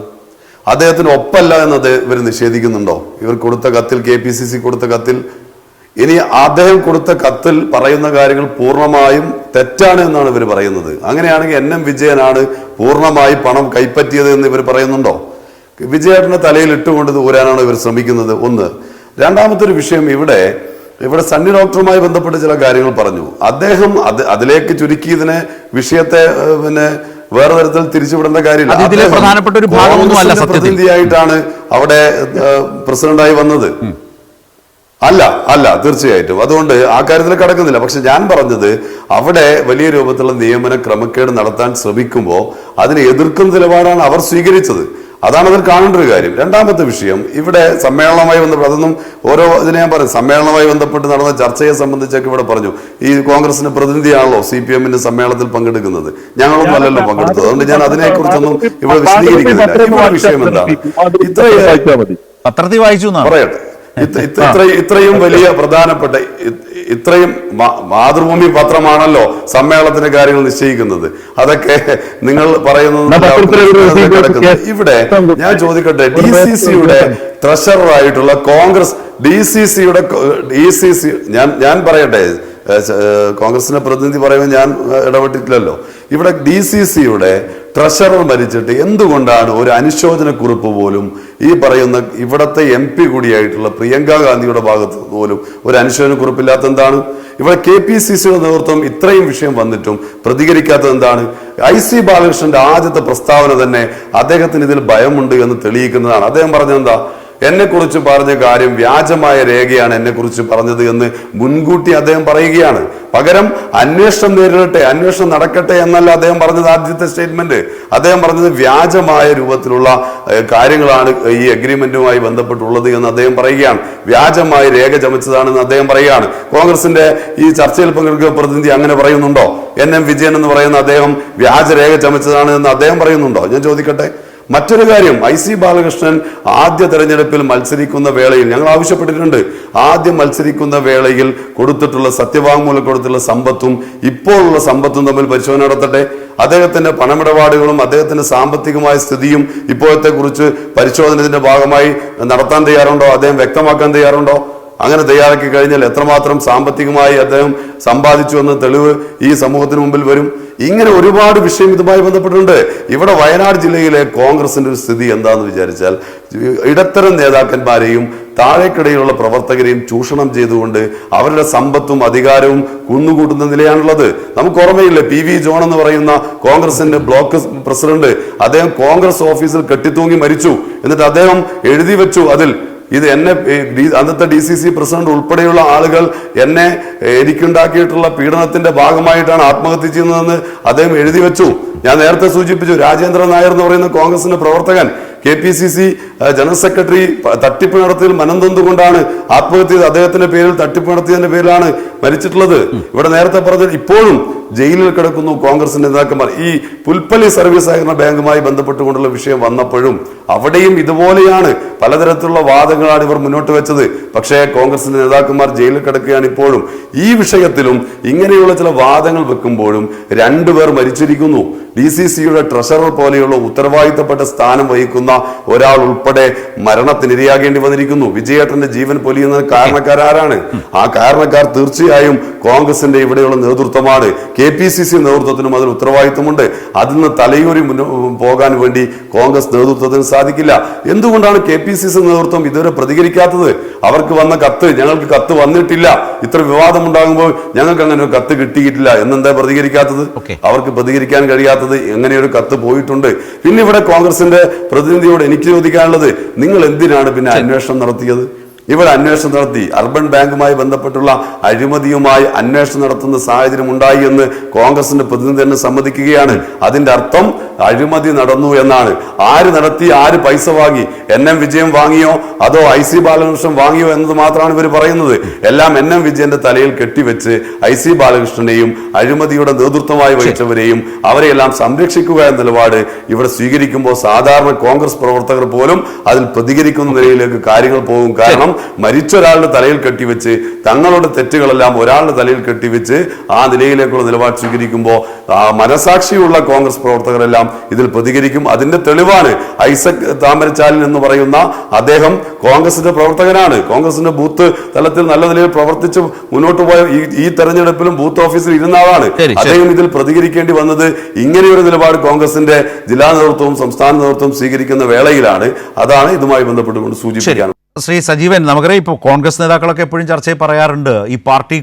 അദ്ദേഹത്തിന് ഒപ്പല്ല എന്നത് ഇവർ നിഷേധിക്കുന്നുണ്ടോ? ഇവർ കൊടുത്ത കത്തിൽ, KPCC കൊടുത്ത കത്തിൽ, ഇനി അദ്ദേഹം കൊടുത്ത കത്തിൽ പറയുന്ന കാര്യങ്ങൾ പൂർണ്ണമായും തെറ്റാണ് എന്നാണ് ഇവർ പറയുന്നത്. അങ്ങനെയാണെങ്കിൽ NM വിജയനാണ് പൂർണ്ണമായി പണം കൈപ്പറ്റിയത് എന്ന് ഇവർ പറയുന്നുണ്ടോ? വിജയേട്ടന്റെ തലയിൽ ഇട്ടുകൊണ്ട് ഊരാനാണ് ഇവർ ശ്രമിക്കുന്നത്. ഒന്ന്. രണ്ടാമത്തെ ഒരു വിഷയം, ഇവിടെ സണ്ണി ഡോക്ടറുമായി ബന്ധപ്പെട്ട് ചില കാര്യങ്ങൾ പറഞ്ഞു. അദ്ദേഹം അതിലേക്ക് ചുരുക്കിയതിനെ വിഷയത്തെ വേറെ തരത്തിൽ തിരിച്ചുവിടേണ്ട കാര്യമില്ല. പ്രതിനിധിയായിട്ടാണ് അവിടെ പ്രസിഡന്റായി വന്നത്. അല്ല തീർച്ചയായിട്ടും. അതുകൊണ്ട് ആ കാര്യത്തിൽ കടക്കുന്നില്ല. പക്ഷെ ഞാൻ പറഞ്ഞത്, അവിടെ വലിയ രൂപത്തിലുള്ള നിയമന ക്രമക്കേട് നടത്താൻ ശ്രമിക്കുമ്പോൾ അതിനെ എതിർക്കുന്ന നിലപാടാണ് അവർ സ്വീകരിച്ചത്. അതാണ് അതിൽ കാണേണ്ട ഒരു കാര്യം. രണ്ടാമത്തെ വിഷയം, ഇവിടെ സമ്മേളനവുമായി ബന്ധപ്പെട്ട്, അതൊന്നും ഓരോ ഇതിനെ ഞാൻ പറയും, സമ്മേളനവുമായി ബന്ധപ്പെട്ട് നടന്ന ചർച്ചയെ സംബന്ധിച്ചൊക്കെ ഇവിടെ പറഞ്ഞു. ഈ കോൺഗ്രസിന്റെ പ്രതിനിധിയാണല്ലോ CPM-ന്റെ സമ്മേളനത്തിൽ പങ്കെടുക്കുന്നത്. ഞങ്ങളൊന്നും അല്ലല്ലോ പങ്കെടുത്തത്. അതുകൊണ്ട് ഞാൻ അതിനെക്കുറിച്ചൊന്നും ഇവിടെ വിശദീകരിക്കുന്നില്ല. ഇവിടെ വിഷയം എന്താണ്? പത്രത്തിൽ വായിച്ചു പറയട്ടെ. ഇത്രയും വലിയ പ്രധാനപ്പെട്ട, ഇത്രയും മാതൃഭൂമി പത്രമാണല്ലോ സമ്മേളനത്തിന്റെ കാര്യങ്ങൾ നിശ്ചയിക്കുന്നത്. അതൊക്കെ നിങ്ങൾ പറയുന്നത് ഇവിടെ ഞാൻ ചോദിക്കട്ടെ, DCCയുടെ ട്രഷററായിട്ടുള്ള കോൺഗ്രസ് DCC ഞാൻ പറയട്ടെ, കോൺഗ്രസിന്റെ പ്രതിനിധി പറയുമ്പോൾ ഞാൻ ഇടപെട്ടിട്ടില്ലല്ലോ. ഇവിടെ DCCയുടെ ട്രഷറർ മരിച്ചിട്ട് എന്തുകൊണ്ടാണ് ഒരു അനുശോചന കുറിപ്പ് പോലും ഈ പറയുന്ന ഇവിടത്തെ MP കൂടിയായിട്ടുള്ള പ്രിയങ്ക ഗാന്ധിയുടെ ഭാഗത്ത് പോലും ഒരു അനുശോചന കുറിപ്പില്ലാത്ത എന്താണ്? ഇവിടെ KPCCയുടെ നേതൃത്വം ഇത്രയും വിഷയം വന്നിട്ടും പ്രതികരിക്കാത്തത് എന്താണ്? IC ബാലകൃഷ്ണന്റെ ആദ്യത്തെ പ്രസ്താവന തന്നെ അദ്ദേഹത്തിന് ഇതിൽ ഭയമുണ്ട് എന്ന് തെളിയിക്കുന്നതാണ്. അദ്ദേഹം പറഞ്ഞതെന്താ? എന്നെക്കുറിച്ച് പറഞ്ഞ കാര്യം വ്യാജമായ രേഖയാണ് എന്നെക്കുറിച്ച് പറഞ്ഞത് എന്ന് മുൻകൂട്ടി അദ്ദേഹം പറയുകയാണ്. പകരം അന്വേഷണം നേരിടട്ടെ, അന്വേഷണം നടക്കട്ടെ എന്നല്ല അദ്ദേഹം പറഞ്ഞത്. ആദ്യത്തെ സ്റ്റേറ്റ്മെന്റ് അദ്ദേഹം പറഞ്ഞത് വ്യാജമായ രൂപത്തിലുള്ള കാര്യങ്ങളാണ് ഈ അഗ്രിമെന്റുമായി ബന്ധപ്പെട്ടുള്ളത് എന്ന് അദ്ദേഹം പറയുകയാണ്. വ്യാജമായി രേഖ ചമച്ചതാണെന്ന് അദ്ദേഹം പറയുകയാണ്. കോൺഗ്രസിന്റെ ഈ ചർച്ചയിൽ പങ്കെടുക്കുന്ന പ്രതിനിധി അങ്ങനെ പറയുന്നുണ്ടോ? NM വിജയൻ എന്ന് പറയുന്ന അദ്ദേഹം വ്യാജരേഖ ചമച്ചതാണ് എന്ന് അദ്ദേഹം പറയുന്നുണ്ടോ? ഞാൻ ചോദിക്കട്ടെ. മറ്റൊരു കാര്യം, IC ബാലകൃഷ്ണൻ ആദ്യ തെരഞ്ഞെടുപ്പിൽ മത്സരിക്കുന്ന വേളയിൽ ഞങ്ങൾ ആവശ്യപ്പെട്ടിട്ടുണ്ട്, ആദ്യം മത്സരിക്കുന്ന വേളയിൽ കൊടുത്തിട്ടുള്ള സത്യവാങ്മൂലം കൊടുത്തിട്ടുള്ള സമ്പത്തും ഇപ്പോഴുള്ള സമ്പത്തും തമ്മിൽ പരിശോധന നടത്തട്ടെ. അദ്ദേഹത്തിന്റെ പണമിടപാടുകളും അദ്ദേഹത്തിന്റെ സാമ്പത്തികമായ സ്ഥിതിയും ഇപ്പോഴത്തെ കുറിച്ച് പരിശോധനത്തിന്റെ ഭാഗമായി നടത്താൻ തയ്യാറുണ്ടോ? അദ്ദേഹം വ്യക്തമാക്കാൻ തയ്യാറുണ്ടോ? അങ്ങനെ തയ്യാറാക്കി കഴിഞ്ഞാൽ എത്രമാത്രം സാമ്പത്തികമായി അദ്ദേഹം സമ്പാദിച്ചു എന്ന തെളിവ് ഈ സമൂഹത്തിന് മുമ്പിൽ വരും. ഇങ്ങനെ ഒരുപാട് വിഷയം ഇതുമായി ബന്ധപ്പെട്ടിട്ടുണ്ട്. ഇവിടെ വയനാട് ജില്ലയിലെ കോൺഗ്രസിന്റെ ഒരു സ്ഥിതി എന്താണെന്ന് വിചാരിച്ചാൽ, ഇടത്തരം നേതാക്കന്മാരെയും താഴേക്കിടയിലുള്ള പ്രവർത്തകരെയും ചൂഷണം ചെയ്തുകൊണ്ട് അവരുടെ സമ്പത്തും അധികാരവും കുന്നുകൂട്ടുന്ന നിലയാണുള്ളത്. നമുക്ക് ഓർമ്മയില്ലേ, PV ജോൺ എന്ന് പറയുന്ന കോൺഗ്രസിന്റെ ബ്ലോക്ക് പ്രസിഡന്റ്, അദ്ദേഹം കോൺഗ്രസ് ഓഫീസിൽ കെട്ടിത്തൂങ്ങി മരിച്ചു. എന്നിട്ട് അദ്ദേഹം എഴുതി വെച്ചു, അതിൽ ഇത് അന്നത്തെ DCC പ്രസിഡന്റ് ഉൾപ്പെടെയുള്ള ആളുകൾ എനിക്കുണ്ടാക്കിയിട്ടുള്ള പീഡനത്തിന്റെ ഭാഗമായിട്ടാണ് ആത്മഹത്യ ചെയ്യുന്നതെന്ന് അദ്ദേഹം എഴുതി വെച്ചു. ഞാൻ നേരത്തെ സൂചിപ്പിച്ചു, രാജേന്ദ്രൻ നായർ എന്ന് പറയുന്ന കോൺഗ്രസിന്റെ പ്രവർത്തകൻ KPCC ജനറൽ സെക്രട്ടറി തട്ടിപ്പ് നടത്തിയതിൽ മനംതൊന്നുകൊണ്ടാണ് ആത്മഹത്യ ചെയ്ത് അദ്ദേഹത്തിന്റെ പേരിൽ തട്ടിപ്പ് നടത്തിയതിന്റെ പേരിലാണ് മരിച്ചിട്ടുള്ളത്. ഇവിടെ നേരത്തെ പറഞ്ഞ ഇപ്പോഴും ജയിലിൽ കിടക്കുന്നു കോൺഗ്രസിന്റെ നേതാക്കന്മാർ. ഈ പുൽപ്പള്ളി സർവീസ് സഹകരണ ബാങ്കുമായി ബന്ധപ്പെട്ടുകൊണ്ടുള്ള വിഷയം വന്നപ്പോഴും അവിടെയും ഇതുപോലെയാണ്, പലതരത്തിലുള്ള വാദങ്ങളാണ് ഇവർ മുന്നോട്ട് വെച്ചത്. പക്ഷേ കോൺഗ്രസിന്റെ നേതാക്കന്മാർ ജയിലിൽ കിടക്കുകയാണ് ഇപ്പോഴും. ഈ വിഷയത്തിലും ഇങ്ങനെയുള്ള ചില വാദങ്ങൾ വെക്കുമ്പോഴും രണ്ടുപേർ മരിച്ചിരിക്കുന്നു. DCCയുടെ ട്രഷറർ പോലെയുള്ള ഉത്തരവാദിത്തപ്പെട്ട സ്ഥാനം വഹിക്കുന്ന ഒരാൾ ഉൾപ്പെടെ മരണത്തിനിരയാകേണ്ടി വന്നിരിക്കുന്നു. വിജയേട്ടന്റെ ജീവൻ പൊലിയുന്നതിന് കാരണക്കാരാണ്? ആ കാരണക്കാർ തീർച്ചയായും കോൺഗ്രസിന്റെ ഇവിടെയുള്ള നേതൃത്വമാണ്. KPCC നേതൃത്വത്തിനും അതിൽ ഉത്തരവാദിത്തമുണ്ട്. അതിൽ നിന്ന് തലയൂരി പോകാൻ വേണ്ടി കോൺഗ്രസ് നേതൃത്വത്തിന് സാധിക്കില്ല. എന്തുകൊണ്ടാണ് KPCC നേതൃത്വം ഇതുവരെ പ്രതികരിക്കാത്തത്? അവർക്ക് വന്ന കത്ത്, ഞങ്ങൾക്ക് കത്ത് വന്നിട്ടില്ല, ഇത്ര വിവാദം ഉണ്ടാകുമ്പോൾ ഞങ്ങൾക്ക് അങ്ങനെ ഒരു കത്ത് കിട്ടിയിട്ടില്ല എന്നെന്താ പ്രതികരിക്കാത്തത്? അവർക്ക് പ്രതികരിക്കാൻ കഴിയാത്തത് എങ്ങനെയൊരു കത്ത് പോയിട്ടുണ്ട്. പിന്നെ ഇവിടെ കോൺഗ്രസിന്റെ പ്രതിനിധിയോട് എനിക്ക് ചോദിക്കാനുള്ളത്, നിങ്ങൾ എന്തിനാണ് പിന്നെ അന്വേഷണം നടത്തിയത്? ഇവിടെ അന്വേഷണം നടത്തി അർബൻ ബാങ്കുമായി ബന്ധപ്പെട്ടുള്ള അഴിമതിയുമായി അന്വേഷണം നടത്തുന്ന സാഹചര്യം ഉണ്ടായി എന്ന് കോൺഗ്രസിന്റെ പ്രതിനിധി തന്നെ സമ്മതിക്കുകയാണ്. അതിന്റെ അർത്ഥം അഴിമതി നടന്നു എന്നാണ്. ആര് നടത്തി, ആര് പൈസ വാങ്ങി, NM വിജയൻ വാങ്ങിയോ അതോ IC ബാലകൃഷ്ണൻ വാങ്ങിയോ എന്നത് മാത്രമാണ് ഇവർ പറയുന്നത്. എല്ലാം NM വിജയന്റെ തലയിൽ കെട്ടിവെച്ച് IC ബാലകൃഷ്ണനെയും അഴിമതിയുടെ നേതൃത്വമായി വഹിച്ചവരെയും അവരെയെല്ലാം സംരക്ഷിക്കുക എന്ന നിലപാട് ഇവിടെ സ്വീകരിക്കുമ്പോൾ സാധാരണ കോൺഗ്രസ് പ്രവർത്തകർ പോലും അതിൽ പ്രതികരിക്കുന്ന നിലയിലേക്ക് കാര്യങ്ങൾ പോകും. കാരണം മരിച്ച ഒരാളുടെ തലയിൽ കെട്ടിവെച്ച് തങ്ങളുടെ തെറ്റുകളെല്ലാം ഒരാളുടെ തലയിൽ കെട്ടിവെച്ച് ആ നിലയിലേക്കുള്ള നിലപാട് സ്വീകരിക്കുമ്പോൾ മനസാക്ഷിയുള്ള കോൺഗ്രസ് പ്രവർത്തകരെല്ലാം ഇതിൽ പ്രതികരിക്കും. അതിന്റെ തെളിവാണ് ഐസക് താമരച്ചാലിൽ എന്ന് പറയുന്ന അദ്ദേഹം കോൺഗ്രസിന്റെ പ്രവർത്തകനാണ്. കോൺഗ്രസിന്റെ ബൂത്ത് തലത്തിൽ നല്ല നിലയിൽ പ്രവർത്തിച്ച് മുന്നോട്ട് പോയ ഈ തെരഞ്ഞെടുപ്പിലും ബൂത്ത് ഓഫീസിൽ ഇരുന്ന ആളാണ്. അദ്ദേഹം ഇതിൽ പ്രതികരിക്കേണ്ടി വന്നത് ഇങ്ങനെയൊരു നിലപാട് കോൺഗ്രസിന്റെ ജില്ലാ നേതൃത്വവും സംസ്ഥാന നേതൃത്വവും സ്വീകരിക്കുന്ന വേളയിലാണ്. അതാണ് ഇതുമായി ബന്ധപ്പെട്ടുകൊണ്ട് സൂചിപ്പിക്കാൻ. ശ്രീ സജീവൻ, നമുക്കറിയാം ഇപ്പോൾ കോൺഗ്രസ് നേതാക്കളൊക്കെ എപ്പോഴും ചർച്ചയിൽ പറയാറുണ്ട് ഈ പാർട്ടി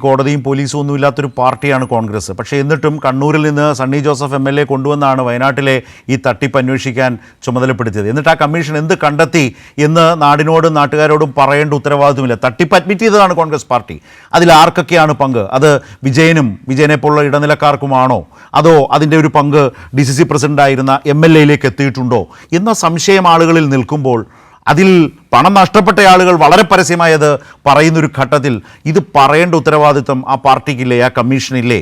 കോടതിയും പോലീസും ഒന്നും ഇല്ലാത്തൊരു പാർട്ടിയാണ് കോൺഗ്രസ്. പക്ഷേ എന്നിട്ടും കണ്ണൂരിൽ നിന്ന് സണ്ണി ജോസഫ് MLA കൊണ്ടുവന്നാണ് വയനാട്ടിലെ ഈ തട്ടിപ്പ് അന്വേഷിക്കാൻ ചുമതലപ്പെടുത്തിയത്. എന്നിട്ട് ആ കമ്മീഷൻ എന്ത് കണ്ടെത്തി എന്ന് നാടിനോടും നാട്ടുകാരോടും പറയേണ്ട ഉത്തരവാദിത്വമില്ല. തട്ടിപ്പ് അഡ്മിറ്റ് ചെയ്തതാണ് കോൺഗ്രസ് പാർട്ടി. അതിൽ ആർക്കൊക്കെയാണ് പങ്ക്? അത് വിജയനെ പോലുള്ള ഇടനിലക്കാർക്കുമാണോ അതോ അതിൻ്റെ ഒരു പങ്ക് DCC പ്രസിഡന്റായിരുന്ന MLAയിലേക്ക് എത്തിയിട്ടുണ്ടോ എന്ന സംശയം ആളുകളിൽ നിൽക്കുമ്പോൾ അതിൽ പണം നഷ്ടപ്പെട്ട ആളുകൾ വളരെ പരസ്യമായത് പറയുന്നൊരു ഘട്ടത്തിൽ ഇത് പറയേണ്ട ഉത്തരവാദിത്വം ആ പാർട്ടിക്കില്ലേ, ആ കമ്മീഷനില്ലേ?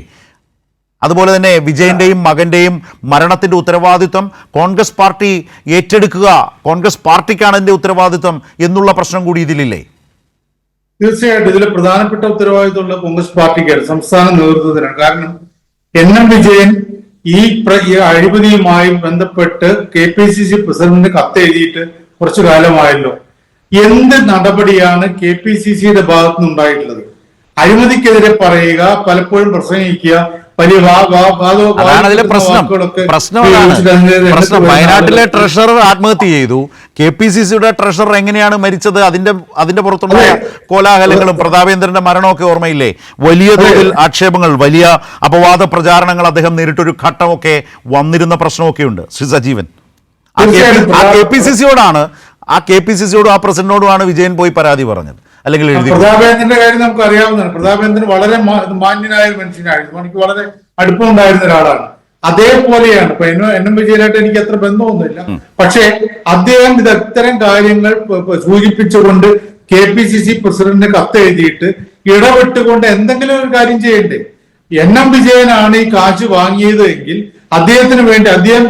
അതുപോലെ തന്നെ വിജയൻ്റെയും മകൻ്റെയും മരണത്തിൻ്റെ ഉത്തരവാദിത്വം കോൺഗ്രസ് പാർട്ടി ഏറ്റെടുക്കുക, കോൺഗ്രസ് പാർട്ടിക്കാണ് അതിൻ്റെ ഉത്തരവാദിത്വം എന്നുള്ള പ്രശ്നം കൂടി ഇതിലില്ലേ? തീർച്ചയായിട്ടും ഇതിൽ പ്രധാനപ്പെട്ട ഉത്തരവാദിത്വമുള്ള കോൺഗ്രസ് പാർട്ടിക്കാണ്, സംസ്ഥാന നേതൃത്വത്തിനാണ്. കാരണം NM വിജയൻ ഈ അഴിമതിയുമായി ബന്ധപ്പെട്ട് KPCC പ്രസിഡന്റിന് കത്ത് എഴുതിയിട്ട് കുറച്ചു കാലമായല്ലോ. എന്ത് നടപടിയാണ് KPCCയുടെ ഭാഗത്തു നിന്നുണ്ടായിട്ടുള്ളത്? അഴിമതിക്കെതിരെ പറയുക, പലപ്പോഴും പ്രസംഗിക്കുക, വലിയ പ്രശ്നം വയനാട്ടിലെ ട്രഷറർ ആത്മഹത്യ ചെയ്തു. KPCCയുടെ ട്രഷറർ എങ്ങനെയാണ് മരിച്ചത്? അതിന്റെ പുറത്തുള്ള കോലാഹലങ്ങളും പ്രതാപേന്ദ്രന്റെ മരണമൊക്കെ ഓർമ്മയില്ലേ? വലിയ തോതിൽ ആക്ഷേപങ്ങൾ, വലിയ അപവാദ പ്രചാരണങ്ങൾ അദ്ദേഹം നേരിട്ടൊരു ഘട്ടമൊക്കെ വന്നിരുന്ന പ്രശ്നമൊക്കെ ഉണ്ട്. ശ്രീ സജീവൻ, KPCCയോടും ആ പ്രസിഡന്റിനോടുമാണ് വിജയൻ പോയി പരാതി പറഞ്ഞത്, അല്ലെങ്കിൽ പ്രതാപേന്ദ്രന്റെ കാര്യം നമുക്ക് അറിയാവുന്നതാണ്. പ്രതാപേന്ദ്രൻ വളരെ മാന്യനായ ഒരു മനുഷ്യനായിരുന്നു, എനിക്ക് വളരെ അടുപ്പമുണ്ടായിരുന്ന ഒരാളാണ്. അതേപോലെയാണ് ഇപ്പൊ NM വിജയനായിട്ട് എനിക്ക് അത്ര ബന്ധമൊന്നുമില്ല. പക്ഷേ അദ്ദേഹം ഇത്തരം കാര്യങ്ങൾ സൂചിപ്പിച്ചുകൊണ്ട് KPCC പ്രസിഡന്റിന് കത്ത് എഴുതിയിട്ട് ഇടപെട്ടുകൊണ്ട് എന്തെങ്കിലും ഒരു കാര്യം ചെയ്യണ്ടേ? NM വിജയനാണ് ഈ കാശ് വാങ്ങിയത് എങ്കിൽ അദ്ദേഹത്തിന് വേണ്ടി അദ്ദേഹം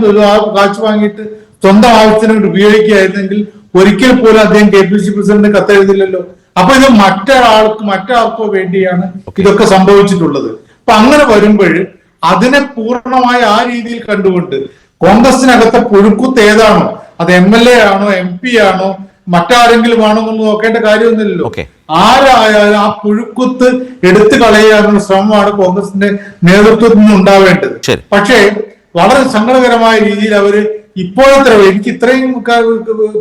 കാശ് വാങ്ങിയിട്ട് സ്വന്തം ആവശ്യത്തിന് വേണ്ടി ഉപയോഗിക്കുകയായിരുന്നെങ്കിൽ ഒരിക്കൽ പോലും അദ്ദേഹം KPCC പ്രസിഡന്റ് കത്തെഴുതില്ലല്ലോ. അപ്പൊ ഇത് മറ്റാർക്കോ വേണ്ടിയാണ് ഇതൊക്കെ സംഭവിച്ചിട്ടുള്ളത്. അപ്പൊ അങ്ങനെ വരുമ്പോൾ അതിനെ പൂർണ്ണമായ ആ രീതിയിൽ കണ്ടുകൊണ്ട് കോൺഗ്രസിനകത്തെ പുഴുക്കുത്ത് ഏതാണോ, അത് MLA ആണോ, MP ആണോ, മറ്റാരെങ്കിലും ആണോ എന്ന് നോക്കേണ്ട കാര്യമൊന്നുമില്ലല്ലോ. ആരായാലും ആ പുഴുക്കുത്ത് എടുത്തു കളയാനുള്ള ശ്രമമാണ് കോൺഗ്രസിന്റെ നേതൃത്വത്തിൽ നിന്ന് ഉണ്ടാവേണ്ടത്. പക്ഷേ വളരെ സങ്കടകരമായ രീതിയിൽ അവര് ഇപ്പോഴത്തെ എനിക്ക് ഇത്രയും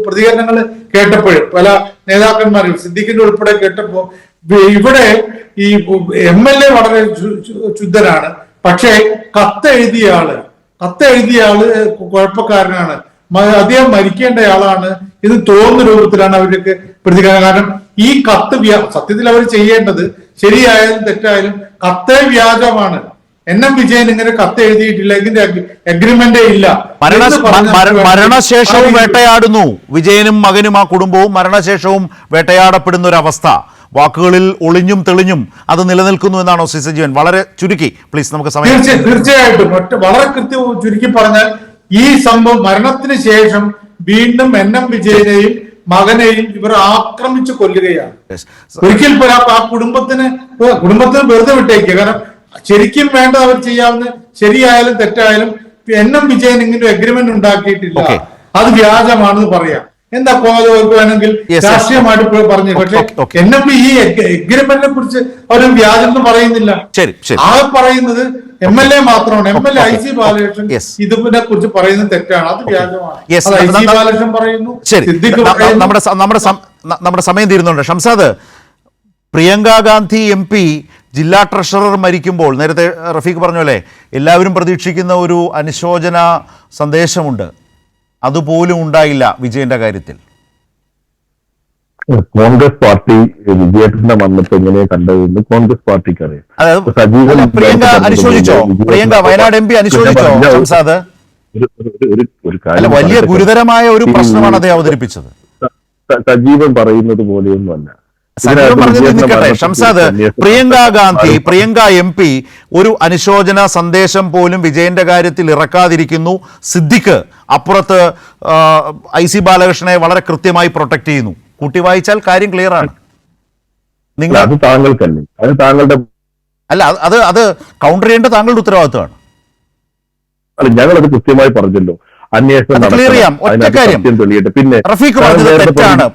പ്രതികരണങ്ങൾ കേട്ടപ്പോൾ പല നേതാക്കന്മാരും സിദ്ദീഖിന്റെ ഉൾപ്പെടെ കേട്ടപ്പോ ഇവിടെ ഈ MLA വളരെ ശുദ്ധനാണ്, പക്ഷേ കത്തെഴുതിയ ആള് കുഴപ്പക്കാരനാണ്, അദ്ദേഹം മരിക്കേണ്ടയാളാണ് എന്ന് തോന്നുന്ന രൂപത്തിലാണ് അവർക്ക് പ്രതികരണം. കാരണം ഈ കത്ത് സത്യത്തിൽ അവർ ചെയ്യേണ്ടത് ശരിയായാലും തെറ്റായാലും കത്തേ വ്യാജമാണ്. NM വിജയൻ ഇങ്ങനെ കത്ത് എഴുതിയിട്ടില്ല, ഇതിന്റെ അഗ്രിമെന്റേ ഇല്ല. മരണശേഷവും വേട്ടയാടുന്നു. വിജയനും മകനും ആ കുടുംബവും മരണശേഷവും വേട്ടയാടപ്പെടുന്ന ഒരു അവസ്ഥ വാക്കുകളിൽ ഒളിഞ്ഞും തെളിഞ്ഞും അത് നിലനിൽക്കുന്നു എന്നാണോ സി സജീവൻ? വളരെ ചുരുക്കി പ്ലീസ്, നമുക്ക് സമയം. തീർച്ചയായിട്ടും വളരെ ചുരുക്കി പറഞ്ഞാൽ ഈ സംഭവം മരണത്തിന് ശേഷം വീണ്ടും NM വിജയനെയും മകനെയും ഇവർ ആക്രമിച്ച് കൊല്ലുകയാണ്. ഒരിക്കൽ പോലും ആ കുടുംബത്തിന് വെറുതെ വിട്ടേക്കുക. കാരണം ശരിക്കും വേണ്ടത് അവർ ചെയ്യാവുന്ന, ശരിയായാലും തെറ്റായാലും NM വിജയൻ ഇങ്ങനെ അഗ്രിമെന്റ് ഉണ്ടാക്കിയിട്ടില്ല, അത് വ്യാജമാണെന്ന് പറയാം. എന്താ വേണമെങ്കിൽ രാഷ്ട്രീയമായിട്ട് പറഞ്ഞു. പക്ഷെ NM ഈ അഗ്രിമെന്റിനെ കുറിച്ച് അവർ വ്യാജം എന്ന് പറയുന്നില്ല. ആ പറയുന്നത് MLA മാത്രമാണ്. MLA IC ബാലകൃഷ്ണൻ ഇതിനെ കുറിച്ച് പറയുന്നത് തെറ്റാണ്, അത് വ്യാജമാണ്. IC ബാലകൃഷ്ണൻ പറയുന്നു, നമ്മുടെ സമയം തീരുന്നുണ്ട്. ഷംസാദ്, പ്രിയങ്ക ഗാന്ധി MP ജില്ലാ ട്രഷറർ മരിക്കുമ്പോൾ നേരത്തെ റഫീഖ് പറഞ്ഞല്ലേ എല്ലാവരും പ്രതീക്ഷിക്കുന്ന ഒരു അനുശോചന സന്ദേശമുണ്ട്, അതുപോലും ഉണ്ടായില്ല വിജയന്റെ കാര്യത്തിൽ. കോൺഗ്രസ് പാർട്ടി വിജയത്തിന്റെ മരണത്തെ എങ്ങനെ കണ്ടതെന്ന് കോൺഗ്രസ് പാർട്ടിക്ക് അറിയാം. പ്രിയങ്ക അനുശോചിച്ചോ? പ്രിയങ്ക വയനാട് MP അനുശോചിച്ചോ? ഷംസാദ്, വലിയ ഗുരുതരമായ ഒരു പ്രശ്നമാണ് അദ്ദേഹം അവതരിപ്പിച്ചത്. സജീവൻ പറയുന്നത് പോലെയൊന്നുമല്ല. ഷംസാദ്, പ്രിയങ്ക MP ഒരു അനുശോചന സന്ദേശം പോലും വിജയന്റെ കാര്യത്തിൽ ഇറക്കാതിരിക്കുന്നു. സിദ്ദിഖ് അപ്പുറത്ത് IC ബാലകൃഷ്ണനെ വളരെ കൃത്യമായി പ്രൊട്ടക്ട് ചെയ്യുന്നു. കൂട്ടി വായിച്ചാൽ കാര്യം ക്ലിയർ ആണ്. നിങ്ങൾ അത് താങ്കൾക്കല്ലേ, അത് താങ്കളുടെ അല്ല, അത് കൗണ്ടർ ചെയ്യേണ്ട താങ്കളുടെ ഉത്തരവാദിത്വമാണ്. അല്ല, ഞങ്ങളത് കൃത്യമായി പറഞ്ഞല്ലോ. പിന്നെ റഫീഖ് പറഞ്ഞത് തെറ്റാണ്.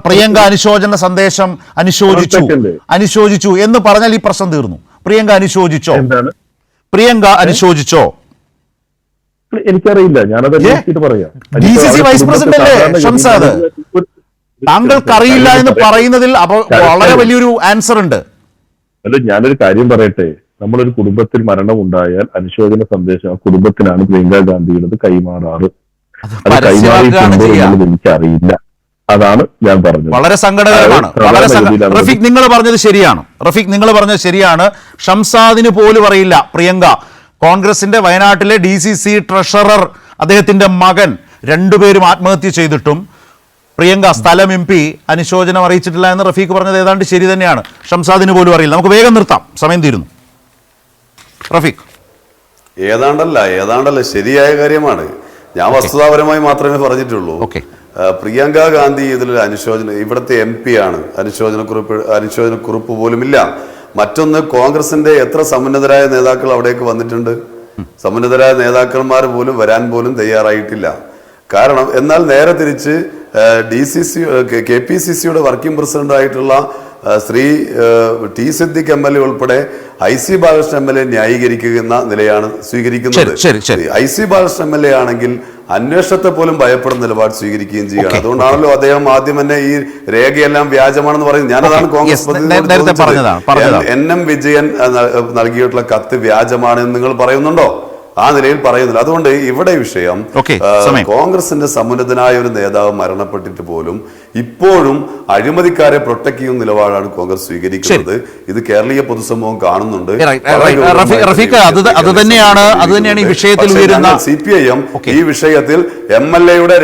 പ്രിയങ്ക അനുശോചന സന്ദേശം അനുശോചിച്ചു എന്ന് പറഞ്ഞാൽ ഈ പ്രശ്നം തീർന്നു. പ്രിയങ്ക അനുശോചിച്ചോ? എനിക്കറിയില്ല, ഞാനത് പറയാം. DCC വൈസ് പ്രസിഡന്റ് അല്ലേ ഷംസാദ്? താങ്കൾക്കറിയില്ല എന്ന് പറയുന്നതിൽ വളരെ വലിയൊരു ആൻസർ ഉണ്ട്. അല്ല, ഞാനൊരു കാര്യം പറയട്ടെ. നമ്മളൊരു കുടുംബത്തിൽ മരണം ഉണ്ടായാൽ അനുശോചന സന്ദേശം ആ കുടുംബത്തിനാണ് പ്രിയങ്ക ഗാന്ധിയുടേത് കൈമാറാറ്. അത് കൈമാറിയിട്ടുണ്ടോ എന്നുള്ളത് എനിക്കറിയില്ല. അതാണ് ഞാൻ പറഞ്ഞത്. വളരെ സങ്കടകരമാണ്. റഫീഖ് നിങ്ങൾ പറഞ്ഞത് ശരിയാണ്. ഷംസാദിന് പോലും അറിയില്ല. പ്രിയങ്ക കോൺഗ്രസിന്റെ വയനാട്ടിലെ DCC ട്രഷറർ, അദ്ദേഹത്തിന്റെ മകൻ, രണ്ടുപേരും ആത്മഹത്യ ചെയ്തിട്ടും പ്രിയങ്ക സ്ഥലം MP അനുശോചനം അറിയിച്ചിട്ടില്ല എന്ന് റഫീഖ് പറഞ്ഞത് ഏതാണ്ട് ശരി തന്നെയാണ്. ഷംസാദിന് പോലും അറിയില്ല. നമുക്ക് വേഗം നിർത്താം, സമയം തീരുന്നു. റഫീഖ്, ഏതാണ്ടല്ല ശരിയായ കാര്യമാണ്. ഞാൻ വസ്തുതാപരമായി മാത്രമേ പറഞ്ഞിട്ടുള്ളൂ. പ്രിയങ്ക ഗാന്ധി ഇതിൽ ഇവിടുത്തെ MP ആണ്. അനുശോചനക്കുറിപ്പ് പോലും ഇല്ല. മറ്റൊന്ന്, കോൺഗ്രസിന്റെ എത്ര സമുന്നതരായ നേതാക്കൾ അവിടേക്ക് വന്നിട്ടുണ്ട്. സമുന്നതരായ നേതാക്കന്മാർ പോലും വരാൻ പോലും തയ്യാറായിട്ടില്ല. കാരണം എന്നാൽ നേരെ തിരിച്ച് KPCCയുടെ വർക്കിംഗ് പ്രസിഡന്റ് ആയിട്ടുള്ള ശ്രീ T സിദ്ദിഖ് MLA ഉൾപ്പെടെ IC ബാലകൃഷ്ണൻ MLA ന്യായീകരിക്കുന്ന നിലയാണ് സ്വീകരിക്കുന്നത്. IC ബാലകൃഷ്ണൻ MLA ആണെങ്കിൽ അന്വേഷണത്തെ പോലും ഭയപ്പെടുന്ന നിലപാട് സ്വീകരിക്കുകയും ചെയ്യുകയാണ്. അതുകൊണ്ടാണല്ലോ അദ്ദേഹം ആദ്യം തന്നെ ഈ രേഖയെല്ലാം വ്യാജമാണെന്ന് പറയുന്നത്. ഞാനതാണ് കോൺഗ്രസ് NM വിജയൻ നൽകിയിട്ടുള്ള കത്ത് വ്യാജമാണെന്ന് നിങ്ങൾ പറയുന്നുണ്ടോ? ആ നിലയിൽ പറയുന്നില്ല. അതുകൊണ്ട് ഇവിടെ വിഷയം കോൺഗ്രസിന്റെ സമുന്നതനായ ഒരു നേതാവ് മരണപ്പെട്ടിട്ട് പോലും ഇപ്പോഴും അഴിമതിക്കാരെ പ്രൊട്ടക്ട് ചെയ്യുന്ന നിലപാടാണ് കോൺഗ്രസ് സ്വീകരിക്കുന്നത്. ഇത് കേരളീയ പൊതുസമൂഹം കാണുന്നുണ്ട്. ഈ വിഷയത്തിൽ CPIM ഈ വിഷയത്തിൽ MLA യുടെ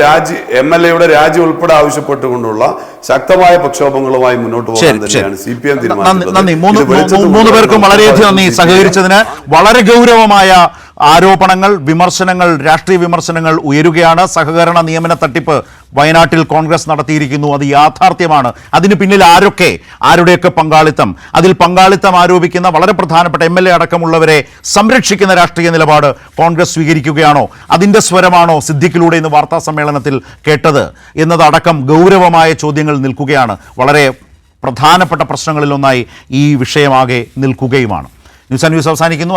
രാജി ഉൾപ്പെടെ ആവശ്യപ്പെട്ടുകൊണ്ടുള്ള ശക്തമായ പ്രക്ഷോഭങ്ങളുമായി മുന്നോട്ട് പോകാൻ തന്നെയാണ് CPM തീരുമാനിച്ചത്. മൂന്ന് പേർക്കും വളരെയധികം നന്ദി സഹകരിച്ചതിന്. വളരെ ഗൗരവമായ ആരോപണങ്ങൾ, വിമർശനങ്ങൾ, രാഷ്ട്രീയ വിമർശനങ്ങൾ ഉയരുകയാണ്. സഹകരണ നിയമന തട്ടിപ്പ് വയനാട്ടിൽ കോൺഗ്രസ് നടത്തിയിരിക്കുന്നു, അത് യാഥാർത്ഥ്യമാണ്. അതിന് പിന്നിൽ ആരുടെയൊക്കെ പങ്കാളിത്തം, അതിൽ പങ്കാളിത്തം ആരോപിക്കുന്ന വളരെ പ്രധാനപ്പെട്ട MLA അടക്കമുള്ളവരെ സംരക്ഷിക്കുന്ന രാഷ്ട്രീയ നിലപാട് കോൺഗ്രസ് സ്വീകരിക്കുകയാണോ, അതിൻ്റെ സ്വരമാണോ സിദ്ദിഖിലൂടെ ഇന്ന് വാർത്താ സമ്മേളനത്തിൽ കേട്ടത് എന്നതടക്കം ഗൗരവമായ ചോദ്യങ്ങൾ നിൽക്കുകയാണ്. വളരെ പ്രധാനപ്പെട്ട പ്രശ്നങ്ങളിലൊന്നായി ഈ വിഷയമാകെ നിൽക്കുകയുമാണ്. ന്യൂസ് ആൻഡ് വ്യൂസ് അവസാനിക്കുന്നു.